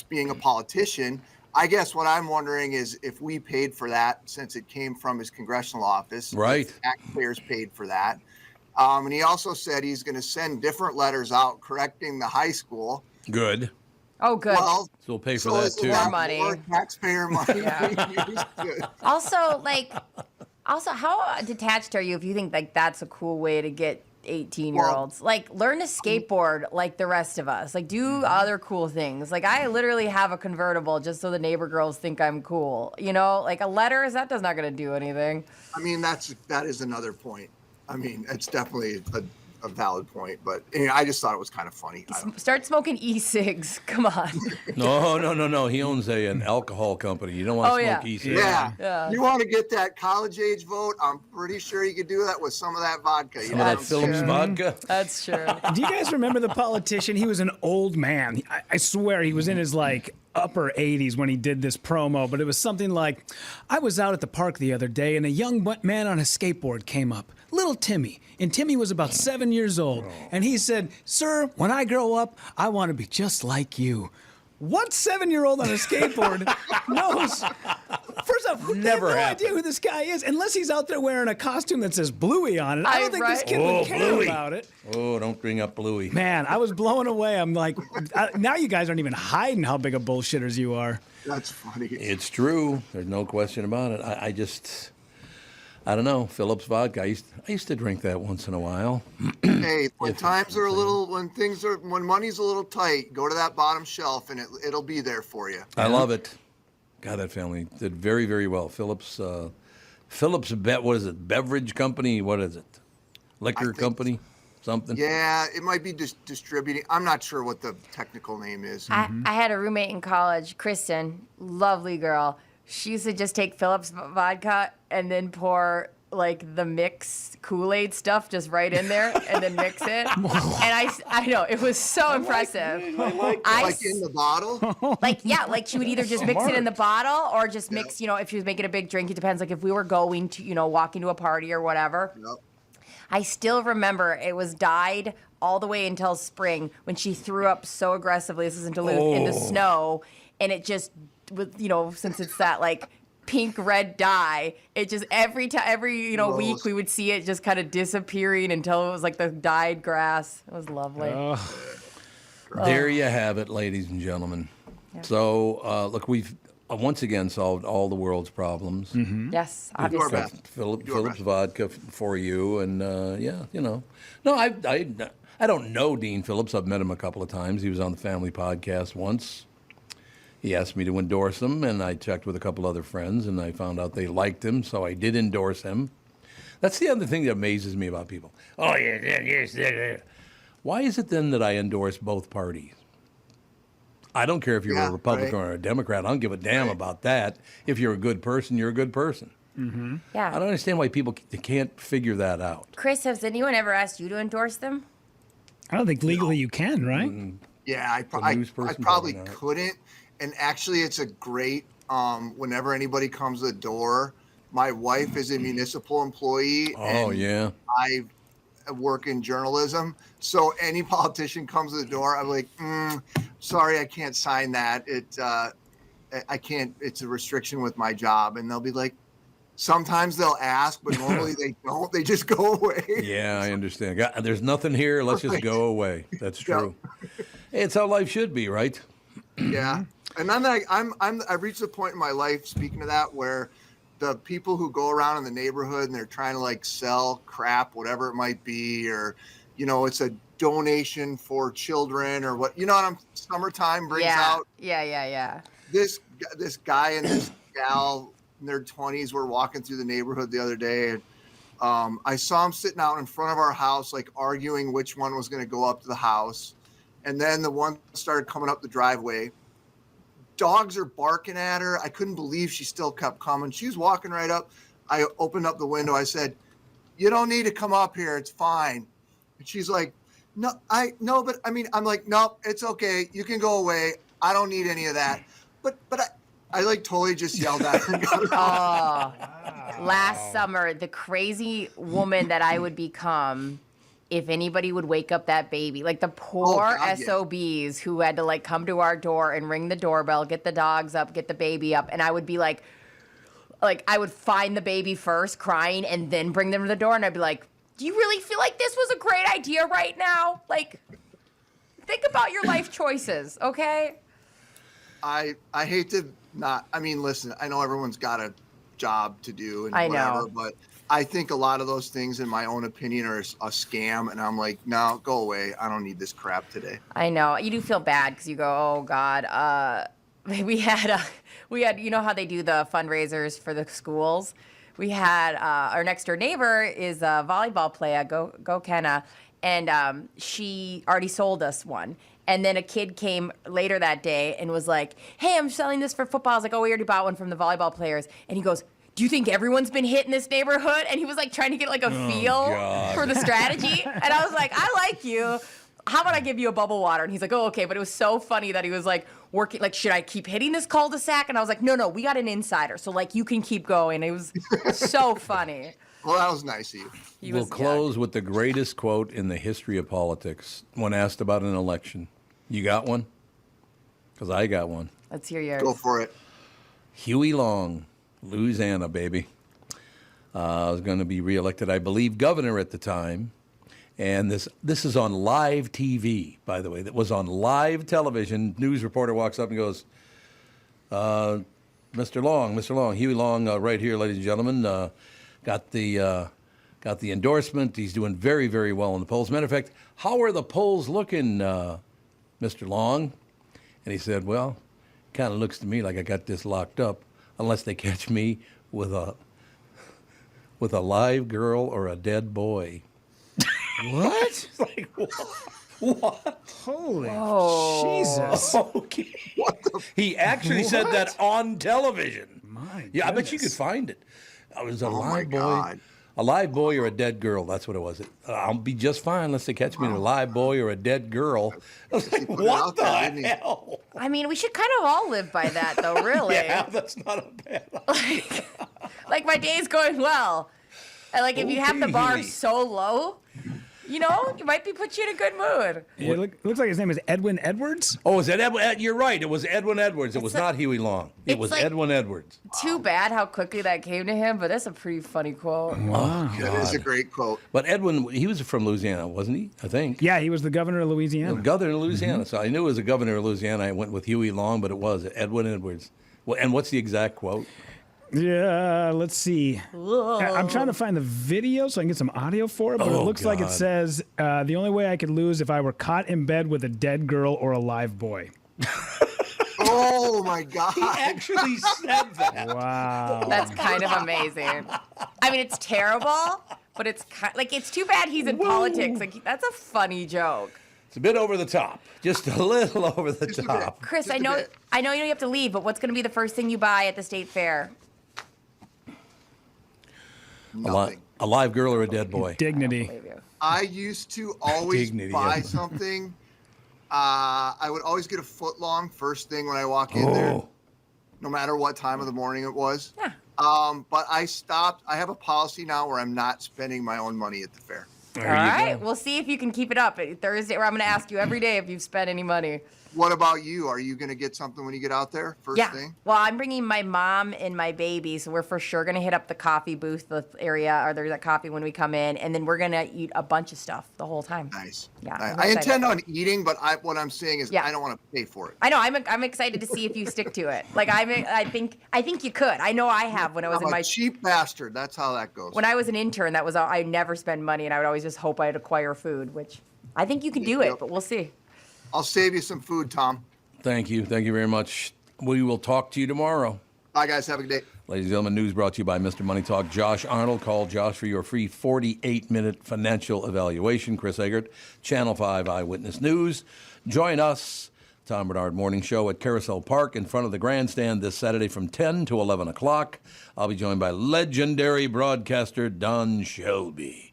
Speaker 18: being a politician. I guess what I'm wondering is if we paid for that, since it came from his congressional office,
Speaker 1: right?
Speaker 18: Taxpayers paid for that. And he also said he's going to send different letters out correcting the high school.
Speaker 1: Good.
Speaker 2: Oh, good.
Speaker 18: Well,
Speaker 1: so we'll pay for that too.
Speaker 2: More money.
Speaker 18: More taxpayer money.
Speaker 2: Also, how detached are you if you think like that's a cool way to get 18-year-olds? Like, learn to skateboard like the rest of us. Like, do other cool things. Like, I literally have a convertible just so the neighbor girls think I'm cool. You know, like a letter, that's not going to do anything.
Speaker 18: I mean, that is another point. I mean, it's definitely a valid point, but I just thought it was kind of funny.
Speaker 2: Start smoking e-cigs. Come on.
Speaker 1: No. He owns an alcohol company. You don't want to smoke e-cigs.
Speaker 18: Yeah. You want to get that college age vote? I'm pretty sure you could do that with some of that vodka.
Speaker 1: Some of that Phillips vodka?
Speaker 2: That's true.
Speaker 4: Do you guys remember the politician? He was an old man. I swear he was in his upper 80s when he did this promo, but it was something like, I was out at the park the other day and a young man on a skateboard came up, little Timmy, and Timmy was about 7 years old, and he said, "Sir, when I grow up, I want to be just like you." What 7-year-old on a skateboard knows? First off, they have no idea who this guy is, unless he's out there wearing a costume that says Bluey on it. I don't think this kid would care about it.
Speaker 1: Oh, don't bring up Bluey.
Speaker 4: Man, I was blown away. I'm like, now you guys aren't even hiding how big of bullshitters you are.
Speaker 18: That's funny.
Speaker 1: It's true. There's no question about it. I don't know. Phillips vodka. I used to drink that once in a while.
Speaker 18: Hey, when money's a little tight, go to that bottom shelf and it'll be there for you.
Speaker 1: I love it. God, that family did very, very well. Phillips, what is it? Beverage company? What is it? Liquor company? Something?
Speaker 18: Yeah, it might be distributing. I'm not sure what the technical name is.
Speaker 2: I had a roommate in college, Kristyn, lovely girl. She used to just take Phillips vodka and then pour the mixed Kool-Aid stuff just right in there and then mix it. And I know, it was so impressive.
Speaker 18: Like in the bottle?
Speaker 2: She would either just mix it in the bottle or just mix, if she was making a big drink. It depends. Like if we were going to, walking to a party or whatever.
Speaker 18: Yep.
Speaker 2: I still remember it was dyed all the way until spring when she threw up so aggressively, this is in Duluth, in the snow. And it just, since it's that pink red dye, it just every week we would see it just kind of disappearing until it was like the dyed grass. It was lovely.
Speaker 1: There you have it, ladies and gentlemen. Yeah. So look, we've once again solved all the world's problems.
Speaker 2: Mm-hmm. Yes, obviously.
Speaker 1: Phillips vodka for you, and no, I don't know Dean Phillips. I've met him a couple of times. He was on the Family Podcast once. He asked me to endorse him, and I checked with a couple other friends, and I found out they liked him, so I did endorse him. That's the other thing that amazes me about people. Oh, yeah. Why is it then that I endorse both parties? I don't care if you're a Republican or a Democrat. I don't give a damn about that. If you're a good person, you're a good person.
Speaker 2: Mm-hmm. Yeah.
Speaker 1: I don't understand why people can't figure that out.
Speaker 2: Chris, has anyone ever asked you to endorse them?
Speaker 4: I don't think legally you can, right?
Speaker 18: Yeah, I probably couldn't. And actually, it's a great, whenever anybody comes to the door, my wife is a municipal employee.
Speaker 1: Oh, yeah.
Speaker 18: I work in journalism. So any politician comes to the door, I'm like, sorry, I can't sign that. I can't, it's a restriction with my job. And they'll be like, sometimes they'll ask, but normally they don't. They just go away.
Speaker 1: Yeah, I understand. There's nothing here. Let's just go away. That's true. Hey, it's how life should be, right?
Speaker 18: Yeah. And then I've reached a point in my life, speaking of that, where the people who go around in the neighborhood and they're trying to sell crap, whatever it might be, or, it's a donation for children or what, summertime brings out.
Speaker 2: Yeah.
Speaker 18: This guy and this gal in their 20s were walking through the neighborhood the other day, and I saw them sitting out in front of our house, like arguing which one was going to go up to the house. And then the one started coming up the driveway. Dogs are barking at her. I couldn't believe she still kept coming. She was walking right up. I opened up the window. I said, "You don't need to come up here. It's fine." And she's like, "No, but I mean," I'm like, "No, it's okay. You can go away. I don't need any of that." But I like totally just yelled at her.
Speaker 2: Last summer, the crazy woman that I would become if anybody would wake up that baby, like the poor SOBs who had to like come to our door and ring the doorbell, get the dogs up, get the baby up. And I would be like I would find the baby first crying and then bring them to the door. And I'd be like, do you really feel like this was a great idea right now? Like, think about your life choices, okay?
Speaker 18: I hate to not, I mean, listen, I know everyone's got a job to do and whatever, but I think a lot of those things, in my own opinion, are a scam. And I'm like, no, go away. I don't need this crap today.
Speaker 2: I know. You do feel bad because you go, oh, God. We had, you know how they do the fundraisers for the schools? We had our next door neighbor is a volleyball player, go Kenna, and she already sold us one. And then a kid came later that day and was like, hey, I'm selling this for football. I was like, oh, we already bought one from the volleyball players. And he goes, do you think everyone's been hit in this neighborhood? And he was like trying to get like a feel for the strategy. And I was like, I like you. How about I give you a bubble water? And he's like, oh, okay. But it was so funny that he was like working, like, should I keep hitting this cul-de-sac? And I was like, no, we got an insider. So like you can keep going. It was so funny.
Speaker 18: Well, that was nice of you.
Speaker 1: We'll close with the greatest quote in the history of politics when asked about an election. You got one? Because I got one.
Speaker 2: Let's hear yours.
Speaker 18: Go for it.
Speaker 1: Huey Long, Louisiana, baby. Was going to be reelected, I believe, governor at the time. And this is on live TV, by the way. That was on live television. News reporter walks up and goes, Mr. Long, Huey Long, right here, ladies and gentlemen. Got the endorsement. He's doing very, very well in the polls. Matter of fact, how are the polls looking, Mr. Long? And he said, well, kind of looks to me like I got this locked up, unless they catch me with a live girl or a dead boy.
Speaker 4: What?
Speaker 1: Like, what?
Speaker 4: Holy
Speaker 1: Jesus. Okay. He actually said that on television.
Speaker 4: Yeah,
Speaker 1: I bet you could find it. It was a live boy. God. A live boy or a dead girl. That's what it was. I'll be just fine unless they catch me in a live boy or a dead girl. I was like, what the hell?
Speaker 2: I mean, we should kind of all live by that, though, really.
Speaker 1: Yeah, that's not a bad idea.
Speaker 2: Like my day's going well. And like if you have the bar so low, you know, it might put you in a good mood.
Speaker 4: It looks like his name is Edwin Edwards.
Speaker 1: Oh, is it Edwin? You're right. It was Edwin Edwards. It was not Huey Long. It was like, Edwin Edwards.
Speaker 2: Too bad how quickly that came to him, but that's a pretty funny quote.
Speaker 18: Wow. That is a great quote.
Speaker 1: But Edwin, he was from Louisiana, wasn't he? I think.
Speaker 4: Yeah, he was the governor of Louisiana.
Speaker 1: The governor of Louisiana. So I knew it was a governor of Louisiana. I went with Huey Long, but it was Edwin Edwards. Well, and what's the exact quote?
Speaker 4: Yeah, let's see.
Speaker 2: Whoa.
Speaker 4: I'm trying to find the video so I can get some audio for it, but it looks like it says, the only way I could lose if I were caught in bed with a dead girl or a live boy.
Speaker 18: Oh, my God.
Speaker 1: He actually said that.
Speaker 4: Wow.
Speaker 2: That's kind of amazing. I mean, it's terrible, but it's like it's too bad he's in politics. Like that's a funny joke.
Speaker 1: It's a bit over the top. Just a little over the top.
Speaker 2: Chris, I know you have to leave, but what's going to be the first thing you buy at the state fair?
Speaker 18: Nothing.
Speaker 1: A live girl or a dead boy?
Speaker 4: Dignity.
Speaker 18: I used to always buy something. I would always get a foot long first thing when I walk in there, no matter what time of the morning it was.
Speaker 2: Yeah.
Speaker 18: But I stopped. I have a policy now where I'm not spending my own money at the fair.
Speaker 2: All right. We'll see if you can keep it up. Thursday, where I'm going to ask you every day if you've spent any money.
Speaker 18: What about you? Are you going to get something when you get out there first thing?
Speaker 2: Well, I'm bringing my mom and my baby, so we're for sure going to hit up the coffee booth, the area, or there's a coffee when we come in, and then we're going to eat a bunch of stuff the whole time.
Speaker 18: Nice.
Speaker 2: Yeah.
Speaker 18: Nice. I intend on eating, but what I'm saying is I don't want to pay for it.
Speaker 2: I know. I'm excited to see if you stick to it. Like I think you could. I know I have when I was
Speaker 18: I'm a cheap bastard. That's how that goes.
Speaker 2: When I was an intern, that was I never spend money, and I would always just hope I'd acquire food, which I think you can do it, but we'll see.
Speaker 18: I'll save you some food, Tom.
Speaker 1: Thank you. Thank you very much. We will talk to you tomorrow.
Speaker 18: Bye, guys. Have a good day.
Speaker 1: Ladies and gentlemen, news brought to you by Mr. Money Talk. Josh Arnold. Call Josh for your free 48-minute financial evaluation. Chris Egert, Channel 5 Eyewitness News. Join us, Tom Barnard Morning Show at Carousel Park in front of the grandstand this Saturday from 10 to 11 o'clock. I'll be joined by legendary broadcaster Don Shelby,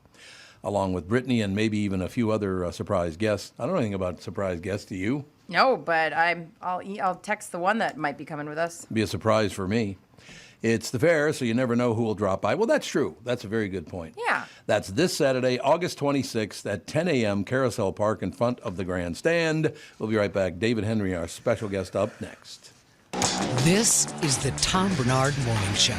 Speaker 1: along with Brittany and maybe even a few other surprise guests. I don't know anything about surprise guests. Do you?
Speaker 2: No, but I'll text the one that might be coming with us.
Speaker 1: Be a surprise for me. It's the fair, so you never know who will drop by. Well, that's true. That's a very good point.
Speaker 2: Yeah.
Speaker 1: That's this Saturday, August 26th at 10 a.m., Carousel Park in front of the grandstand. We'll be right back. David Henry, our special guest, up next.
Speaker 16: This is the Tom Barnard Morning Show.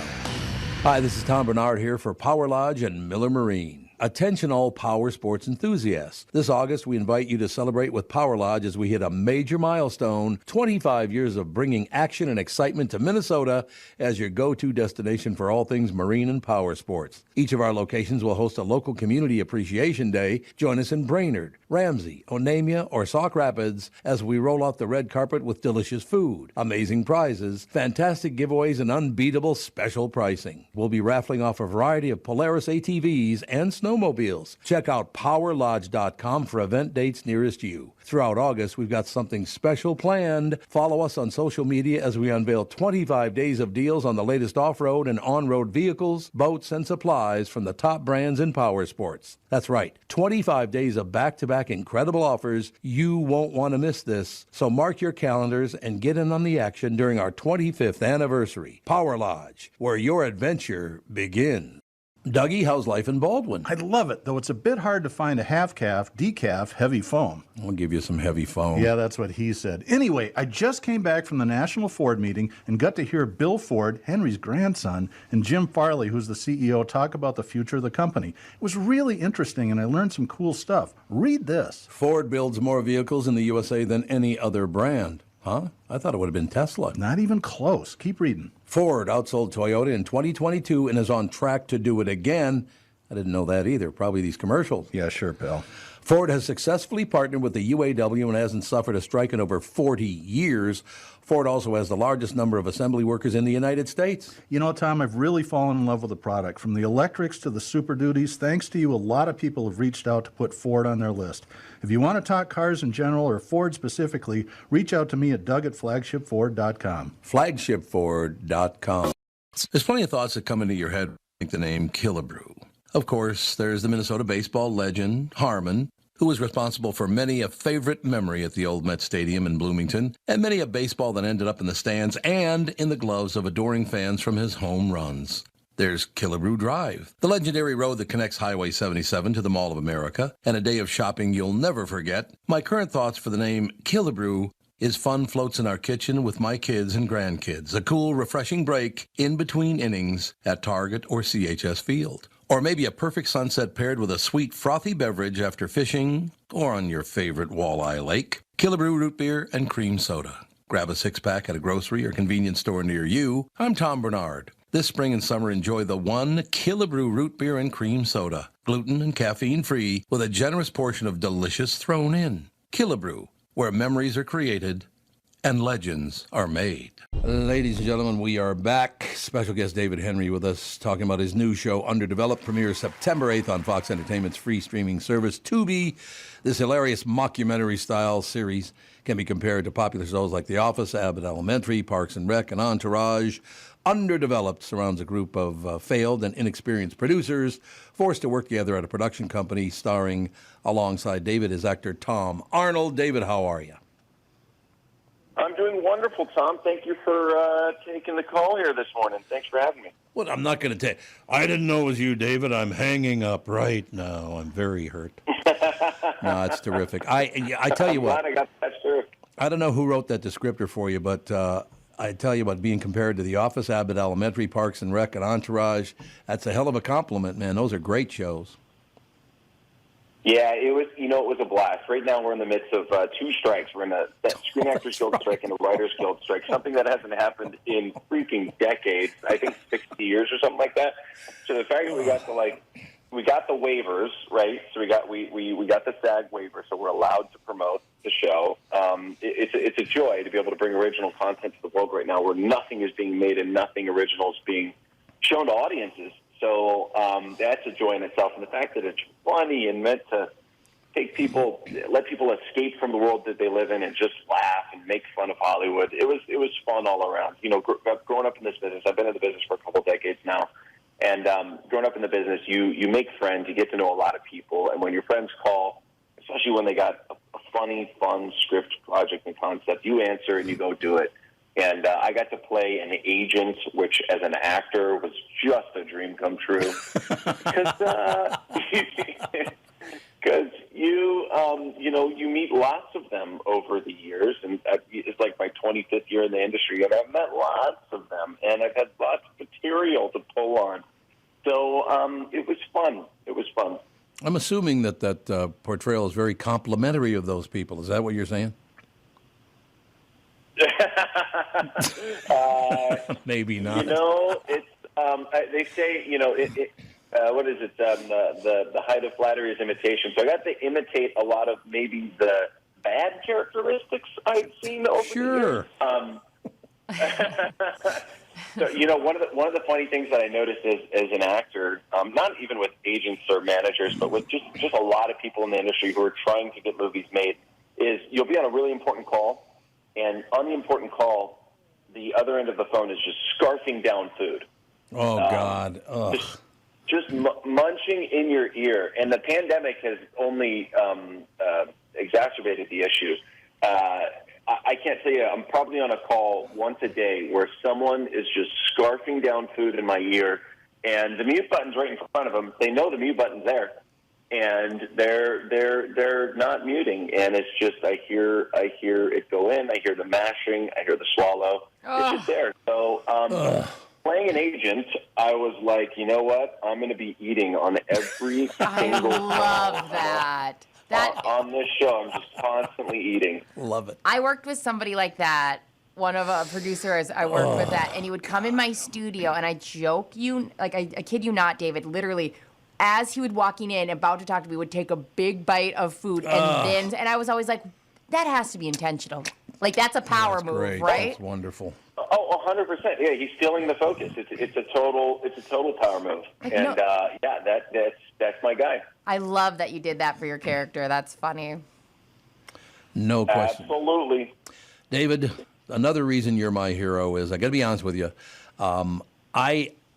Speaker 1: Hi, this is Tom Barnard here for Power Lodge and Miller Marine. Attention all power sports enthusiasts. This August, we invite you to celebrate with Power Lodge as we hit a major milestone, 25 years of bringing action and excitement to Minnesota as your go-to destination for all things marine and power sports. Each of our locations will host a local community appreciation day. Join us in Brainerd, Ramsey, Onamia, or Sauk Rapids as we roll out the red carpet with delicious food, amazing prizes, fantastic giveaways, and unbeatable special pricing. We'll be raffling off a variety of Polaris ATVs and snowmobiles. Check out powerlodge.com for event dates nearest you. Throughout August, we've got something special planned. Follow us on social media as we unveil 25 days of deals on the latest off-road and on-road vehicles, boats, and supplies from the top brands in power sports. That's right, 25 days of back-to-back incredible offers. You won't want to miss this. So mark your calendars and get in on the action during our 25th anniversary. Power Lodge, where your adventure begins. Dougie, how's life in Baldwin?
Speaker 12: I love it, though it's a bit hard to find a half-calf, decaf, heavy foam.
Speaker 1: I'll give you some heavy foam.
Speaker 12: Yeah, that's what he said. Anyway, I just came back from the National Ford meeting and got to hear Bill Ford, Henry's grandson, and Jim Farley, who's the CEO, talk about the future of the company. It was really interesting, and I learned some cool stuff. Read this.
Speaker 1: Ford builds more vehicles in the USA than any other brand. Huh? I thought it would have been Tesla.
Speaker 12: Not even close. Keep reading.
Speaker 1: Ford outsold Toyota in 2022 and is on track to do it again. I didn't know that either. Probably these commercials.
Speaker 12: Yeah, sure, pal.
Speaker 1: Ford has successfully partnered with the UAW and hasn't suffered a strike in over 40 years. Ford also has the largest number of assembly workers in the United States.
Speaker 12: You know, Tom, I've really fallen in love with the product. From the electrics to the Super Duties, thanks to you, a lot of people have reached out to put Ford on their list. If you want to talk cars in general or Ford specifically, reach out to me at Doug@flagshipford.com.
Speaker 1: Flagshipford.com. There's plenty of thoughts that come into your head when you think the name Killebrew. Of course, there's the Minnesota baseball legend, Harmon, who was responsible for many a favorite memory at the old Met Stadium in Bloomington, and many a baseball that ended up in the stands and in the gloves of adoring fans from his home runs. There's Killebrew Drive, the legendary road that connects Highway 77 to the Mall of America, and a day of shopping you'll never forget. My current thoughts for the name Killebrew is fun floats in our kitchen with my kids and grandkids, a cool, refreshing break in between innings at Target or CHS Field. Or maybe a perfect sunset paired with a sweet, frothy beverage after fishing or on your favorite walleye lake. Killebrew root beer and cream soda. Grab a six-pack at a grocery or convenience store near you. I'm Tom Barnard. This spring and summer, enjoy the one Killebrew root beer and cream soda. Gluten and caffeine-free with a generous portion of delicious thrown in. Killebrew, where memories are created and legends are made. Ladies and gentlemen, we are back. Special guest David Henry with us, talking about his new show, Underdeveloped, premieres September 8th on Fox Entertainment's free streaming service, Tubi. This hilarious mockumentary-style series can be compared to popular shows like The Office, Abbott Elementary, Parks and Rec, and Entourage. Underdeveloped surrounds a group of failed and inexperienced producers forced to work together at a production company. Starring alongside David is actor Tom Arnold. David, how are you?
Speaker 5: I'm doing wonderful, Tom. Thank you for taking the call here this morning. Thanks for having me.
Speaker 1: Well, I'm not going to tell. I didn't know it was you, David. I'm hanging up right now. I'm very hurt. No, it's terrific. I tell you what.
Speaker 5: I'm glad I got that through.
Speaker 1: I don't know who wrote that descriptor for you, but I tell you what, being compared to The Office, Abbott Elementary, Parks and Rec, and Entourage, that's a hell of a compliment, man. Those are great shows.
Speaker 5: Yeah, it was. It was a blast. Right now, we're in the midst of two strikes. We're in a Screen Actors Guild strike and a Writers Guild strike. Something that hasn't happened in freaking decades. I think 60 years or something like that. So the fact that we got the waivers, right? So we got the SAG waiver, so we're allowed to promote
Speaker 19: the show. It's a joy to be able to bring original content to the world right now, where nothing is being made and nothing original is being shown to audiences. So that's a joy in itself, and the fact that it's funny and meant to let people escape from the world that they live in and just laugh and make fun of Hollywood. It was fun all around. You know, growing up in this business, I've been in the business for a couple of decades now, and growing up in the business, you make friends, you get to know a lot of people, and when your friends call, especially when they got a funny, fun script, project, and concept, you answer and you go do it. And I got to play an agent, which as an actor was just a dream come true. Because you meet lots of them over the years, and it's like my 25th year in the industry, and I've met lots of them, and I've had lots of material to pull on. So it was fun. It was fun.
Speaker 1: I'm assuming that portrayal is very complimentary of those people. Is that what you're saying? Maybe not.
Speaker 19: It's they say, what is it? The height of flattery is imitation. So I got to imitate a lot of maybe the bad characteristics I've seen over the years. So, one of the funny things that I noticed as an actor, not even with agents or managers, but with just a lot of people in the industry who are trying to get movies made, is you'll be on a really important call, and on the important call, the other end of the phone is just scarfing down food.
Speaker 1: Oh, God.
Speaker 19: Just munching in your ear. And the pandemic has only exacerbated the issue. I can't tell you, I'm probably on a call once a day where someone is just scarfing down food in my ear, and the mute button's right in front of them. They know the mute button's there, and they're not muting. And it's just I hear it go in. I hear the mashing. I hear the swallow. It's just there. So playing an agent, I was like, you know what? I'm going to be eating on every single.
Speaker 2: I love that.
Speaker 19: On this show, I'm just constantly eating.
Speaker 1: Love it.
Speaker 2: I worked with somebody like that. One of a producers I worked with that, and he would come in my studio, and I kid you not, David, literally, as he would walking in, about to talk to me, would take a big bite of food, and I was always like, that has to be intentional. Like, that's a power move,
Speaker 1: great.
Speaker 2: right?
Speaker 1: That's wonderful.
Speaker 19: Oh, 100%. Yeah, he's stealing the focus. It's a total power move. And that's my guy.
Speaker 2: I love that you did that for your character. That's funny.
Speaker 1: No question.
Speaker 19: Absolutely.
Speaker 1: David, another reason you're my hero is, I got to be honest with you,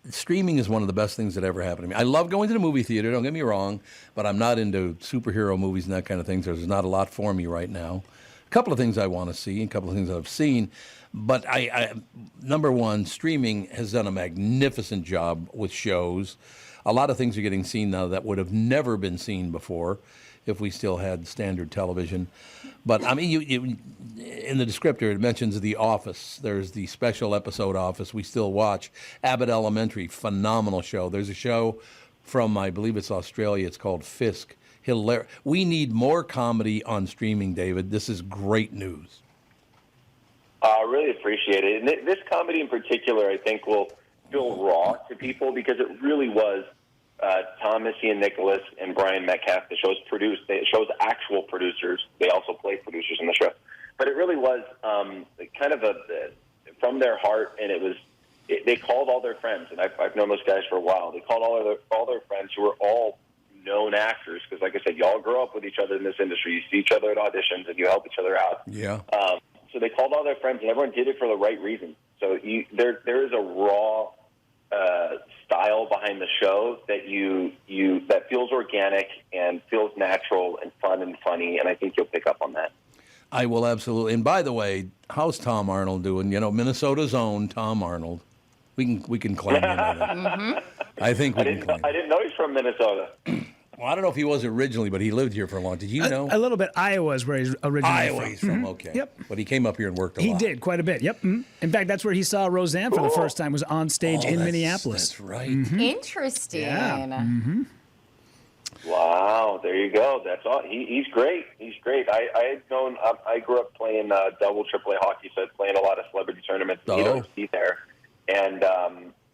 Speaker 1: streaming is one of the best things that ever happened to me. I love going to the movie theater, don't get me wrong, but I'm not into superhero movies and that kind of thing, so there's not a lot for me right now. A couple of things I want to see, a couple of things I've seen, but I number one, streaming has done a magnificent job with shows. A lot of things are getting seen now that would have never been seen before if we still had standard television. But, I mean, you in the descriptor, it mentions The Office. There's the special episode Office we still watch. Abbott Elementary, phenomenal show. There's a show from, I believe it's Australia. It's called Fisk. Hilarious. We need more comedy on streaming, David. This is great news.
Speaker 19: I really appreciate it. And this comedy in particular, I think, will feel raw to people because it really was Thomas Ian Nicholas and Brian Metcalf. The show's produced. The show's actual producers. They also play producers in the show. But it really was kind of from their heart, and they called all their friends, and I've known those guys for a while. They called all their friends who were all known actors because, like I said, you all grow up with each other in this industry. You see each other at auditions, and you help each other out.
Speaker 1: Yeah.
Speaker 19: So they called all their friends, and everyone did it for the right reason. So there is a raw style behind the show that that feels organic and feels natural and fun and funny, and I think you'll pick up on that.
Speaker 1: I will absolutely. And by the way, how's Tom Arnold doing? Minnesota's own Tom Arnold. We can claim him.
Speaker 2: Mm-hmm.
Speaker 1: I think we can claim.
Speaker 19: I didn't know he's from Minnesota.
Speaker 1: Well, I don't know if he was originally, but he lived here for a long time. Did you know?
Speaker 4: A little bit. Iowa is where he's originally from.
Speaker 1: Mm-hmm. Okay. Yep. But he came up here and worked a lot.
Speaker 4: He did quite a bit. Yep. Mm-hmm. In fact, that's where he saw Roseanne for the first time. Was on stage in Minneapolis.
Speaker 1: That's right.
Speaker 4: Mm-hmm.
Speaker 2: Interesting.
Speaker 4: Yeah. Mm-hmm.
Speaker 19: Wow, there you go. That's all. He's great. He's great. I grew up playing double AAA hockey, so I was playing a lot of celebrity tournaments. He'd always be there, and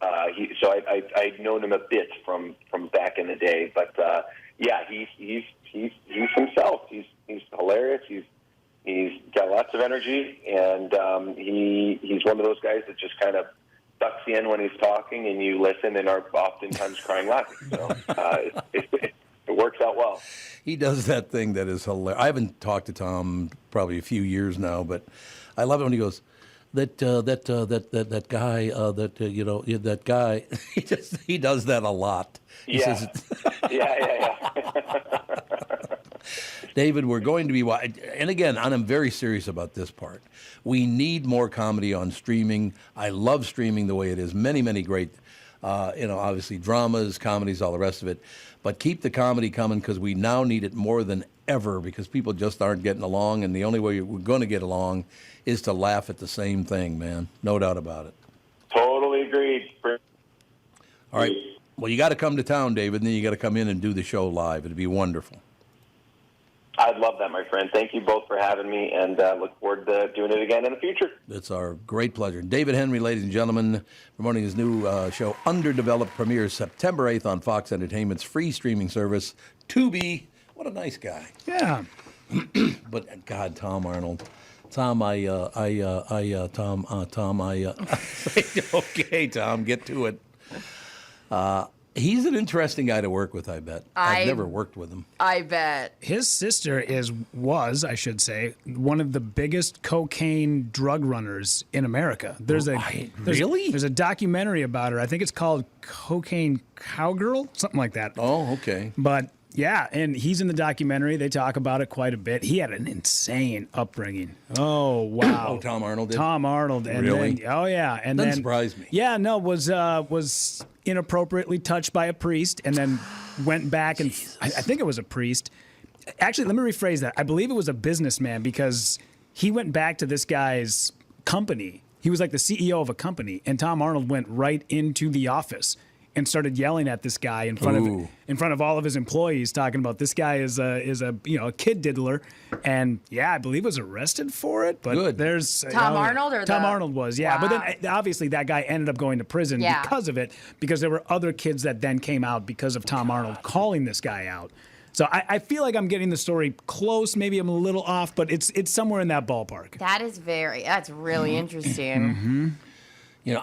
Speaker 19: I'd known him a bit from back in the day. But yeah, he's himself. He's hilarious. He's He's got lots of energy, and he's one of those guys that just kind of sucks you in when he's talking, and you listen and are oftentimes crying laughing. So it works out well.
Speaker 1: He does that thing that is hilarious. I haven't talked to Tom probably a few years now, but I love it when he goes, that guy, that guy. He does that a lot. He says
Speaker 19: Yeah.
Speaker 1: David, we're going to be, and again, I'm very serious about this part. We need more comedy on streaming. I love streaming the way it is. Many, many great, obviously dramas, comedies, all the rest of it. But keep the comedy coming, because we now need it more than ever, because people just aren't getting along, and the only way we're going to get along is to laugh at the same thing, man. No doubt about it.
Speaker 19: Totally agreed.
Speaker 1: All right. Well, you got to come to town, David, and then you got to come in and do the show live. It'd be wonderful.
Speaker 19: I'd love that, my friend. Thank you both for having me, and look forward to doing it again in the future.
Speaker 1: It's our great pleasure. David Henry, ladies and gentlemen, promoting his new show, Underdeveloped, premieres September 8th on Fox Entertainment's free streaming service, Tubi. What a nice guy.
Speaker 4: Yeah.
Speaker 1: But, God, Tom Arnold. Tom, okay, Tom, get to it. He's an interesting guy to work with, I bet. I've never worked with him.
Speaker 2: I bet.
Speaker 4: His sister was, I should say, one of the biggest cocaine drug runners in America. There's a documentary about her. I think it's called Cocaine Cowgirl, something like that.
Speaker 1: Oh, okay.
Speaker 4: But yeah, and he's in the documentary. They talk about it quite a bit. He had an insane upbringing. Oh, wow.
Speaker 1: Oh, Tom Arnold did?
Speaker 4: Tom Arnold. And
Speaker 1: really?
Speaker 4: Then, oh, yeah. And
Speaker 1: Doesn't
Speaker 4: then,
Speaker 1: surprise me.
Speaker 4: Yeah, no, was inappropriately touched by a priest, and then went back and I think it was a priest. Actually, let me rephrase that. I believe it was a businessman, because he went back to this guy's company. He was like the CEO of a company, and Tom Arnold went right into the office and started yelling at this guy in front of all of his employees, talking about this guy is a kid diddler, and yeah, I believe was arrested for it. But
Speaker 1: Good.
Speaker 4: There's
Speaker 2: Tom Arnold or
Speaker 4: Tom Arnold was, yeah.
Speaker 2: Wow.
Speaker 4: But then obviously that guy ended up going to prison because of it, because there were other kids that then came out because of Tom Arnold calling this guy out. So I feel like I'm getting the story close. Maybe I'm a little off, but it's somewhere in that ballpark.
Speaker 2: That's really interesting.
Speaker 1: Mm-hmm.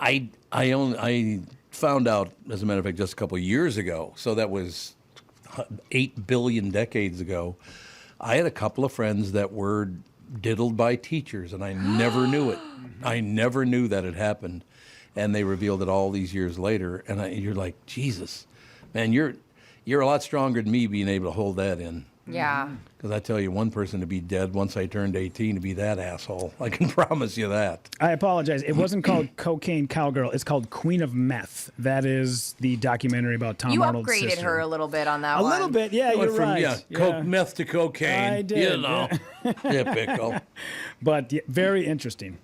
Speaker 1: I found out, as a matter of fact, just a couple of years ago. So that was 8 billion decades ago. I had a couple of friends that were diddled by teachers, and I never knew it. I never knew that had happened. And they revealed it all these years later. And you're like, Jesus, man, you're a lot stronger than me being able to hold that in.
Speaker 2: Yeah.
Speaker 1: Because I tell you, one person to be dead once I turned 18 to be that asshole. I can promise you that.
Speaker 4: I apologize. It wasn't called Cocaine Cowgirl. It's called Queen of Meth. That is the documentary about Tom Arnold's sister.
Speaker 2: You upgraded her a little bit on that one.
Speaker 4: A little bit, yeah, you're right.
Speaker 1: Meth to cocaine.
Speaker 4: I did.
Speaker 1: Typical.
Speaker 4: But very interesting.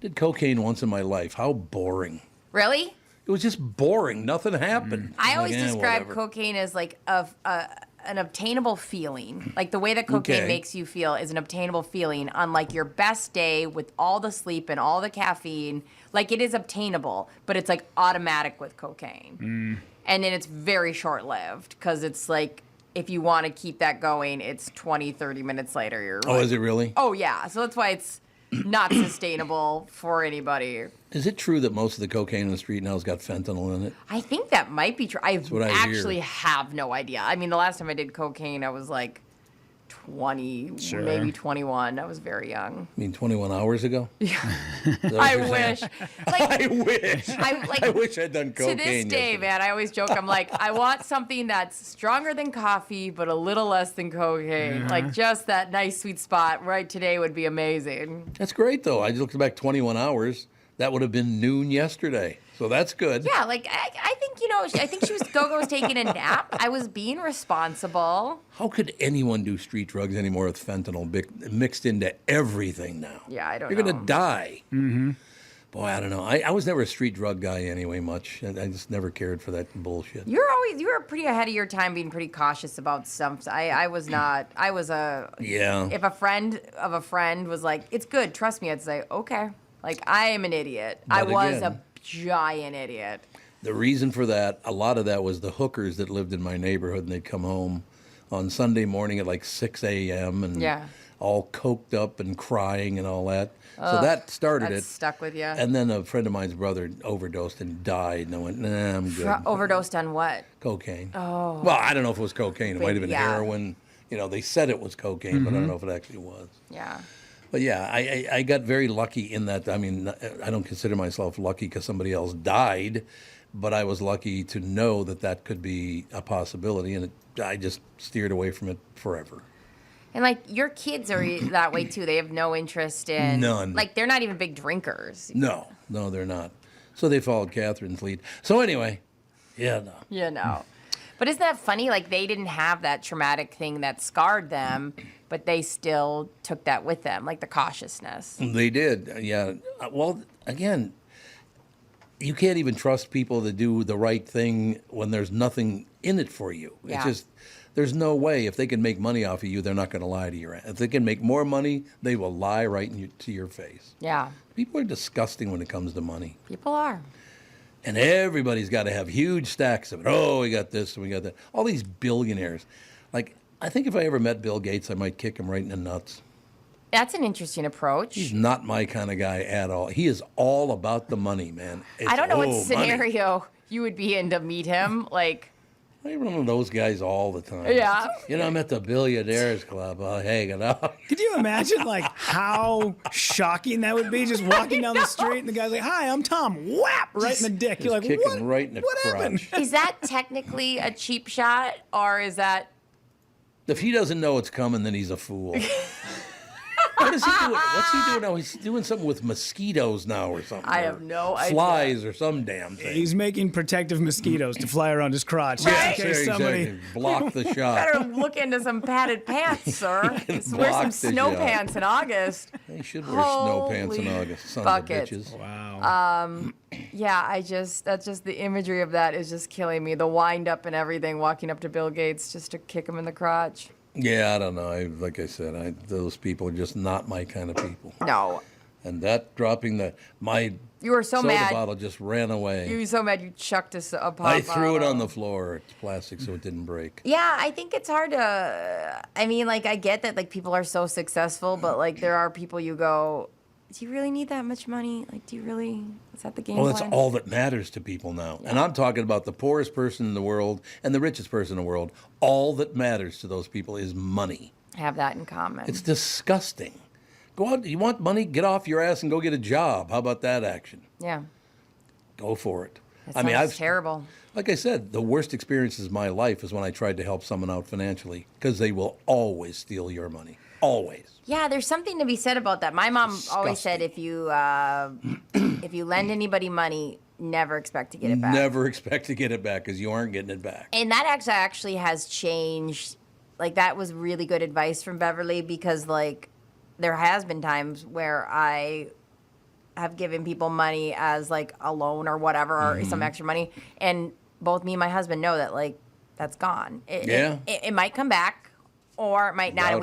Speaker 1: Did cocaine once in my life. How boring.
Speaker 2: Really?
Speaker 1: It was just boring. Nothing happened.
Speaker 2: I always describe cocaine as like an obtainable feeling. Like the way that cocaine makes you feel is an obtainable feeling on like your best day with all the sleep and all the caffeine. Like it is obtainable, but it's like automatic with cocaine. And then it's very short-lived, because it's like if you want to keep that going, it's 20, 30 minutes later. You're
Speaker 1: like, is it really?
Speaker 2: Oh, yeah. So that's why it's not sustainable for anybody.
Speaker 1: Is it true that most of the cocaine in the street now has got fentanyl in it?
Speaker 2: I think that might be true. I
Speaker 1: actually
Speaker 2: have no idea. I mean, the last time I did cocaine, I was like 20, maybe 21. I was very young.
Speaker 1: You mean 21 hours ago?
Speaker 2: Yeah. I wish.
Speaker 1: I wish I'd done cocaine.
Speaker 2: To this day, man, I always joke. I'm like, I want something that's stronger than coffee, but a little less than cocaine. Like just that nice sweet spot right today would be amazing.
Speaker 1: That's great, though. I looked back 21 hours. That would have been noon yesterday. So that's good.
Speaker 2: Yeah, like I think, I think Go-Go was taking a nap. I was being responsible.
Speaker 1: How could anyone do street drugs anymore with fentanyl mixed into everything now?
Speaker 2: Yeah, I don't know.
Speaker 1: You're going to die.
Speaker 4: Mm-hmm.
Speaker 1: Boy, I don't know. I was never a street drug guy anyway much. I just never cared for that bullshit.
Speaker 2: You were pretty ahead of your time being pretty cautious about stuff. I was not. I was if a friend of a friend was like, it's good, trust me, I'd say, okay. Like, I am an idiot.
Speaker 1: But
Speaker 2: I was a giant idiot.
Speaker 1: The reason for that, a lot of that was the hookers that lived in my neighborhood, and they'd come home on Sunday morning at like 6 a.m. and all coked up and crying and all that. So that started it.
Speaker 2: Stuck with you.
Speaker 1: And then a friend of mine's brother overdosed and died. And I went, nah, I'm good.
Speaker 2: Overdosed on what?
Speaker 1: Cocaine.
Speaker 2: Oh.
Speaker 1: Well, I don't know if it was cocaine. It might have been heroin. They said it was cocaine, but I don't know if it actually was.
Speaker 2: Yeah.
Speaker 1: But yeah, I got very lucky in that. I mean, I don't consider myself lucky because somebody else died, but I was lucky to know that could be a possibility, and I just steered away from it forever.
Speaker 2: And like your kids are that way too. They have no interest in
Speaker 1: none.
Speaker 2: Like they're not even big drinkers.
Speaker 1: No, they're not. So they followed Catherine's lead. So anyway, yeah, no.
Speaker 2: Yeah, no. But isn't that funny? Like they didn't have that traumatic thing that scarred them, but they still took that with them, like the cautiousness.
Speaker 1: They did, yeah. Well, again, you can't even trust people to do the right thing when there's nothing in it for you.
Speaker 2: Yeah.
Speaker 1: It's just, there's no way. If they can make money off of you, they're not going to lie to you. If they can make more money, they will lie right to your face.
Speaker 2: Yeah.
Speaker 1: People are disgusting when it comes to money.
Speaker 2: People are.
Speaker 1: And everybody's got to have huge stacks of it. Oh, we got this and we got that. All these billionaires. Like, I think if I ever met Bill Gates, I might kick him right in the nuts.
Speaker 2: That's an interesting approach.
Speaker 1: He's not my kind of guy at all. He is all about the money, man.
Speaker 2: I don't know what scenario you would be in to meet him. Like,
Speaker 1: I run with those guys all the time.
Speaker 2: Yeah.
Speaker 1: I'm at the Billionaires Club. I'll hang it out.
Speaker 4: Could you imagine, like, how shocking that would be? Just walking down the street and the guy's like, "Hi, I'm Tom." Whap! Right in the dick. You're like,
Speaker 1: kicking
Speaker 4: what?
Speaker 1: Right in the
Speaker 4: what
Speaker 1: crotch.
Speaker 4: happened?
Speaker 2: Is that technically a cheap shot, or is that?
Speaker 1: If he doesn't know it's coming, then he's a fool. What is he doing? What's he doing now? He's doing something with mosquitoes now or something.
Speaker 2: I have no idea.
Speaker 1: Flies or some damn thing.
Speaker 4: He's making protective mosquitoes to fly around his crotch.
Speaker 1: Yeah,
Speaker 4: in case somebody
Speaker 1: exactly. Block the shot.
Speaker 2: Better look into some padded pants, sir. Wear some snow pants in August.
Speaker 1: They should wear snow pants in August. Sons
Speaker 2: bucket.
Speaker 1: of bitches.
Speaker 4: Wow.
Speaker 2: Yeah, that's just the imagery of that is just killing me. The wind up and everything, walking up to Bill Gates just to kick him in the crotch.
Speaker 1: Yeah, I don't know. Like I said, those people are just not my kind of people.
Speaker 2: No.
Speaker 1: And that dropping my
Speaker 2: you were so
Speaker 1: soda
Speaker 2: mad.
Speaker 1: bottle just ran away.
Speaker 2: You were so mad you chucked a pop
Speaker 1: I threw it
Speaker 2: bottle.
Speaker 1: on the floor. It's plastic, so it didn't break.
Speaker 2: Yeah, I think it's hard to. I mean, like I get that like people are so successful, but like there are people you go, do you really need that much money? Like, do you really? Is that the game?
Speaker 1: Well, that's
Speaker 2: plan?
Speaker 1: all that matters to people now. Yeah. And I'm talking about the poorest person in the world and the richest person in the world. All that matters to those people is money.
Speaker 2: Have that in common.
Speaker 1: It's disgusting. Go out. You want money? Get off your ass and go get a job. How about that action?
Speaker 2: Yeah.
Speaker 1: Go for it.
Speaker 2: That sounds terrible.
Speaker 1: Like I said, the worst experiences of my life is when I tried to help someone out financially because they will always steal your money. Always.
Speaker 2: Yeah, there's something to be said about that. My mom always said if you lend anybody money, never expect to get it back.
Speaker 1: Never expect to get it back because you aren't getting it back.
Speaker 2: And that actually has changed. Like, that was really good advice from Beverly because, like, there has been times where I have given people money as, like, a loan or whatever or some extra money. And both me and my husband know that, like, that's gone. It might come back or it might not. And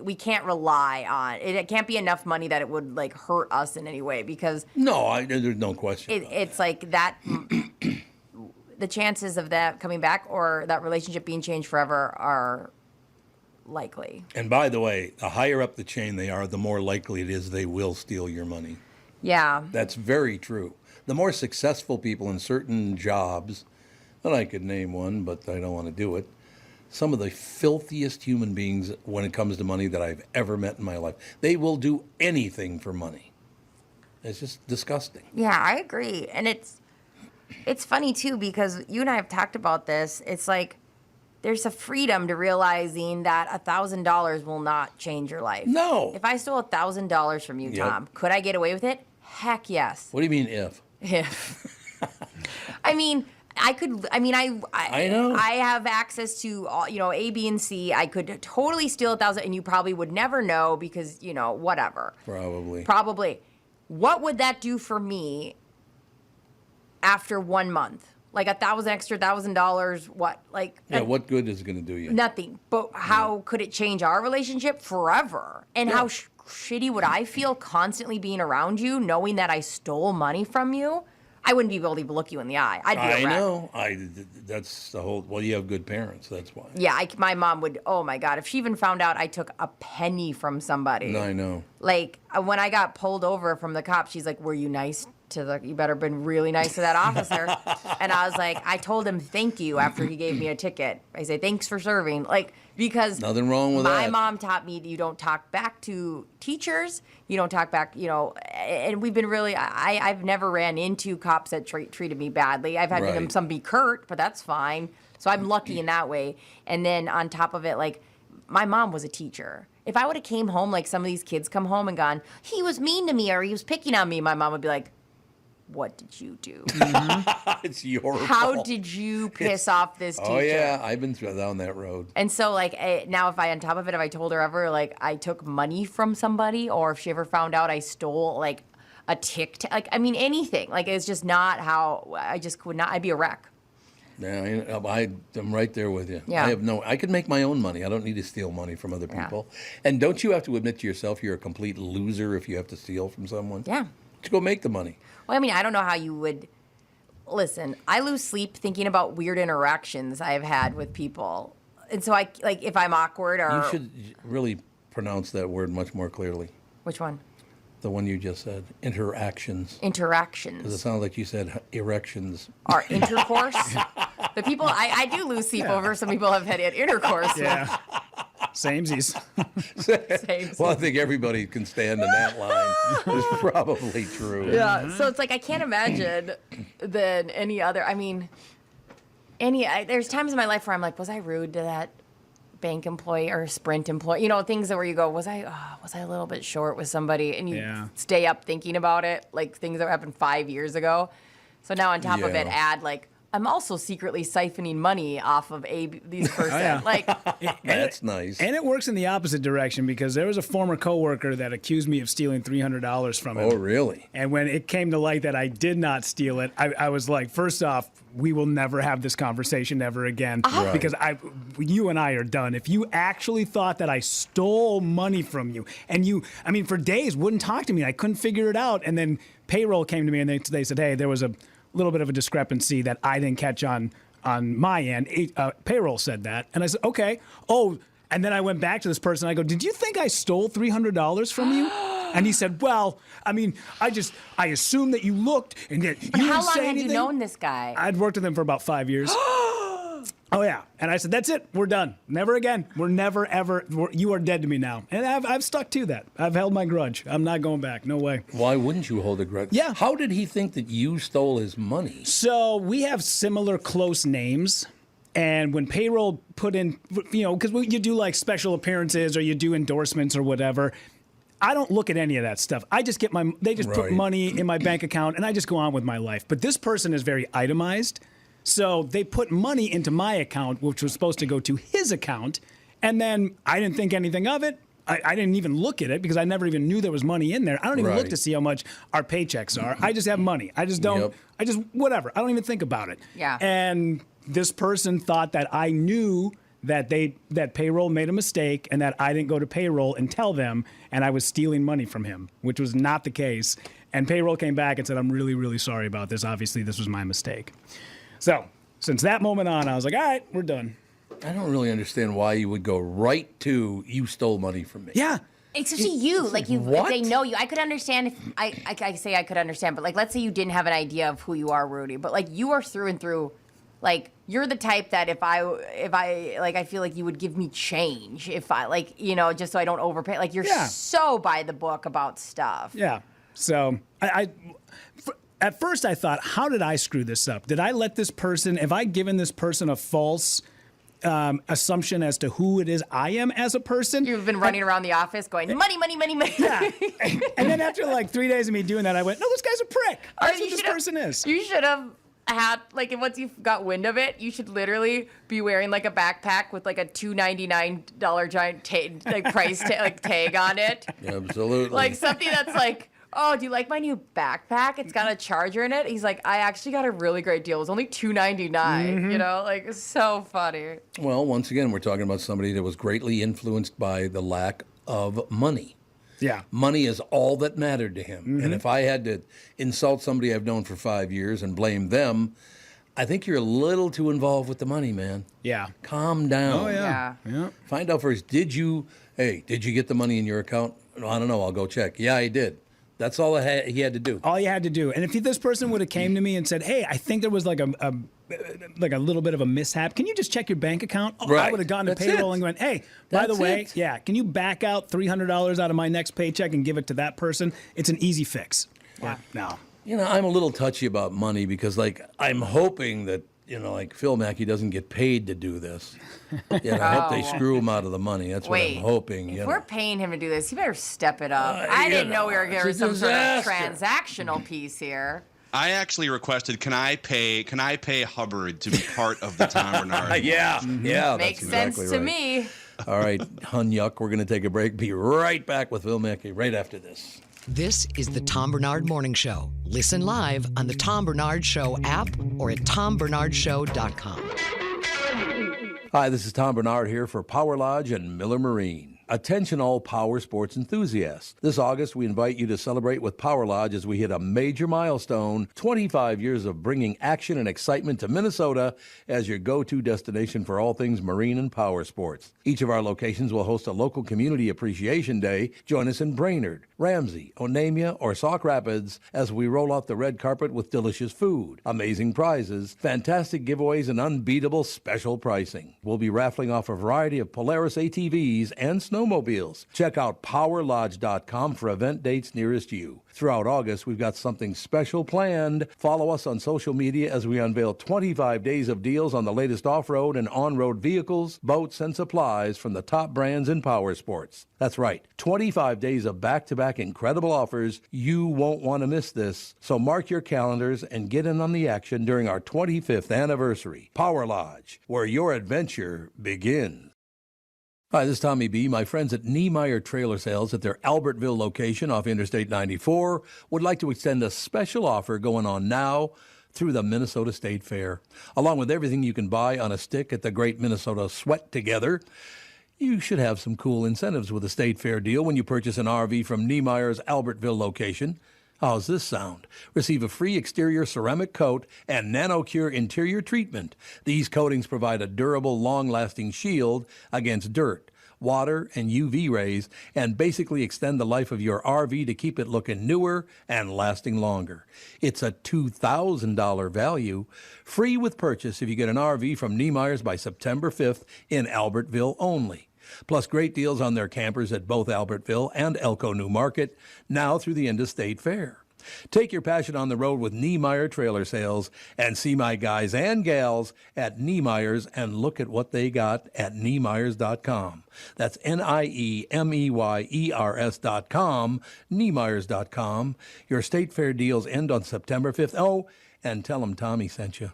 Speaker 2: we can't rely on it. It can't be enough money that it would, like, hurt us in any way because.
Speaker 1: No, there's no question.
Speaker 2: It's like that. The chances of that coming back or that relationship being changed forever are likely.
Speaker 1: And by the way, the higher up the chain they are, the more likely it is they will steal your money.
Speaker 2: Yeah.
Speaker 1: That's very true. The more successful people in certain jobs, and I could name one, but I don't want to do it, some of the filthiest human beings when it comes to money that I've ever met in my life. They will do anything for money. It's just disgusting.
Speaker 2: Yeah, I agree. And it's funny, too, because you and I have talked about this. It's like there's a freedom to realizing that $1,000 will not change your life.
Speaker 1: No.
Speaker 2: If I stole $1,000 from you, Tom, could I get away with it? Heck yes.
Speaker 1: What do you mean if?
Speaker 2: If. I mean, I could. I mean, I
Speaker 1: know.
Speaker 2: I have access to all, A, B, and C. I could totally steal 1,000, and you probably would never know because whatever. Probably. What would that do for me after 1 month? Like $1,000 what? Like
Speaker 1: what good is it going to do you?
Speaker 2: Nothing. But how could it change our relationship forever? And how shitty would I feel constantly being around you, knowing that I stole money from you? I wouldn't be able to even look you in the eye. I'd be a wreck.
Speaker 1: I know. That's the whole. Well, you have good parents. That's why.
Speaker 2: Yeah, my mom would. Oh my God, if she even found out I took a penny from somebody.
Speaker 1: I know.
Speaker 2: Like when I got pulled over from the cops, she's like, "Were you nice to the? You better been really nice to that officer." And I was like, I told him thank you after he gave me a ticket. I say thanks for serving, like because
Speaker 1: nothing wrong with
Speaker 2: my
Speaker 1: that.
Speaker 2: mom taught me that you don't talk back to teachers. You don't talk back, and we've been really. I've never ran into cops that treated me badly. I've had them some be curt, but that's fine. So I'm lucky in that way. And then on top of it, like my mom was a teacher. If I would have came home like some of these kids come home and gone, he was mean to me or he was picking on me, my mom would be like, what did you do?
Speaker 1: It's your fault.
Speaker 2: How did you piss off this teacher?
Speaker 1: Oh, yeah. I've been down that road.
Speaker 2: And so, like, now if I, on top of it, if I told her ever, like, I took money from somebody or if she ever found out I stole, like, a like, I mean, anything. Like, it's just not how, I just could not, I'd be a wreck.
Speaker 1: Yeah, I'm right there with you.
Speaker 2: Yeah.
Speaker 1: I could make my own money. I don't need to steal money from other people. And don't you have to admit to yourself you're a complete loser if you have to steal from someone?
Speaker 2: Yeah.
Speaker 1: Just go make the money.
Speaker 2: Well, I mean, I don't know how you would. Listen, I lose sleep thinking about weird interactions I've had with people. And so if I'm awkward or.
Speaker 1: You should really pronounce that word much more clearly.
Speaker 2: Which one?
Speaker 1: The one you just said. Interactions.
Speaker 2: Interactions.
Speaker 1: Because it sounds like you said erections.
Speaker 2: Or intercourse. The people, I do lose sleep over some people have had intercourse.
Speaker 4: Yeah. Samesies.
Speaker 1: Well, I think everybody can stand in that line. It's probably true.
Speaker 2: Yeah. So it's like I can't imagine than any other. I mean, there's times in my life where I'm like, was I rude to that bank employee or Sprint employee? Things where you go, was I a little bit short with somebody? And you stay up thinking about it, like things that happened 5 years ago. So now on top of it, add like, I'm also secretly siphoning money off of these person.
Speaker 4: Yeah.
Speaker 2: Like
Speaker 1: that's nice.
Speaker 4: And it works in the opposite direction because there was a former coworker that accused me of stealing $300 from him.
Speaker 1: Oh, really?
Speaker 4: And when it came to light that I did not steal it, I was like, first off, we will never have this conversation ever again because you and I are done. If you actually thought that I stole money from you and for days wouldn't talk to me, I couldn't figure it out. And then payroll came to me and they said, hey, there was a little bit of a discrepancy that I didn't catch on my end. Payroll said that. And I said, okay. Oh, and then I went back to this person. I go, did you think I stole $300 from you? And he said, well, I mean, I assumed that you looked and that you didn't say anything.
Speaker 2: How long had you known this guy?
Speaker 4: I'd worked with him for about 5 years. Oh, yeah. And I said, that's it. We're done. Never again. We're never, ever. You are dead to me now. And I've stuck to that. I've held my grudge. I'm not going back. No way.
Speaker 1: Why wouldn't you hold a grudge?
Speaker 4: Yeah.
Speaker 1: How did he think that you stole his money?
Speaker 4: So we have similar close names. And when payroll put in, because you do like special appearances or you do endorsements or whatever, I don't look at any of that stuff. I just get they just put money in my bank account and I just go on with my life. But this person is very itemized. So they put money into my account, which was supposed to go to his account. And then I didn't think anything of it. I didn't even look at it because I never even knew there was money in there. I don't even look to see how much our paychecks are. I just have money. I just don't, whatever. I don't even think about it.
Speaker 2: Yeah.
Speaker 4: And this person thought that I knew that payroll made a mistake and that I didn't go to payroll and tell them and I was stealing money from him, which was not the case. And payroll came back and said, I'm really, really sorry about this. Obviously, this was my mistake. So since that moment on, I was like, all right, we're done.
Speaker 1: I don't really understand why you would go right to you stole money from me.
Speaker 4: Yeah.
Speaker 2: Especially you, like if they know you. I could understand if I say I could understand, but like let's say you didn't have an idea of who you are, Rudy, but like you are through and through. Like you're the type that if I like I feel like you would give me change if I just so I don't overpay. Like you're so by the book about stuff.
Speaker 4: Yeah. So at first I thought, how did I screw this up? Did I let this person? Have I given this person a false assumption as to who it is I am as a person?
Speaker 2: You've been running around the office going money, money, money, money.
Speaker 4: Yeah. And then after like 3 days of me doing that, I went, no, this guy's a prick. That's what this person is.
Speaker 2: You should have had once you got wind of it, you should literally be wearing like a backpack with like a $299 giant price tag on it.
Speaker 1: Absolutely.
Speaker 2: Like something that's like, oh, do you like my new backpack? It's got a charger in it. He's like, I actually got a really great deal. It was only $299.
Speaker 4: Mm-hmm.
Speaker 2: Like it's so funny.
Speaker 1: Well, once again, we're talking about somebody that was greatly influenced by the lack of money.
Speaker 4: Yeah.
Speaker 1: Money is all that mattered to him.
Speaker 4: Mm-hmm.
Speaker 1: And if I had to insult somebody I've known for 5 years and blame them, I think you're a little too involved with the money, man.
Speaker 4: Yeah.
Speaker 1: Calm down.
Speaker 4: Oh, yeah.
Speaker 1: Find out first, did you get the money in your account? No, I don't know. I'll go check. Yeah, I did. That's all he had to do.
Speaker 4: All you had to do. And if this person would have came to me and said, hey, I think there was like a little bit of a mishap. Can you just check your bank account? Oh,
Speaker 1: Right.
Speaker 4: I would have gone to
Speaker 1: That's
Speaker 4: payroll
Speaker 1: it.
Speaker 4: and went, hey, by the
Speaker 1: That's
Speaker 4: way,
Speaker 1: it.
Speaker 4: can you back out $300 out of my next paycheck and give it to that person? It's an easy fix. Yeah. No.
Speaker 1: You know, I'm a little touchy about money because, like, I'm hoping that, like Phil Mackey doesn't get paid to do this. I hope they screw him out of the money. That's what I'm hoping.
Speaker 2: If we're paying him to do this, he better step it up. I didn't know we were getting some sort of transactional piece here.
Speaker 20: I actually requested, can I pay Hubbard to be part of the Tom Bernard?
Speaker 1: Yeah, yeah,
Speaker 2: Makes
Speaker 1: that's
Speaker 2: sense
Speaker 1: exactly
Speaker 2: to
Speaker 1: right.
Speaker 2: me.
Speaker 1: All right, Hunyuck, we're going to take a break. Be right back with Phil Mackey right after this.
Speaker 16: This is the Tom Bernard Morning Show. Listen live on the Tom Bernard Show app or at tombernardshow.com.
Speaker 1: Hi, this is Tom Bernard here for Power Lodge and Miller Marine. Attention all power sports enthusiasts. This August, we invite you to celebrate with Power Lodge as we hit a major milestone, 25 years of bringing action and excitement to Minnesota as your go-to destination for all things marine and power sports. Each of our locations will host a local community appreciation day. Join us in Brainerd, Ramsey, Onamia, or Sauk Rapids as we roll out the red carpet with delicious food, amazing prizes, fantastic giveaways, and unbeatable special pricing. We'll be raffling off a variety of Polaris ATVs and snowmobiles. Check out powerlodge.com for event dates nearest you. Throughout August, we've got something special planned. Follow us on social media as we unveil 25 days of deals on the latest off-road and on-road vehicles, boats, and supplies from the top brands in power sports. That's right, 25 days of back-to-back incredible offers. You won't want to miss this. So mark your calendars and get in on the action during our 25th anniversary. Power Lodge, where your adventure begins. Hi, this is Tommy B. My friends at Niemeyer Trailer Sales at their Albertville location off Interstate 94 would like to extend a special offer going on now through the Minnesota State Fair. Along with everything you can buy on a stick at the Great Minnesota Sweat Together, you should have some cool incentives with a State Fair deal when you purchase an RV from Niemeyer's Albertville location. How's this sound? Receive a free exterior ceramic coat and NanoCure interior treatment. These coatings provide a durable, long-lasting shield against dirt, water, and UV rays, and basically extend the life of your RV to keep it looking newer and lasting longer. It's a $2,000 value, free with purchase if you get an RV from Niemeyer's by September 5th in Albertville only. Plus great deals on their campers at both Albertville and Elko New Market, now through the end of State Fair. Take your passion on the road with Niemeyer Trailer Sales and see my guys and gals at Niemeyer's and look at what they got at Niemeyers.com. That's Niemeyers.com, Niemeyers.com. Your State Fair deals end on September 5th. Oh, and tell them Tommy sent you.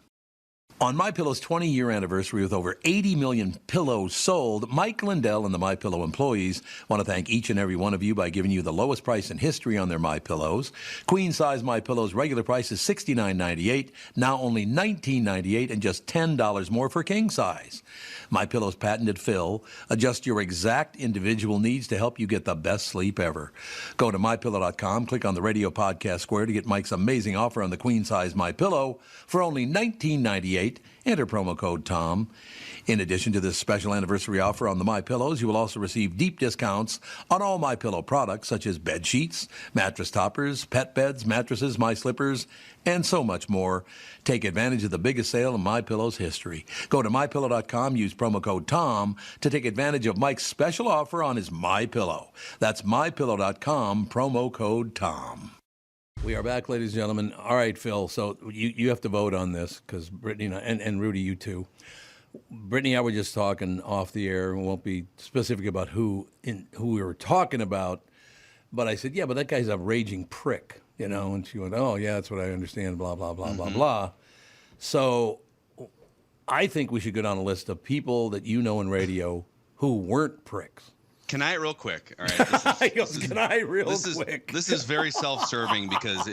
Speaker 1: On MyPillow's 20-year anniversary with over 80 million pillows sold, Mike Lindell and the MyPillow employees want to thank each and every one of you by giving you the lowest price in history on their MyPillows. Queen-size MyPillow's regular price is $69.98, now only $19.98 and just $10 more for king size. MyPillow's patented fill adjusts your exact individual needs to help you get the best sleep ever. Go to MyPillow.com, click on the radio podcast square to get Mike's amazing offer on the queen-size MyPillow for only $19.98. Enter promo code TOM. In addition to this special anniversary offer on the MyPillows, you will also receive deep discounts on all MyPillow products such as bed sheets, mattress toppers, pet beds, mattresses, My Slippers, and so much more. Take advantage of the biggest sale in MyPillow's history. Go to MyPillow.com, use promo code TOM to take advantage of Mike's special offer on his MyPillow. That's MyPillow.com, promo code TOM. We are back, ladies and gentlemen. All right, Phil, so you have to vote on this because Brittany and Rudy, you too. Brittany and I were just talking off the air, and we won't be specific about who we were talking about, but I said, yeah, but that guy's a raging prick, and she went, oh, yeah, that's what I understand, blah, blah, blah, blah, blah. So I think we should go down a list of people that you know in radio who weren't pricks.
Speaker 20: Can I real quick? All right. This is very self-serving because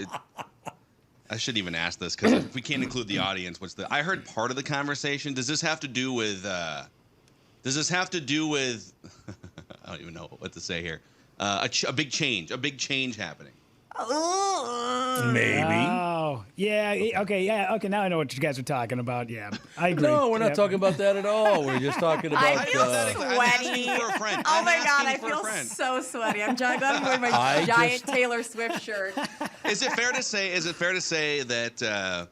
Speaker 20: I shouldn't even ask this because if we can't include the audience, I heard part of the conversation. Does this have to do with I don't even know what to say here. a big change happening.
Speaker 1: Maybe.
Speaker 4: Oh, yeah. Okay, yeah. Okay, now I know what you guys are talking about. Yeah, I agree.
Speaker 1: No, we're not talking about that at all. We're just talking about.
Speaker 2: I feel sweaty. Oh my God, I feel so sweaty. I'm glad I'm wearing my giant Taylor Swift shirt.
Speaker 20: Is it fair to say that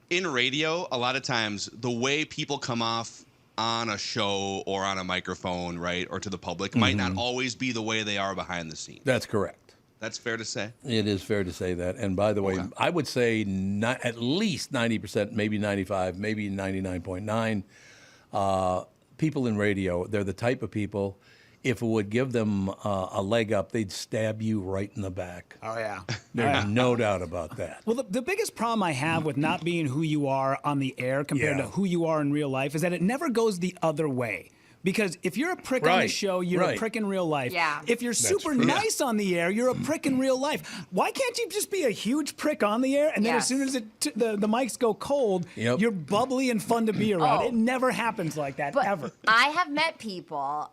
Speaker 20: in radio, a lot of times the way people come off on a show or on a microphone, right, or to the public, might not always be the way they are behind the scenes?
Speaker 1: That's correct.
Speaker 20: That's fair to say?
Speaker 1: It is fair to say that. And by the way, I would say at least 90%, maybe 95, maybe 99.9 people in radio, they're the type of people, if it would give them a leg up, they'd stab you right in the back.
Speaker 4: Oh, yeah.
Speaker 1: There's no doubt about that.
Speaker 4: Well, the biggest problem I have with not being who you are on the air compared to who you are in real life is that it never goes the other way. Because if you're a prick on the show, you're a prick in real life.
Speaker 2: Yeah.
Speaker 4: If you're super nice on the air, you're a prick in real life. Why can't you just be a huge prick on the air, and then as soon as the mics go cold, you're bubbly and fun to be around? It never happens like that, ever.
Speaker 2: I have met people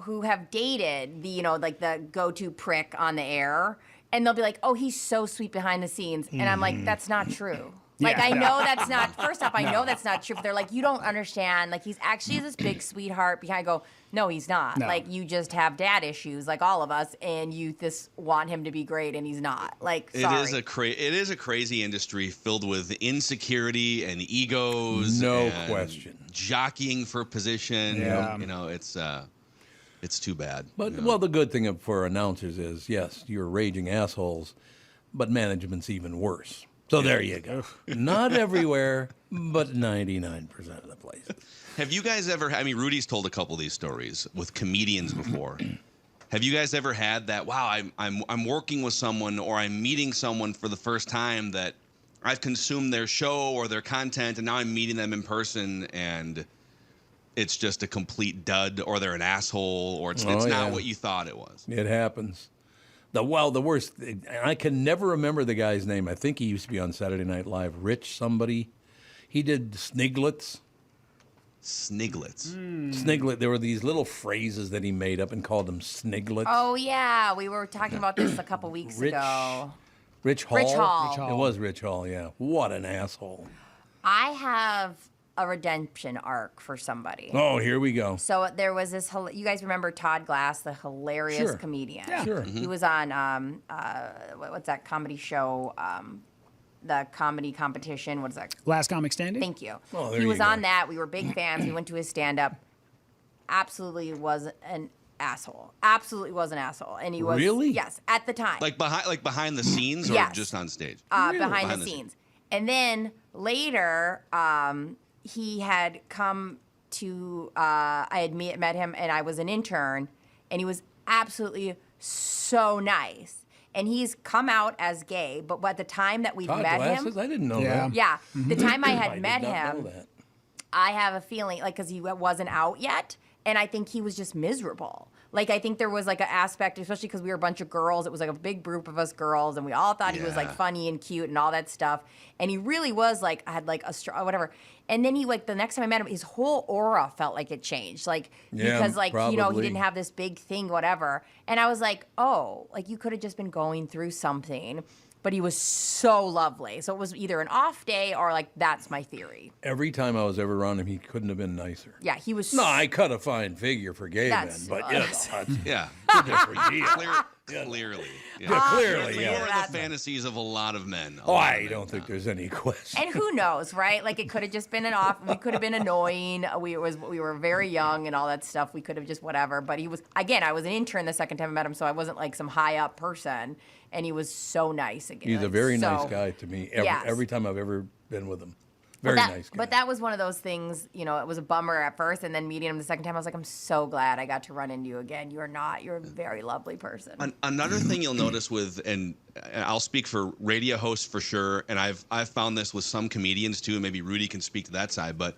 Speaker 2: who have dated the go-to prick on the air, and they'll be like, "Oh, he's so sweet behind the scenes," and I'm like, "That's not true." Like, I know that's not, first off, I know that's not true, but they're like, you don't understand. Like, he's actually this big sweetheart behind. I go, no, he's not. No. Like, you just have dad issues like all of us, and you just want him to be great, and he's not. Like, sorry.
Speaker 20: It is a crazy industry filled with insecurity and egos.
Speaker 1: No question.
Speaker 20: Jockeying for position.
Speaker 1: Yeah.
Speaker 20: It's too bad.
Speaker 1: But, well, the good thing for announcers is, yes, you're raging assholes, but management's even worse. So there you go. Not everywhere, but 99% of the places.
Speaker 20: Have you guys ever, Rudy's told a couple of these stories with comedians before. Have you guys ever had that, wow, I'm working with someone or I'm meeting someone for the first time that I've consumed their show or their content and now I'm meeting them in person and it's just a complete dud or they're an asshole or it's not what you thought it was?
Speaker 1: It happens. The worst, I can never remember the guy's name. I think he used to be on Saturday Night Live. Rich somebody. He did Sniglets. Sniglet. There were these little phrases that he made up and called them Sniglets.
Speaker 2: Oh, yeah. We were talking about this a couple weeks ago.
Speaker 1: Rich Hall?
Speaker 2: Rich Hall.
Speaker 1: It was Rich Hall, yeah. What an asshole.
Speaker 2: I have a redemption arc for somebody.
Speaker 1: Oh, here we go.
Speaker 2: So there was this, you guys remember Todd Glass, the hilarious comedian?
Speaker 1: Yeah. Sure.
Speaker 2: He was on, what's that comedy show, the comedy competition, what is that?
Speaker 4: Last Comic Standing?
Speaker 2: Thank you.
Speaker 1: Oh,
Speaker 2: he was on that. We were big fans. We went to his stand-up. Absolutely was an asshole. Absolutely was an asshole. And he was.
Speaker 1: Really?
Speaker 2: Yes, at the time.
Speaker 20: Like behind the scenes or just on stage?
Speaker 2: Really? Behind the scenes. And then later, he had come to, I had met him, and I was an intern, and he was absolutely so nice. And he's come out as gay, but by the time that we met him...
Speaker 1: I didn't know that.
Speaker 2: Yeah. The time I had
Speaker 1: I
Speaker 2: met
Speaker 1: did not
Speaker 2: him,
Speaker 1: know that.
Speaker 2: I have a feeling, because he wasn't out yet, and I think he was just miserable. Like, I think there was, an aspect, especially because we were a bunch of girls. It was, a big group of us girls, and we all thought he was, funny and cute and all that stuff. And he really was, had, whatever. And then he, the next time I met him, his whole aura felt like it changed. Because, he didn't have this big thing, whatever. And I was like, oh, you could have just been going through something. But he was so lovely. So it was either an off day or, that's my theory.
Speaker 1: Every time I was ever around him, he couldn't have been nicer.
Speaker 2: Yeah, he was...
Speaker 1: No, I cut a fine figure for gay men, but
Speaker 20: yeah. Clearly.
Speaker 1: Yeah, clearly,
Speaker 20: You're the fantasies of a lot of men.
Speaker 1: I don't think there's any question.
Speaker 2: And who knows, right? It could have just been we could have been annoying. We were very young and all that stuff. We could have just whatever. But he was, again, I was an intern the second time I met him, so I wasn't some high up person. And he was so nice again.
Speaker 1: He's a very nice guy to me. Every time I've ever been with him. Very nice guy.
Speaker 2: But that was one of those things, it was a bummer at first, and then meeting him the second time, I was like, I'm so glad I got to run into you again. You're a very lovely person.
Speaker 20: Another thing you'll notice and I'll speak for radio hosts for sure, and I've found this with some comedians too, and maybe Rudy can speak to that side, but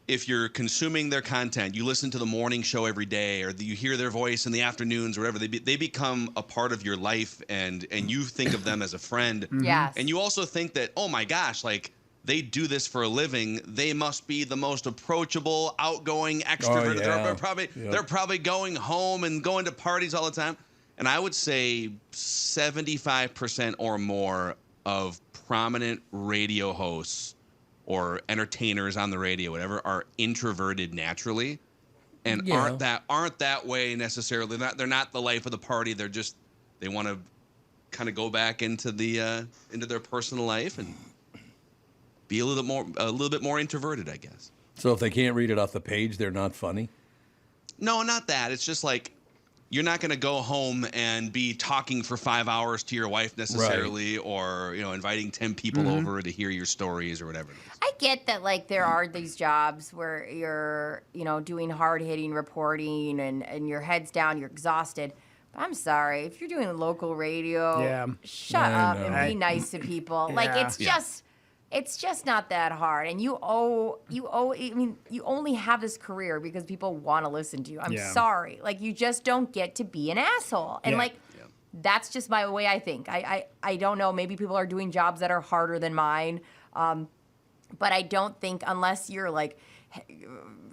Speaker 20: if you're consuming their content, you listen to the morning show every day, or you hear their voice in the afternoons, or whatever, they become a part of your life, and you think of them as a friend.
Speaker 2: Yes.
Speaker 20: And you also think that, oh my gosh, they do this for a living. They must be the most approachable, outgoing, extroverted. They're probably going home and going to parties all the time. And I would say 75% or more of prominent radio hosts or entertainers on the radio, whatever, are introverted naturally, and aren't that way necessarily. They're not the life of the party. They want to kind of go back into their personal life and be a little bit more introverted, I guess.
Speaker 1: So if they can't read it off the page, they're not funny?
Speaker 20: No, not that. It's just like you're not going to go home and be talking for 5 hours to your wife necessarily, or inviting 10 people over to hear your stories or whatever it is.
Speaker 2: I get that, like, there are these jobs where you're, doing hard-hitting reporting and your head's down, you're exhausted. But I'm sorry, if you're doing local radio, shut up and be nice to people.
Speaker 4: Yeah.
Speaker 2: Like, it's just not that hard. And you only have this career because people want to listen to you. I'm sorry. Like, you just don't get to be an asshole. And that's just my way I think. I don't know. Maybe people are doing jobs that are harder than mine. But I don't think, unless you're like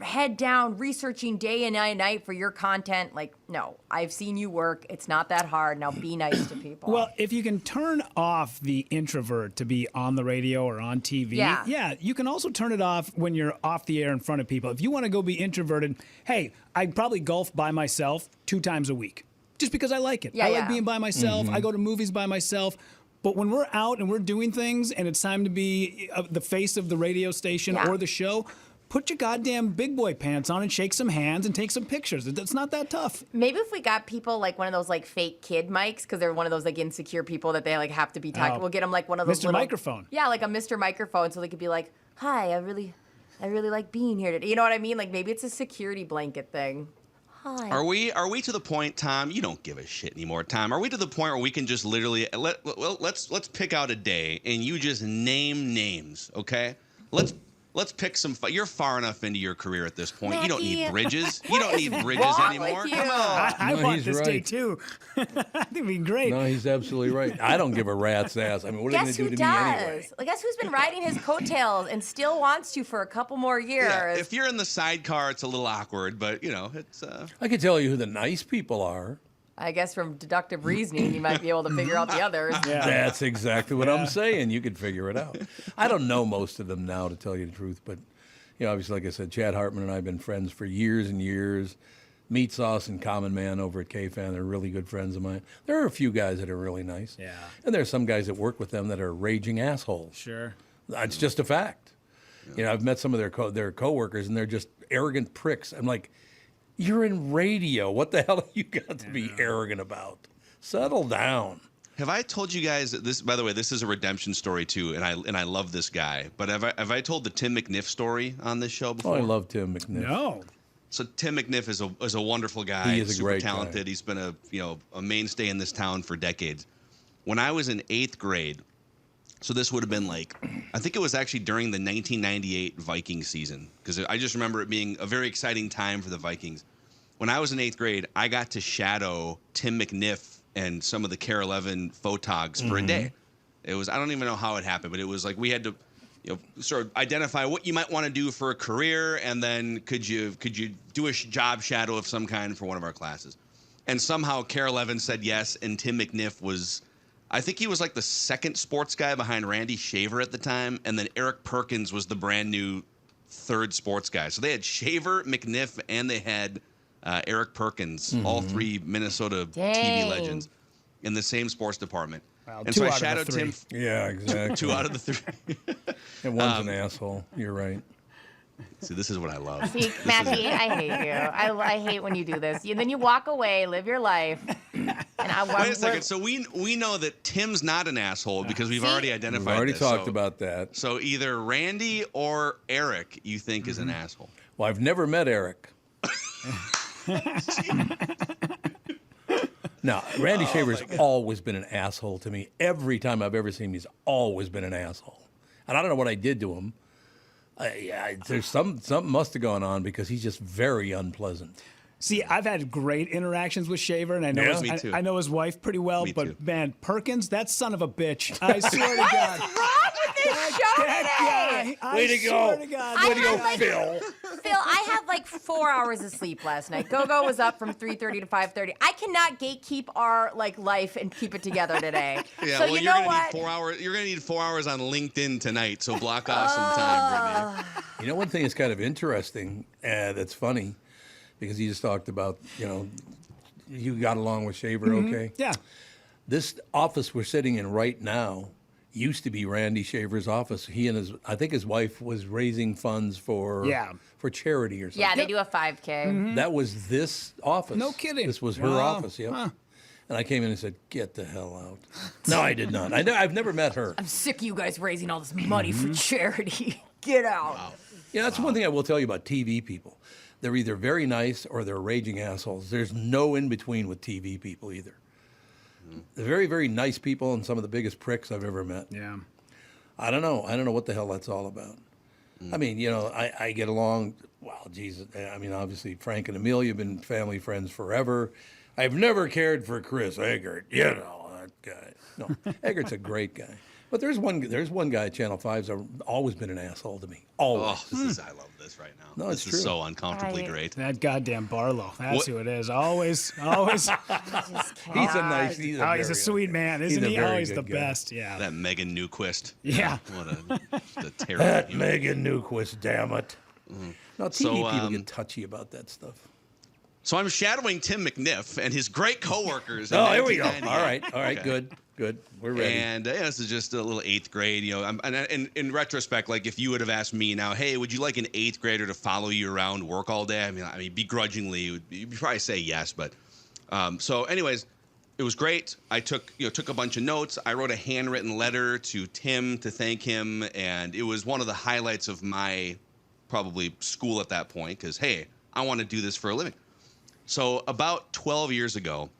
Speaker 2: head down researching day and night for your content, like, no, I've seen you work. It's not that hard. Now be nice to people.
Speaker 4: Well, if you can turn off the introvert to be on the radio or on TV, you can also turn it off when you're off the air in front of people. If you want to go be introverted, hey, I'd probably golf by myself 2 times a week just because I like it. I like being by myself. I go to movies by myself. But when we're out and we're doing things and it's time to be the face of the radio station or the show, put your goddamn big boy pants on and shake some hands and take some pictures. It's not that tough.
Speaker 2: Maybe if we got people like one of those like fake kid mics, because they're one of those like insecure people that they like have to be talking. We'll get them like one of those
Speaker 4: Mr. Microphone.
Speaker 2: Yeah, like a Mr. Microphone, so they could be like, "Hi, I really like being here today." You know what I mean? Like maybe it's a security blanket thing. Hi.
Speaker 20: Are we to the point, Tom? You don't give a shit anymore, Tom. Are we to the point where we can just literally let's pick out a day and you just name names, okay? Let's pick some. You're far enough into your career at this point.
Speaker 2: Mackey.
Speaker 20: You don't need bridges. You don't need bridges anymore. Come on.
Speaker 4: I want this day too. I think it'd be great.
Speaker 1: No, he's absolutely right. I don't give a rat's ass. I mean, what are they going to do to me anyway?
Speaker 2: Like, guess who's been riding his coattails and still wants to for a couple more years?
Speaker 20: Yeah, if you're in the sidecar, it's a little awkward, but it's.
Speaker 1: I can tell you who the nice people are.
Speaker 2: I guess from deductive reasoning, you might be able to figure out the others.
Speaker 1: Yeah. That's exactly what I'm saying. You could figure it out. I don't know most of them now, to tell you the truth, but obviously, like I said, Chad Hartman and I have been friends for years and years. Meat Sauce and Common Man over at KFan, they're really good friends of mine. There are a few guys that are really nice.
Speaker 4: Yeah.
Speaker 1: And there are some guys that work with them that are raging assholes.
Speaker 4: Sure.
Speaker 1: It's just a fact. Yeah. I've met some of their coworkers, and they're just arrogant pricks. I'm like, you're in radio. What the hell have you got to be arrogant about? Settle down.
Speaker 20: Have I told you guys that this? By the way, this is a redemption story too, and I love this guy. But have I told the Tim McNiff story on this show before?
Speaker 1: Oh, I love Tim McNiff.
Speaker 4: No.
Speaker 20: So Tim McNiff is a wonderful guy.
Speaker 1: He is a great
Speaker 20: talented.
Speaker 1: guy.
Speaker 20: He's been a mainstay in this town for decades. When I was in 8th grade, so this would have been like, I think it was actually during the 1998 Vikings season, because I just remember it being a very exciting time for the Vikings. When I was in 8th grade, I got to shadow Tim McNiff and some of the KARE 11 photogs for a day. It was, I don't even know how it happened, but it was like we had to sort of identify what you might want to do for a career, and then could you do a job shadow of some kind for one of our classes. And somehow KARE 11 said yes, and Tim McNiff was, I think he was like the second sports guy behind Randy Shaver at the time, and then Eric Perkins was the brand new third sports guy. So they had Shaver, McNiff, and they had Eric Perkins, all 3 Minnesota TV legends in the same sports department.
Speaker 4: Wow,
Speaker 20: and so I shadowed Tim.
Speaker 1: Yeah, exactly.
Speaker 20: 2 out of the 3.
Speaker 1: And one's an asshole. You're right.
Speaker 20: See, this is what I love.
Speaker 2: See, Mackey, I hate you. I hate when you do this. Then you walk away, live your life. And
Speaker 20: Wait a second. So we know that Tim's not an asshole because we've already identified.
Speaker 1: We've already talked about that.
Speaker 20: So either Randy or Eric, you think is an asshole.
Speaker 1: Well, I've never met Eric. No, Randy Shaver's always been an asshole to me. Every time I've ever seen him, he's always been an asshole. And I don't know what I did to him. There's something must have gone on because he's just very unpleasant.
Speaker 4: See, I've had great interactions with Shaver, and I know I know his wife pretty well.
Speaker 20: Me
Speaker 4: but
Speaker 20: too.
Speaker 4: man, Perkins, that son of a bitch! I swear to God.
Speaker 2: What's wrong with this show today?
Speaker 1: Way to go.
Speaker 4: Swear to God.
Speaker 1: Way to go, Phil.
Speaker 2: Phil, I had like 4 hours of sleep last night. Go was up from 3:30 to 5:30. I cannot gatekeep our life and keep it together today.
Speaker 20: Yeah,
Speaker 2: so
Speaker 20: well,
Speaker 2: you
Speaker 20: you're
Speaker 2: know
Speaker 20: gonna
Speaker 2: what?
Speaker 20: need 4 hours. You're gonna need 4 hours on LinkedIn tonight. So block off some time, Brittany.
Speaker 1: You know, one thing that's kind of interesting, that's funny, because you just talked about, you got along with Shaver, okay?
Speaker 4: Yeah.
Speaker 1: This office we're sitting in right now used to be Randy Shaver's office. He and I think his wife was raising funds for charity or something.
Speaker 2: Yeah, they do a 5K.
Speaker 1: That was this office.
Speaker 4: No kidding.
Speaker 1: This was her
Speaker 4: Wow.
Speaker 1: office, yep.
Speaker 4: Huh.
Speaker 1: And I came in and said, "Get the hell out." No, I did not. I've never met her.
Speaker 2: I'm sick of you guys raising all this money for charity. Get out.
Speaker 1: Wow. Yeah, that's one thing I will tell you about TV people. They're either very nice or they're raging assholes. There's no in between with TV people either. They're very, very nice people and some of the biggest pricks I've ever met.
Speaker 4: Yeah.
Speaker 1: I don't know. I don't know what the hell that's all about. I mean, I get along, well, Jesus. I mean, obviously, Frank and Amelia have been family friends forever. I've never cared for Chris Egert. That guy. No, Egert's a great guy. But there's one guy at Channel 5's always been an asshole to me. Always.
Speaker 20: Oh, I love this right now.
Speaker 1: No,
Speaker 20: this
Speaker 1: it's true.
Speaker 20: is so uncomfortably great.
Speaker 4: That goddamn Barlow. That's
Speaker 20: What?
Speaker 4: who it is. Always.
Speaker 1: He's a
Speaker 4: sweet man, isn't he? Oh, he's the best. Yeah.
Speaker 20: That Megan Newquist.
Speaker 4: Yeah.
Speaker 20: What a terrible
Speaker 1: That
Speaker 20: human.
Speaker 1: Megan Newquist, damn it. No, TV
Speaker 20: So,
Speaker 1: people get touchy about that stuff.
Speaker 20: So I'm shadowing Tim McNiff and his great coworkers.
Speaker 1: Oh, here we go. All
Speaker 20: 1998.
Speaker 1: right,
Speaker 20: Okay.
Speaker 1: good. We're ready.
Speaker 20: And this is just a little 8th grade, And in retrospect, like if you would have asked me now, hey, would you like an 8th grader to follow you around, work all day? I mean, begrudgingly, you'd probably say yes. But so, anyways, it was great. I took a bunch of notes. I wrote a handwritten letter to Tim to thank him, and it was one of the highlights of my probably school at that point. Because hey, I want to do this for a living. So about 12 years ago,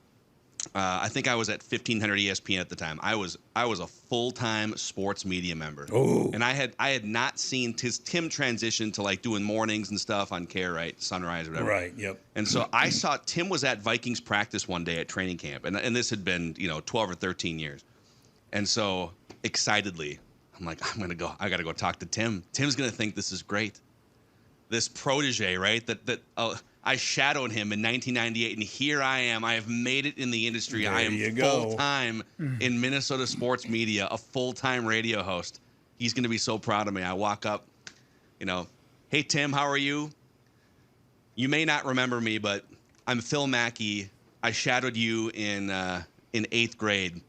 Speaker 20: I think I was at 1500 ESPN at the time. I was a full-time sports media member.
Speaker 1: Oh.
Speaker 20: And I had not seen Tim transition to like doing mornings and stuff on Care, right? Sunrise or whatever.
Speaker 1: Right, yep.
Speaker 20: And so I saw Tim was at Vikings practice one day at training camp. And this had been, 12 or 13 years. And so excitedly, I'm like, I got to go talk to Tim. Tim's going to think this is great. This protege, right? I shadowed him in 1998, and here I am. I have made it in the industry.
Speaker 1: There
Speaker 20: I am
Speaker 1: you go.
Speaker 20: full-time in Minnesota sports media, a full-time radio host. He's going to be so proud of me. I walk up, hey, Tim, how are you? You may not remember me, but I'm Phil Mackey. I shadowed you in 8th grade,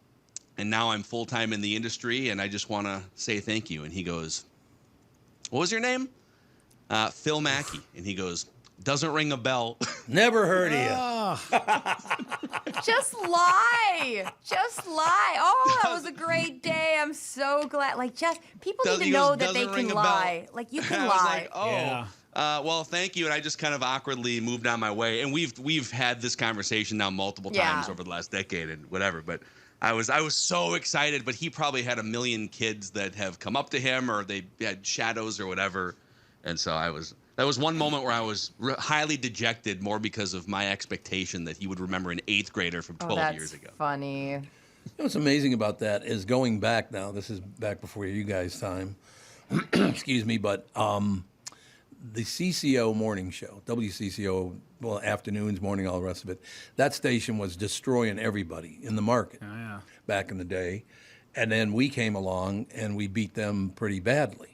Speaker 20: and now I'm full-time in the industry, and I just want to say thank you. And he goes, what was your name? Phil Mackey. And he goes, doesn't ring a bell.
Speaker 1: Never heard of you.
Speaker 2: Just lie. Oh, that was a great day. I'm so glad. People need to know that they can lie. Like, you can lie.
Speaker 20: Well, thank you. And I just kind of awkwardly moved on my way. And we've had this conversation now multiple times over the last decade and whatever. But I was so excited. But he probably had a million kids that have come up to him or they had shadows or whatever. And so that was one moment where I was highly dejected, more because of my expectation that he would remember an 8th grader from 12 years ago.
Speaker 2: Funny.
Speaker 1: What's amazing about that is going back now. This is back before you guys' time. Excuse me, but the CCO morning show, WCCO, well, afternoons, morning, all the rest of it. That station was destroying everybody in the market back in the day, and then we came along and we beat them pretty badly.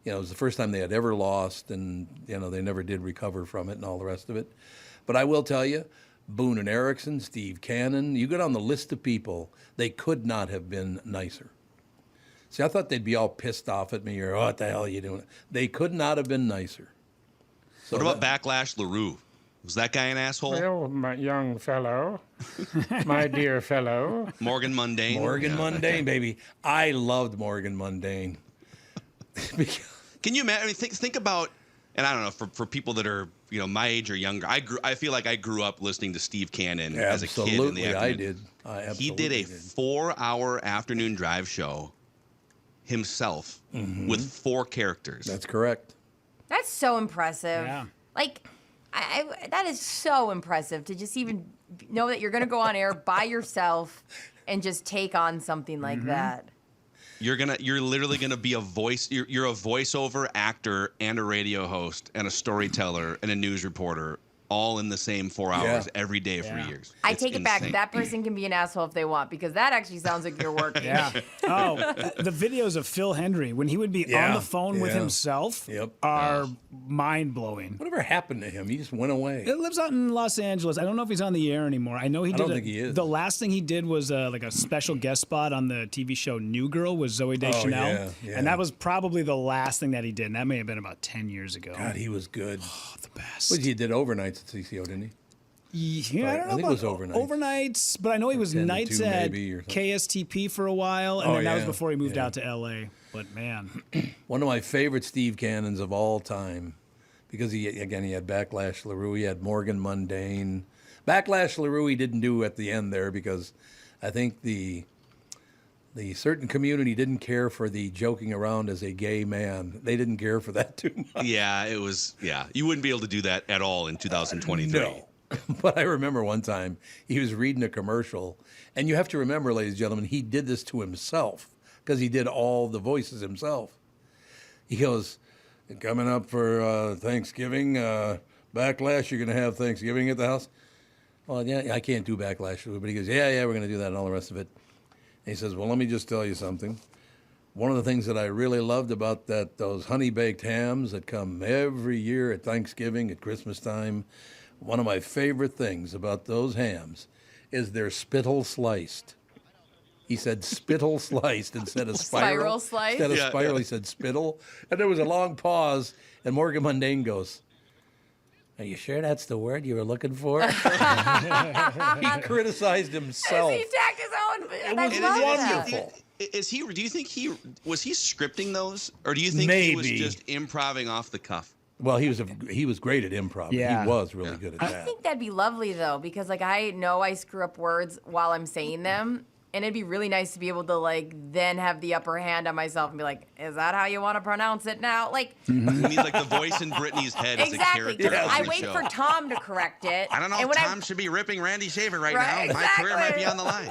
Speaker 1: It was the first time they had ever lost, and they never did recover from it and all the rest of it. But I will tell you, Boone and Erickson, Steve Cannon, you go down the list of people, they could not have been nicer. See, I thought they'd be all pissed off at me or, what the hell are you doing? They could not have been nicer.
Speaker 20: So what about Backlash LaRue? Was that guy an asshole?
Speaker 21: Well, my young fellow, my dear fellow.
Speaker 20: Morgan Mundane.
Speaker 1: Mundane, baby. I loved Morgan Mundane.
Speaker 20: Can you imagine? I mean, think about, and I don't know, for people that are my age or younger. I feel like I grew up listening to Steve Cannon as a kid in the afternoon.
Speaker 1: I did.
Speaker 20: He did a 4-hour afternoon drive show himself with 4 characters.
Speaker 1: That's correct.
Speaker 2: That's so impressive.
Speaker 4: Yeah.
Speaker 2: That is so impressive to just even know that you're going to go on air by yourself and just take on something like that.
Speaker 20: You're literally gonna be a voice. You're a voiceover actor and a radio host and a storyteller and a news reporter, all in the same 4 hours every day for years.
Speaker 2: I
Speaker 20: It's
Speaker 2: take it back.
Speaker 20: insane.
Speaker 2: That person can be an asshole if they want, because that actually sounds like you're working.
Speaker 4: Oh, the videos of Phil Hendry when he would be on the phone with himself are mind-blowing.
Speaker 1: Whatever happened to him? He just went away.
Speaker 4: He lives out in Los Angeles. I don't know if he's on the air anymore. I know he did.
Speaker 1: I don't think he is.
Speaker 4: The last thing he did was like a special guest spot on the TV show New Girl with Zooey Deschanel.
Speaker 1: yeah.
Speaker 4: And that was probably the last thing that he did. And that may have been about 10 years ago.
Speaker 1: God, he was good.
Speaker 4: Oh, the best.
Speaker 1: He did overnights at CCO, didn't he?
Speaker 4: Yeah, I don't know
Speaker 1: think
Speaker 4: about
Speaker 1: it was overnights.
Speaker 4: overnights, but I know he was
Speaker 1: 10 to
Speaker 4: nights
Speaker 1: 2
Speaker 4: at
Speaker 1: maybe, or something.
Speaker 4: KSTP for a while, and then that was before he moved out to LA. But man,
Speaker 1: one of my favorite Steve Cannons of all time, because he had Backlash LaRue, he had Morgan Mundane. Backlash LaRue he didn't do at the end there because I think the certain community didn't care for the joking around as a gay man. They didn't care for that too much.
Speaker 20: Yeah, it was. Yeah, you wouldn't be able to do that at all in 2023.
Speaker 1: No. But I remember one time he was reading a commercial, and you have to remember, ladies and gentlemen, he did this to himself because he did all the voices himself. He goes, coming up for Thanksgiving, Backlash, you're going to have Thanksgiving at the house? Well, yeah, I can't do Backlash, but he goes, yeah, we're going to do that and all the rest of it. And he says, well, let me just tell you something. One of the things that I really loved about those honey-baked hams that come every year at Thanksgiving, at Christmas time, one of my favorite things about those hams is they're spittle sliced. He said spittle sliced instead of spiral.
Speaker 2: Spiral sliced?
Speaker 1: Instead of spiral, he said spittle. And there was a long pause, and Morgan Mundane goes, are you sure that's the word you were looking for? He criticized himself.
Speaker 2: He attacked his own.
Speaker 1: It was wonderful.
Speaker 20: Do you think was he scripting those, or do you think he was just improvising off the cuff?
Speaker 1: Well, he was great at improv.
Speaker 4: Yeah.
Speaker 1: He was really good at
Speaker 2: I
Speaker 1: that.
Speaker 2: think that'd be lovely though, because like I know I screw up words while I'm saying them, and it'd be really nice to be able to like then have the upper hand on myself and be like, "Is that how you want to pronounce it now?" Like,
Speaker 20: You need like the voice in Brittany's head as a
Speaker 2: exactly.
Speaker 20: character.
Speaker 2: I
Speaker 20: on the
Speaker 2: wait
Speaker 20: show.
Speaker 2: for Tom to correct it.
Speaker 20: I don't know
Speaker 2: and
Speaker 20: if
Speaker 2: when
Speaker 20: Tom should be ripping Randy Shaver right,
Speaker 2: Right,
Speaker 20: now. My career might be on the line.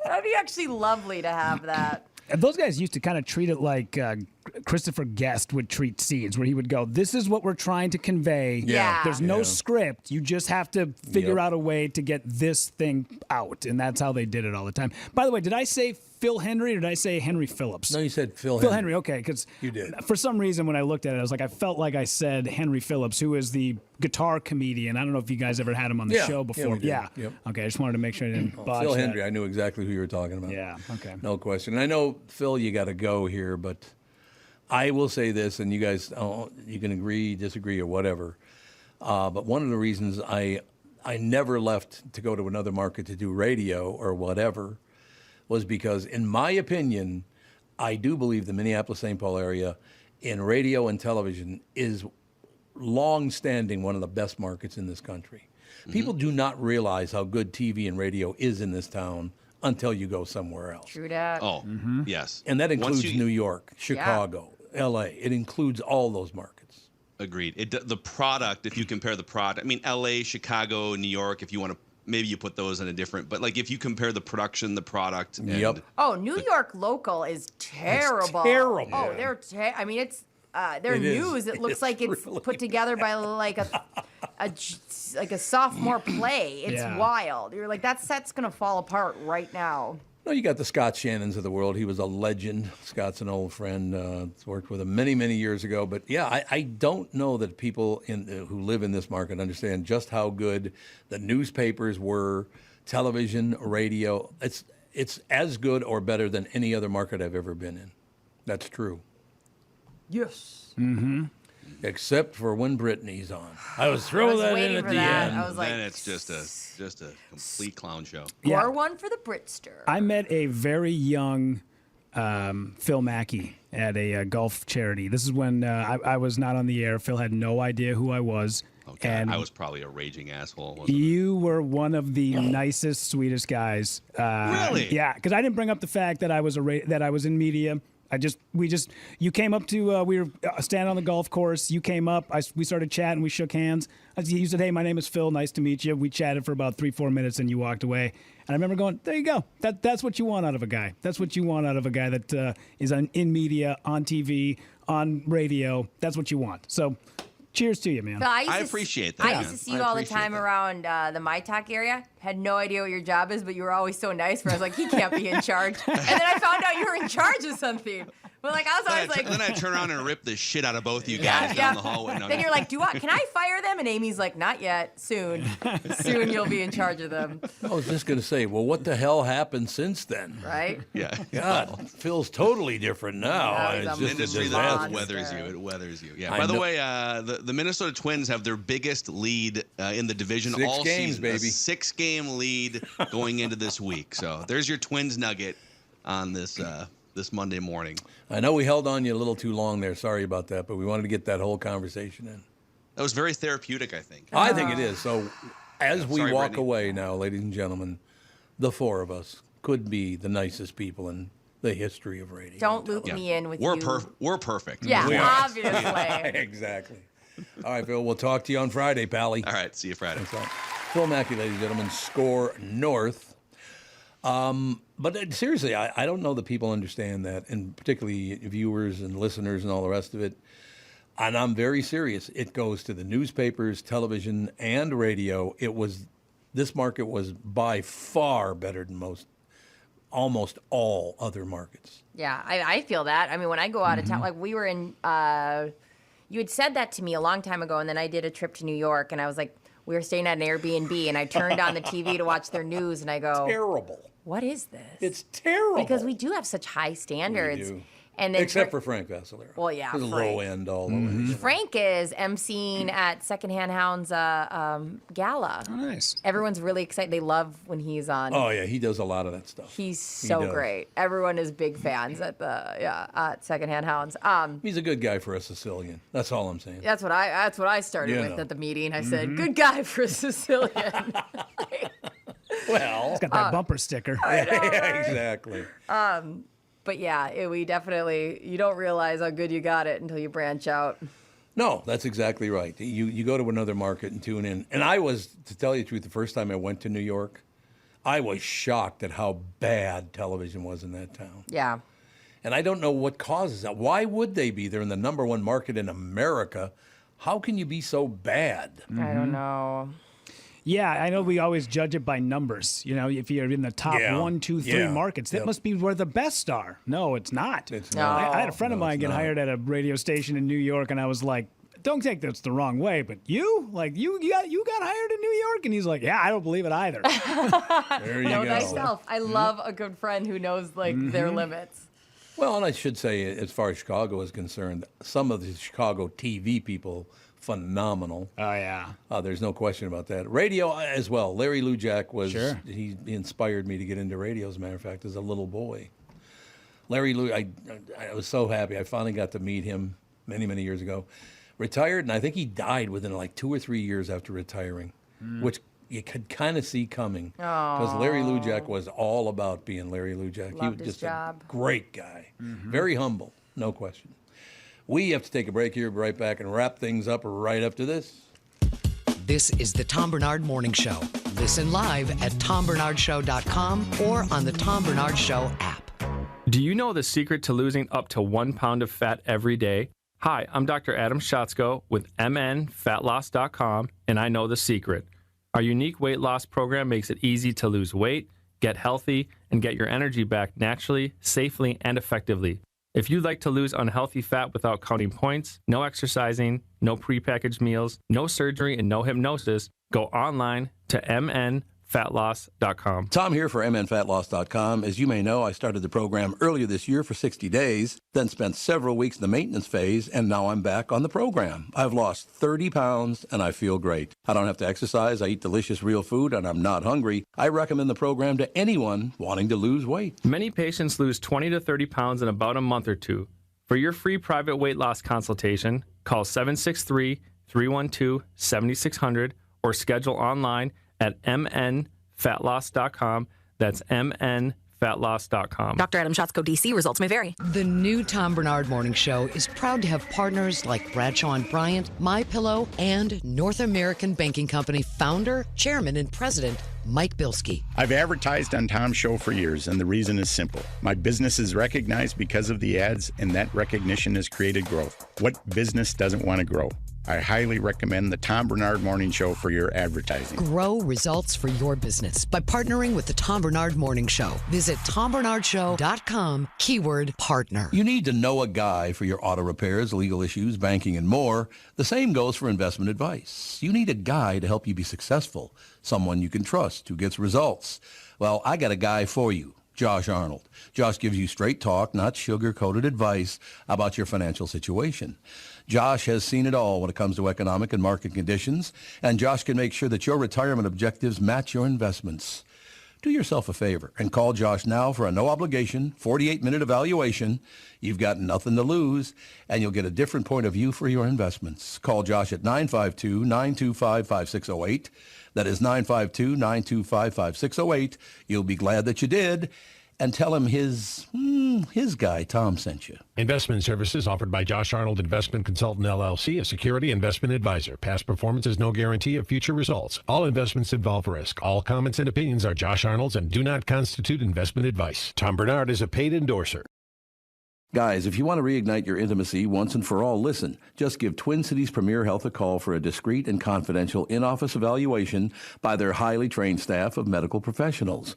Speaker 2: That'd be actually lovely to have that.
Speaker 4: And those guys used to kind of treat it like Christopher Guest would treat scenes, where he would go, this is what we're trying to convey.
Speaker 2: Yeah.
Speaker 4: There's no script. You just have to figure out a way to get this thing out. And that's how they did it all the time. By the way, did I say Phil Hendry or did I say Henry Phillips?
Speaker 1: No, you said Phil
Speaker 4: Henry, okay. Because
Speaker 1: you did.
Speaker 4: For some reason, when I looked at it, I was like, I felt like I said Henry Phillips, who is the guitar comedian. I don't know if you guys ever had him on the show before.
Speaker 1: Yeah. Yep.
Speaker 4: Okay, I just wanted to make sure I didn't botch
Speaker 1: Phil
Speaker 4: that.
Speaker 1: Hendry, I knew exactly who you were talking about.
Speaker 4: Yeah, okay.
Speaker 1: No question. And I know, Phil, you got to go here, but I will say this, and you guys, you can agree, disagree, or whatever. But one of the reasons I never left to go to another market to do radio or whatever was because, in my opinion, I do believe the Minneapolis-St. Paul area in radio and television is long-standing one of the best markets in this country. Mm-hmm. People do not realize how good TV and radio is in this town until you go somewhere else.
Speaker 2: True that.
Speaker 20: Oh, yes.
Speaker 1: And that includes New York, Chicago, L.A. It includes all those markets.
Speaker 20: Agreed. The product, if you compare the product, I mean, L.A., Chicago, New York, if you want to, maybe you put those in a different, but like if you compare the production, the product. And
Speaker 2: Oh, New York local is terrible.
Speaker 1: It's terrible.
Speaker 2: Oh, they're I mean, it's their news. It looks like it's
Speaker 1: really
Speaker 2: put together by like a sophomore play. It's wild. You're like, that set's gonna fall apart right now.
Speaker 1: No, you got the Scott Shannons of the world. He was a legend. Scott's an old friend. Worked with him many, many years ago. But yeah, I don't know that people who live in this market understand just how good the newspapers were, television, radio. It's as good or better than any other market I've ever been in. That's true.
Speaker 2: Yes.
Speaker 4: Mm-hmm.
Speaker 1: Except for when Brittany's on. I was throwing that in at the end.
Speaker 2: I was like,
Speaker 20: then it's just a complete clown show.
Speaker 2: Or one for the Britster.
Speaker 4: I met a very young Phil Mackey at a golf charity. This is when I was not on the air. Phil had no idea who I was.
Speaker 20: Okay,
Speaker 4: and
Speaker 20: I was probably a raging asshole. Wasn't
Speaker 4: you were one of the nicest, sweetest guys.
Speaker 20: Really?
Speaker 4: Yeah, because I didn't bring up the fact that I was that I was in media. You came up to, we were standing on the golf course. You came up, we started chatting, we shook hands. You said, hey, my name is Phil, nice to meet you. We chatted for about 3-4 minutes and you walked away. And I remember going, there you go. That's what you want out of a guy. That's what you want out of a guy that is in media, on TV, on radio. That's what you want. So cheers to you, man.
Speaker 2: Phil,
Speaker 20: I appreciate that.
Speaker 2: I used to see you all the time around the My Talk area. Had no idea what your job is, but you were always so nice. Where I was like, he can't be in charge. And then I found out you were in charge of something. But like I was always like,
Speaker 20: then I turn around and rip the shit out of both of you guys down the hallway. No,
Speaker 2: then you're like, can I fire them? And Amy's like, not yet. Soon you'll be in charge of them.
Speaker 1: I was just gonna say, well, what the hell happened since then?
Speaker 2: Right?
Speaker 20: Yeah.
Speaker 1: God, Phil's totally different now.
Speaker 2: Yeah,
Speaker 1: It's
Speaker 20: An
Speaker 1: just
Speaker 20: industry
Speaker 1: a
Speaker 20: that
Speaker 1: disaster.
Speaker 20: weathers you. It weathers you. Yeah.
Speaker 1: I
Speaker 20: By the
Speaker 1: know-
Speaker 20: way, the Minnesota Twins have their biggest lead in the division
Speaker 1: 6
Speaker 20: all
Speaker 1: games,
Speaker 20: season.
Speaker 1: baby.
Speaker 20: A 6-game lead going into this week. So there's your Twins nugget on this Monday morning.
Speaker 1: I know we held on you a little too long there. Sorry about that, but we wanted to get that whole conversation in.
Speaker 20: That was very therapeutic, I think.
Speaker 1: I think it is. So as we
Speaker 20: Sorry,
Speaker 1: walk
Speaker 20: Brittany.
Speaker 1: away now, ladies and gentlemen, the four of us could be the nicest people in the history of radio.
Speaker 2: Don't loop me in with
Speaker 20: We're
Speaker 2: you.
Speaker 20: We're perfect.
Speaker 2: Yeah,
Speaker 1: We are.
Speaker 2: obviously.
Speaker 1: Exactly. All right, Phil, we'll talk to you on Friday, Pally.
Speaker 20: All right, see you Friday.
Speaker 1: That's right. Phil Mackey, ladies and gentlemen, SKOR North. But seriously, I don't know that people understand that, and particularly viewers and listeners and all the rest of it. And I'm very serious. It goes to the newspapers, television, and radio. This market was by far better than almost all other markets.
Speaker 2: Yeah, I feel that. I mean, when I go out of town, like we were in, you had said that to me a long time ago, and then I did a trip to New York, and I was like, we were staying at an Airbnb, and I turned on the TV to watch their news, and I go,
Speaker 1: terrible.
Speaker 2: What is this?
Speaker 1: It's terrible.
Speaker 2: Because we do have such high standards.
Speaker 1: We do.
Speaker 2: And then
Speaker 1: Except for Frank Vassalero.
Speaker 2: Well, yeah,
Speaker 1: His
Speaker 2: Frank.
Speaker 1: low end all over.
Speaker 2: Frank is emceeing at Secondhand Hound's gala.
Speaker 4: Oh, nice.
Speaker 2: Everyone's really excited. They love when he's on.
Speaker 1: Oh yeah, he does a lot of that stuff.
Speaker 2: He's so
Speaker 1: does.
Speaker 2: great. Everyone is big fans at Secondhand Hounds.
Speaker 1: He's a good guy for a Sicilian. That's all I'm saying.
Speaker 2: That's what I started
Speaker 1: You
Speaker 2: with
Speaker 1: know.
Speaker 2: at the meeting. I said, "Good guy for a Sicilian."
Speaker 1: Well,
Speaker 4: He's got that bumper sticker.
Speaker 1: yeah, exactly.
Speaker 2: But yeah, we definitely, you don't realize how good you got it until you branch out.
Speaker 1: No, that's exactly right. You go to another market and tune in. And I was, to tell you the truth, the first time I went to New York, I was shocked at how bad television was in that town.
Speaker 2: Yeah.
Speaker 1: And I don't know what causes that. Why would they be? They're in the number one market in America. How can you be so bad?
Speaker 2: I don't know.
Speaker 4: Yeah, I know we always judge it by numbers. You know, if you're in the top 1, 2, 3 markets, that must be where the best are. No, it's not.
Speaker 1: It's
Speaker 2: not.
Speaker 4: I had a friend of mine get hired at a radio station in New York, and I was like, don't take this the wrong way, but you got hired in New York? And he's like, yeah, I don't believe it either.
Speaker 1: There you
Speaker 2: Know
Speaker 1: go.
Speaker 2: thyself. I love a good friend who knows their limits.
Speaker 1: Well, and I should say, as far as Chicago is concerned, some of the Chicago TV people, phenomenal.
Speaker 4: Oh, yeah.
Speaker 1: There's no question about that. Radio as well. Larry Lujak was,
Speaker 4: Sure.
Speaker 1: He inspired me to get into radio, as a matter of fact, as a little boy. Larry I was so happy. I finally got to meet him many, many years ago. Retired, and I think he died within like 2 or 3 years after retiring, which you could kind of see coming. Because Larry Lujak was all about being Larry Lujak.
Speaker 2: Loved
Speaker 1: He was
Speaker 2: his
Speaker 1: just
Speaker 2: job.
Speaker 1: a great guy. Very humble, no question. We have to take a break here, be right back, and wrap things up right after this.
Speaker 16: This is the Tom Barnard Morning Show. Listen live at TomBarnardShow.com or on the Tom Barnard Show app.
Speaker 3: Do you know the secret to losing up to 1 pound of fat every day? Hi, I'm Dr. Adam Schatzko with MNFatLoss.com, and I know the secret. Our unique weight loss program makes it easy to lose weight, get healthy, and get your energy back naturally, safely, and effectively. If you'd like to lose unhealthy fat without counting points, no exercising, no prepackaged meals, no surgery, and no hypnosis, go online to MNFatLoss.com.
Speaker 1: Tom here for MNFatLoss.com. As you may know, I started the program earlier this year for 60 days, then spent several weeks in the maintenance phase, and now I'm back on the program. I've lost 30 pounds, and I feel great. I don't have to exercise, I eat delicious real food, and I'm not hungry. I recommend the program to anyone wanting to lose weight.
Speaker 3: Many patients lose 20 to 30 pounds in about a month or two. For your free private weight loss consultation, call 763-312-7600 or schedule online at mnfatloss.com. That's mnfatloss.com.
Speaker 22: Dr. Adam Schatzko, D.C. Results may vary.
Speaker 16: The new Tom Barnard Morning Show is proud to have partners like Bradshaw & Bryant, MyPillow, and North American Banking Company founder, chairman, and president, Mike Bilski.
Speaker 10: I've advertised on Tom's show for years, and the reason is simple. My business is recognized because of the ads, and that recognition has created growth. What business doesn't want to grow? I highly recommend the Tom Barnard Morning Show for your advertising.
Speaker 16: Grow results for your business by partnering with the Tom Barnard Morning Show. Visit TomBarnardShow.com, keyword partner.
Speaker 1: You need to know a guy for your auto repairs, legal issues, banking, and more. The same goes for investment advice. You need a guy to help you be successful, someone you can trust who gets results. Well, I got a guy for you. Josh Arnold. Josh gives you straight talk, not sugar-coated advice about your financial situation. Josh has seen it all when it comes to economic and market conditions, and Josh can make sure that your retirement objectives match your investments. Do yourself a favor and call Josh now for a no-obligation, 48-minute evaluation. You've got nothing to lose, and you'll get a different point of view for your investments. Call Josh at 952-925-5608. That is 952-925-5608. You'll be glad that you did. And tell him his guy, Tom, sent you.
Speaker 17: Investment services offered by Josh Arnold Investment Consultant, LLC, a security investment advisor. Past performance is no guarantee of future results. All investments involve risk. All comments and opinions are Josh Arnold's and do not constitute investment advice. Tom Barnard is a paid endorser.
Speaker 1: Guys, if you want to reignite your intimacy once and for all, listen. Just give Twin Cities Premier Health a call for a discreet and confidential in-office evaluation by their highly trained staff of medical professionals.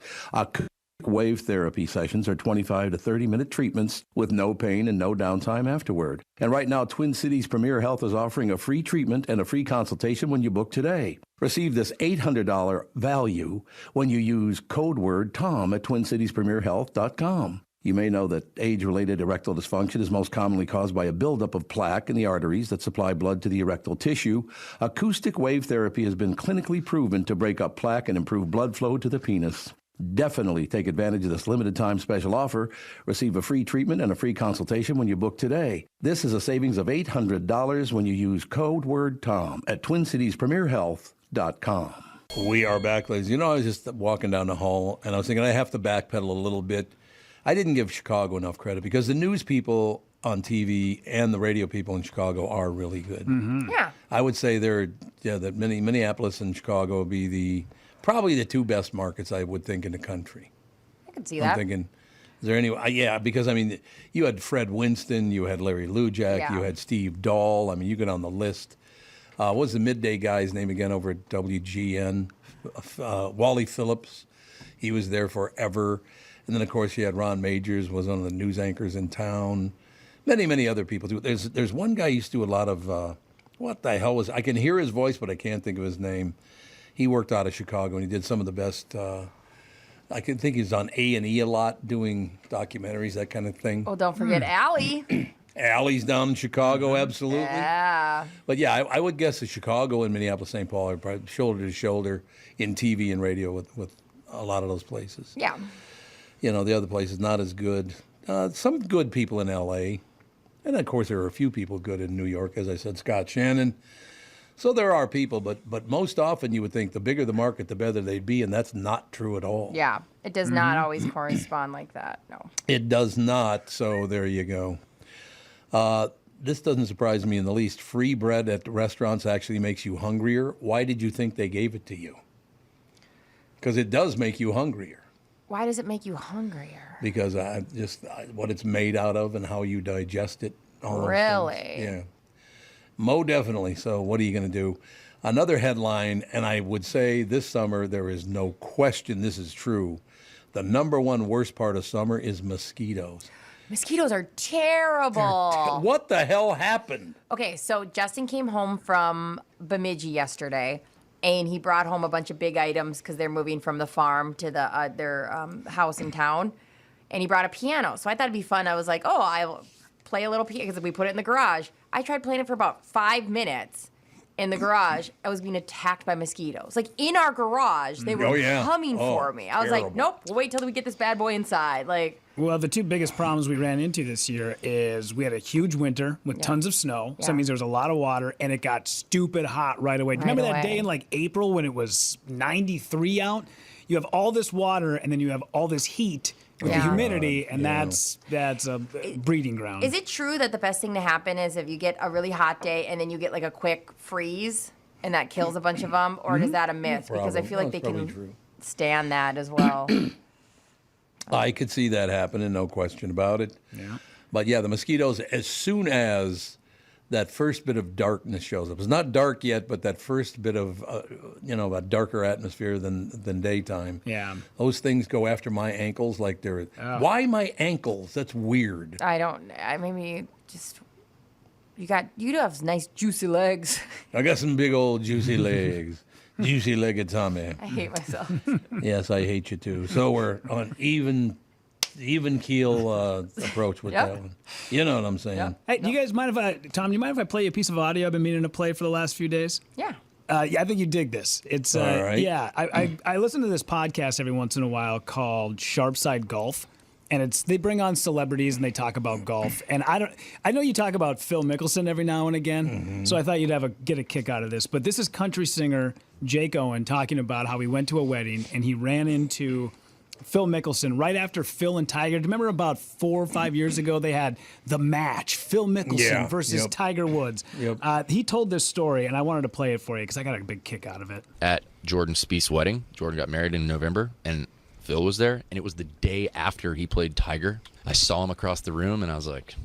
Speaker 1: Wave therapy sessions are 25 to 30-minute treatments with no pain and no downtime afterward. And right now, Twin Cities Premier Health is offering a free treatment and a free consultation when you book today. Receive this $800 value when you use code word TOM at TwinCitiesPremierHealth.com. You may know that age-related erectile dysfunction is most commonly caused by a buildup of plaque in the arteries that supply blood to the erectile tissue. Acoustic wave therapy has been clinically proven to break up plaque and improve blood flow to the penis. Definitely take advantage of this limited time special offer. Receive a free treatment and a free consultation when you book today. This is a savings of $800 when you use code word TOM at TwinCitiesPremierHealth.com. We are back, ladies. You know, I was just walking down the hall, and I was thinking I have to backpedal a little bit. I didn't give Chicago enough credit because the news people on TV and the radio people in Chicago are really good.
Speaker 2: Mm-hmm. Yeah.
Speaker 1: I would say that Minneapolis and Chicago would be probably the two best markets, I would think, in the country.
Speaker 2: I could see that.
Speaker 1: I'm thinking, is there any? Yeah, because, I mean, you had Fred Winston, you had Larry Lujak, you had Steve Dahl. I mean, you get on the list. What was the midday guy's name again over at WGN? Wally Phillips. He was there forever. And then, of course, you had Ron Majors, was one of the news anchors in town. Many, many other people, too. There's one guy who used to do a lot of, what the hell was, I can hear his voice, but I can't think of his name. He worked out of Chicago, and he did some of the best. I can think he's on A&E a lot, doing documentaries, that kind of thing.
Speaker 2: Oh, don't forget Allie.
Speaker 1: Allie's down in Chicago, absolutely.
Speaker 2: Yeah.
Speaker 1: But yeah, I would guess that Chicago and Minneapolis, St. Paul are probably shoulder to shoulder in TV and radio with a lot of those places.
Speaker 2: Yeah.
Speaker 1: You know, the other places not as good. Some good people in L.A., and of course there are a few people good in New York, as I said, Scott Shannon. So there are people, but most often you would think the bigger the market, the better they'd be, and that's not true at all.
Speaker 2: Yeah, it does not always correspond like that, no.
Speaker 1: It does not, so there you go. This doesn't surprise me in the least. Free bread at restaurants actually makes you hungrier. Why did you think they gave it to you? Because it does make you hungrier.
Speaker 2: Why does it make you hungrier?
Speaker 1: Because what it's made out of and how you digest it.
Speaker 2: Really?
Speaker 1: Yeah. Mo definitely. So what are you going to do? Another headline, and I would say this summer there is no question this is true. The number one worst part of summer is mosquitoes.
Speaker 2: Mosquitoes are terrible.
Speaker 1: What the hell happened?
Speaker 2: Okay, so Justin came home from Bemidji yesterday, and he brought home a bunch of big items because they're moving from the farm to their house in town. And he brought a piano. So I thought it'd be fun. I was like, oh, I'll play a little piano because we put it in the garage. I tried playing it for about 5 minutes in the garage. I was being attacked by mosquitoes. Like in our garage, they were coming for me. I was like, nope, we'll wait till we get this bad boy inside.
Speaker 4: Well, the two biggest problems we ran into this year is we had a huge winter with tons of snow. So that means there was a lot of water, and it got stupid hot right away. Do you remember that day in April when it was 93 out? You have all this water, and then you have all this heat with the humidity, and that's a breeding ground.
Speaker 2: Is it true that the best thing to happen is if you get a really hot day and then you get a quick freeze and that kills a bunch of them, or is that a myth? Because I feel like they can stand that as well.
Speaker 1: I could see that happening, no question about it.
Speaker 4: Yeah.
Speaker 1: But yeah, the mosquitoes, as soon as that first bit of darkness shows up, it's not dark yet, but that first bit of, a darker atmosphere than daytime.
Speaker 4: Yeah.
Speaker 1: Those things go after my ankles like they're, why my ankles? That's weird.
Speaker 2: Maybe just, you do have nice juicy legs.
Speaker 1: I got some big old juicy legs. Juicy-legged Tommy.
Speaker 2: I hate myself.
Speaker 1: Yes, I hate you too. So we're on even keel approach with that one. You know what I'm saying?
Speaker 2: Yep.
Speaker 4: Hey, do you guys mind if Tom, do you mind if I play you a piece of audio I've been meaning to play for the last few days?
Speaker 2: Yeah.
Speaker 4: I think you dig this. It's
Speaker 1: all right.
Speaker 4: Yeah, I listen to this podcast every once in a while called Sharpside Golf, and they bring on celebrities and they talk about golf. And I know you talk about Phil Mickelson every now and again, so I thought you'd get a kick out of this. But this is country singer Jake Owen talking about how he went to a wedding and he ran into Phil Mickelson right after Phil and Tiger. Do you remember about 4 or 5 years ago they had the match, Phil Mickelson versus Tiger Woods?
Speaker 1: Yep.
Speaker 4: He told this story, and I wanted to play it for you because I got a big kick out of it.
Speaker 6: At Jordan Spieth's wedding, Jordan got married in November, and Phil was there, and it was the day after he played Tiger. I saw him across the room, and I was like,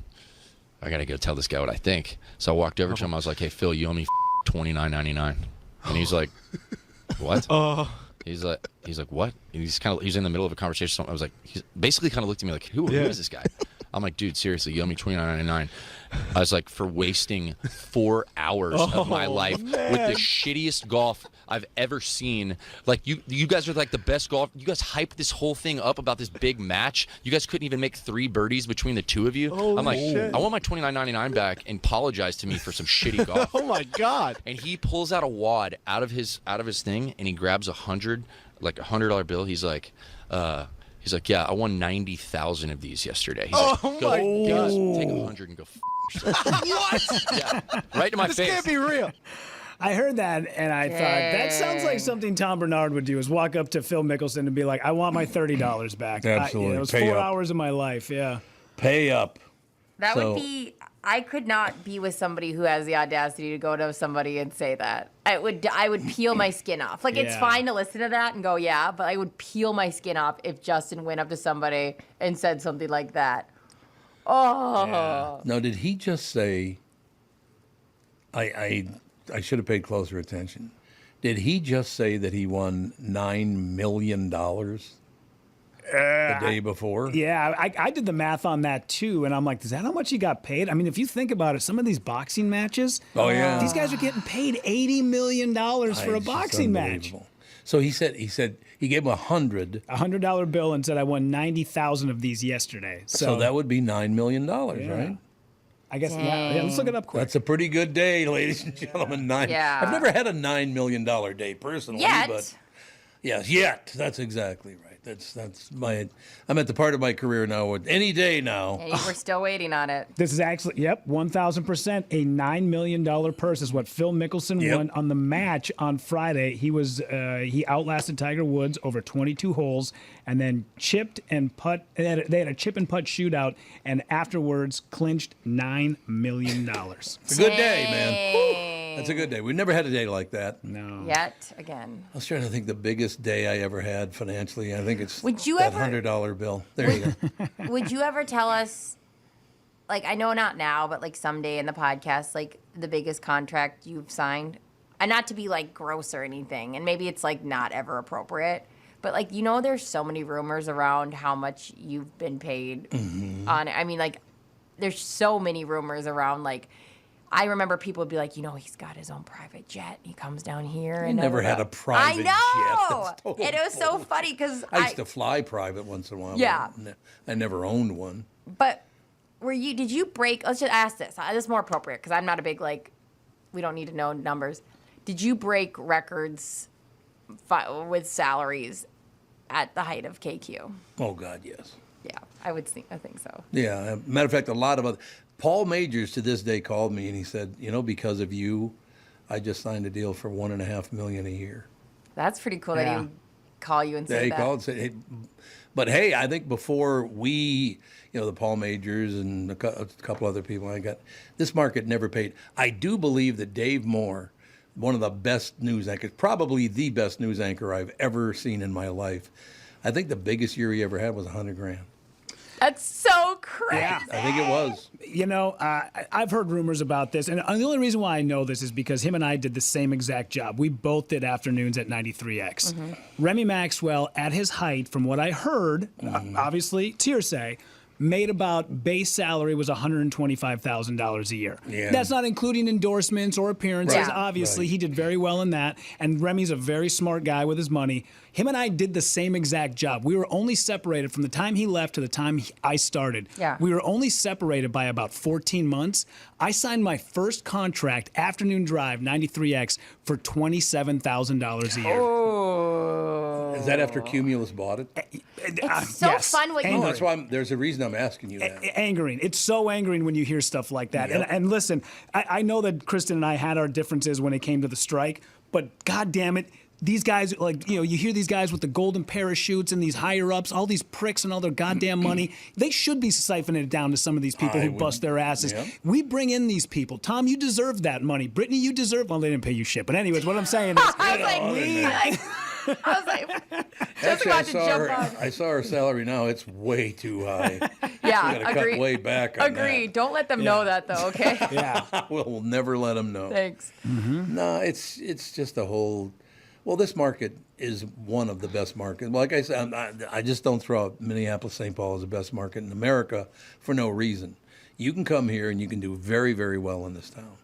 Speaker 6: I got to go tell this guy what I think. So I walked over to him. I was like, hey, Phil, you owe me $29.99. And he's like, what? He's like, what? And he's in the middle of a conversation. I was like, he basically kind of looked at me like, who is this guy? I'm like, dude, seriously, you owe me $29.99. I was like, for wasting 4 hours of my life with the shittiest golf I've ever seen. Like, you guys are like the best golf. You guys hyped this whole thing up about this big match. You guys couldn't even make 3 birdies between the two of you. I'm like, shit. I want my $29.99 back and apologize to me for some shitty golf.
Speaker 7: Oh my God.
Speaker 6: And he pulls out a wad out of his thing and he grabs a $100 bill. He's like, yeah, I won 90,000 of these yesterday. He's like, God. Take 100 and go yourself.
Speaker 7: What?
Speaker 6: Yeah, right to my face.
Speaker 7: This can't be real.
Speaker 4: I heard that, and I thought, that sounds like something Tom Barnard would do, is walk up to Phil Mickelson and be like, I want my $30 back.
Speaker 1: Absolutely.
Speaker 4: It was
Speaker 1: Pay
Speaker 4: 4
Speaker 1: up.
Speaker 4: hours of my life, yeah.
Speaker 1: Pay up.
Speaker 2: That would be, I could not be with somebody who has the audacity to go to somebody and say that. I would peel my skin off. Like, it's fine to listen to that and go, yeah, but I would peel my skin off if Justin went up to somebody and said something like that. Oh.
Speaker 1: Yeah. Now, did he just say, I should have paid closer attention. Did he just say that he won $9 million the day before?
Speaker 4: Yeah, I did the math on that too, and I'm like, is that how much he got paid? I mean, if you think about it, some of these boxing matches, these guys are getting paid $80 million for a boxing match.
Speaker 1: So he said he gave him
Speaker 4: $100 bill and said, I won 90,000 of these yesterday.
Speaker 1: So that would be $9 million, right?
Speaker 4: I guess. Yeah, let's look it up quick.
Speaker 1: That's a pretty good day, ladies and gentlemen. I've never had a $9 million day personally, but yet. That's exactly right. That's I'm at the part of my career now where any day now.
Speaker 2: Hey, we're still waiting on it.
Speaker 4: This is actually, 1,000%. A $9 million purse is what Phil Mickelson won on the match on Friday. He outlasted Tiger Woods over 22 holes and then chipped and putt. They had a chip and putt shootout and afterwards clinched $9 million.
Speaker 1: It's a good day, man. Woo. That's a good day. We've never had a day like that.
Speaker 4: No.
Speaker 2: Yet again.
Speaker 1: I was trying to think the biggest day I ever had financially. I think it's
Speaker 2: that
Speaker 1: $100 bill. There you
Speaker 2: go. Would you ever tell us, like, I know not now, but like someday in the podcast, like the biggest contract you've signed? And not to be like gross or anything, and maybe it's like not ever appropriate, but like, there's so many rumors around how much you've been paid on it. I mean, like, there's so many rumors around, like, I remember people would be like, he's got his own private jet. He comes down here. And
Speaker 1: never had a private jet.
Speaker 2: I know. And it was so funny because
Speaker 1: I used to fly private once in a while.
Speaker 2: Yeah.
Speaker 1: I never owned one.
Speaker 2: But did you break, let's just ask this. This is more appropriate because I'm not a big, like, we don't need to know numbers. Did you break records with salaries at the height of KQ?
Speaker 1: Oh, God, yes.
Speaker 2: Yeah, I think so.
Speaker 1: Yeah. Matter of fact, a lot of other. Paul Majors to this day called me and he said, because of you, I just signed a deal for $1.5 million a year.
Speaker 2: That's pretty cool that he would call you and say that.
Speaker 1: He called and said, hey, but hey, I think before we, the Paul Majors and a couple other people, this market never paid. I do believe that Dave Moore one of the best news anchors, probably the best news anchor I've ever seen in my life. I think the biggest year he ever had was $100,000.
Speaker 2: That's so crazy.
Speaker 4: Yeah.
Speaker 1: I think it was.
Speaker 4: You know, I've heard rumors about this, and the only reason why I know this is because him and I did the same exact job. We both did afternoons at 93X. Remy Maxwell, at his height, from what I heard, obviously, hearsay, made about base salary was $125,000 a year.
Speaker 1: Yeah.
Speaker 4: That's not including endorsements or appearances.
Speaker 2: Right.
Speaker 4: Obviously,
Speaker 1: Right.
Speaker 4: he did very well in that. And Remy's a very smart guy with his money. Him and I did the same exact job. We were only separated from the time he left to the time I started.
Speaker 2: Yeah.
Speaker 4: We were only separated by about 14 months. I signed my first contract, afternoon drive, 93X, for $27,000 a year.
Speaker 2: Oh.
Speaker 1: Is that after Cumulus bought it?
Speaker 2: It's so
Speaker 4: yes.
Speaker 2: fun what you
Speaker 1: No, that's why there's a reason I'm asking you that.
Speaker 4: Angering. It's so angering when you hear stuff like that.
Speaker 1: Yep.
Speaker 4: And listen, I know that Kristyn and I had our differences when it came to the strike, but God damn it, these guys, like, you hear these guys with the golden parachutes and these higher ups, all these pricks and all their goddamn money. They should be siphoning it down to some of these people who bust their asses.
Speaker 1: Yep.
Speaker 4: We bring in these people. Tom, you deserve that money. Brittany, you deserve. Well, they didn't pay you shit. But anyways, what I'm saying is,
Speaker 2: I was like, just
Speaker 1: Actually,
Speaker 2: about to jump on.
Speaker 1: I saw her salary now. It's way too high.
Speaker 2: Yeah,
Speaker 1: We gotta
Speaker 2: agree.
Speaker 1: cut way back on
Speaker 2: Agreed. Don't let them know that, though, okay?
Speaker 1: that. We'll never let them know.
Speaker 2: Thanks.
Speaker 1: No, it's just a whole. Well, this market is one of the best markets. Like I said, I just don't throw out Minneapolis, St. Paul as the best market in America for no reason. You can come here and you can do very, very well in this town.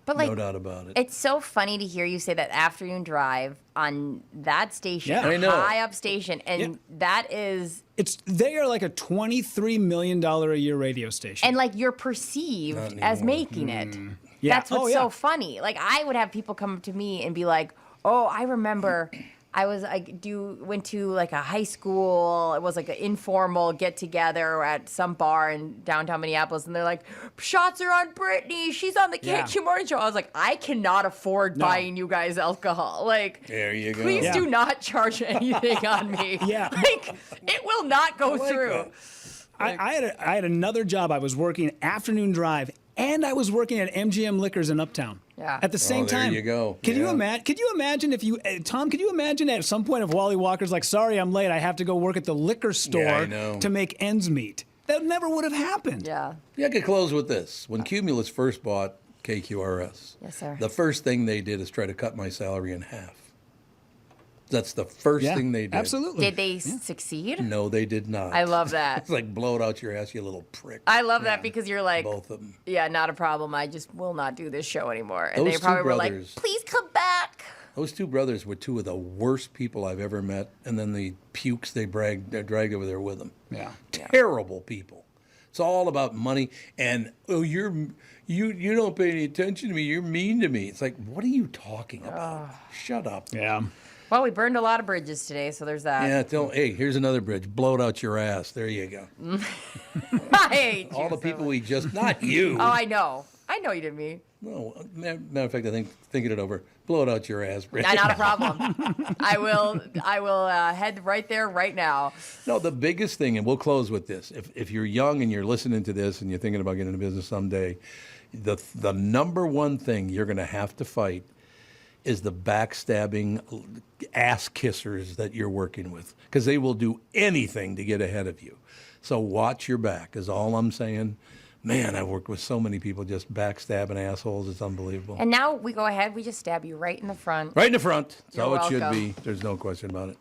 Speaker 2: But like,
Speaker 1: no doubt about it.
Speaker 2: It's so funny to hear you say that afternoon drive on that station,
Speaker 4: Yeah.
Speaker 1: I know.
Speaker 2: high up station, and that is,
Speaker 4: they are like a $23 million a year radio station.
Speaker 2: and like you're perceived
Speaker 1: Not
Speaker 2: as
Speaker 1: anymore.
Speaker 2: making it.
Speaker 4: Yeah.
Speaker 2: That's what's
Speaker 4: Oh, yeah.
Speaker 2: so funny. Like I would have people come up to me and be like, "Oh, I remember." went to like a high school. It was like an informal get together at some bar in downtown Minneapolis, and they're like, "Shots are on Brittany. She's on the KQ Morning Show." I was like, I cannot afford buying you guys alcohol. Like,
Speaker 1: There you go.
Speaker 2: please
Speaker 4: Yeah.
Speaker 2: do not charge anything on me.
Speaker 4: Yeah.
Speaker 2: Like, it will not go through.
Speaker 4: I had another job. I was working afternoon drive, and I was working at MGM Liquors in Uptown.
Speaker 2: Yeah.
Speaker 4: At the same
Speaker 1: there
Speaker 4: time.
Speaker 1: you go.
Speaker 4: Could you
Speaker 1: Yeah.
Speaker 4: imagine? Could you imagine if you, Tom? Could you imagine at some point if Wally Walker's like, "Sorry, I'm late. I have to go work at the liquor store
Speaker 1: I know.
Speaker 4: to make ends meet." That never would have happened.
Speaker 2: Yeah.
Speaker 1: Yeah, I could close with this. When Cumulus first bought KQRS,
Speaker 2: Yes, sir.
Speaker 1: the first thing they did is try to cut my salary in half. That's the first
Speaker 4: Yeah,
Speaker 1: thing they did.
Speaker 4: absolutely.
Speaker 2: Did they succeed?
Speaker 1: No, they did not.
Speaker 2: I love that.
Speaker 1: It's like blow it out your ass, you little prick.
Speaker 2: I love that because you're like,
Speaker 1: Both of them.
Speaker 2: yeah, not a problem. I just will not do this show anymore. And
Speaker 1: Those
Speaker 2: they
Speaker 1: two
Speaker 2: probably were like,
Speaker 1: brothers-
Speaker 2: please come back.
Speaker 1: Those two brothers were two of the worst people I've ever met, and then the pukes they dragged over there with them.
Speaker 4: Yeah.
Speaker 1: Terrible people. It's all about money and you don't pay any attention to me. You're mean to me. It's like, what are you talking about? Shut up.
Speaker 4: Yeah.
Speaker 2: Well, we burned a lot of bridges today, so there's that.
Speaker 1: Yeah. Hey, here's another bridge. Blow it out your ass. There you go.
Speaker 2: I hate you
Speaker 1: All the
Speaker 2: so
Speaker 1: people
Speaker 2: much.
Speaker 1: we just not you.
Speaker 2: Oh, I know. I know you didn't mean.
Speaker 1: No, matter of fact, I think thinking it over. Blow it out your ass, Britt.
Speaker 2: Not a problem. I will head right there right now.
Speaker 1: No, the biggest thing, and we'll close with this. If you're young and you're listening to this and you're thinking about getting into business someday, the number one thing you're going to have to fight is the backstabbing ass kissers that you're working with, because they will do anything to get ahead of you. So watch your back is all I'm saying. Man, I've worked with so many people just backstabbing assholes. It's unbelievable.
Speaker 2: And now we go ahead. We just stab you right in the front.
Speaker 1: Right in the front. That's
Speaker 2: You're
Speaker 1: how it should
Speaker 2: welcome.
Speaker 1: be. There's no question about it.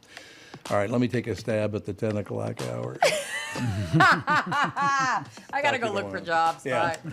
Speaker 1: All right, let me take a stab at the 10 o'clock hour.
Speaker 2: I got to go look for jobs.
Speaker 1: Yeah.
Speaker 2: Bye.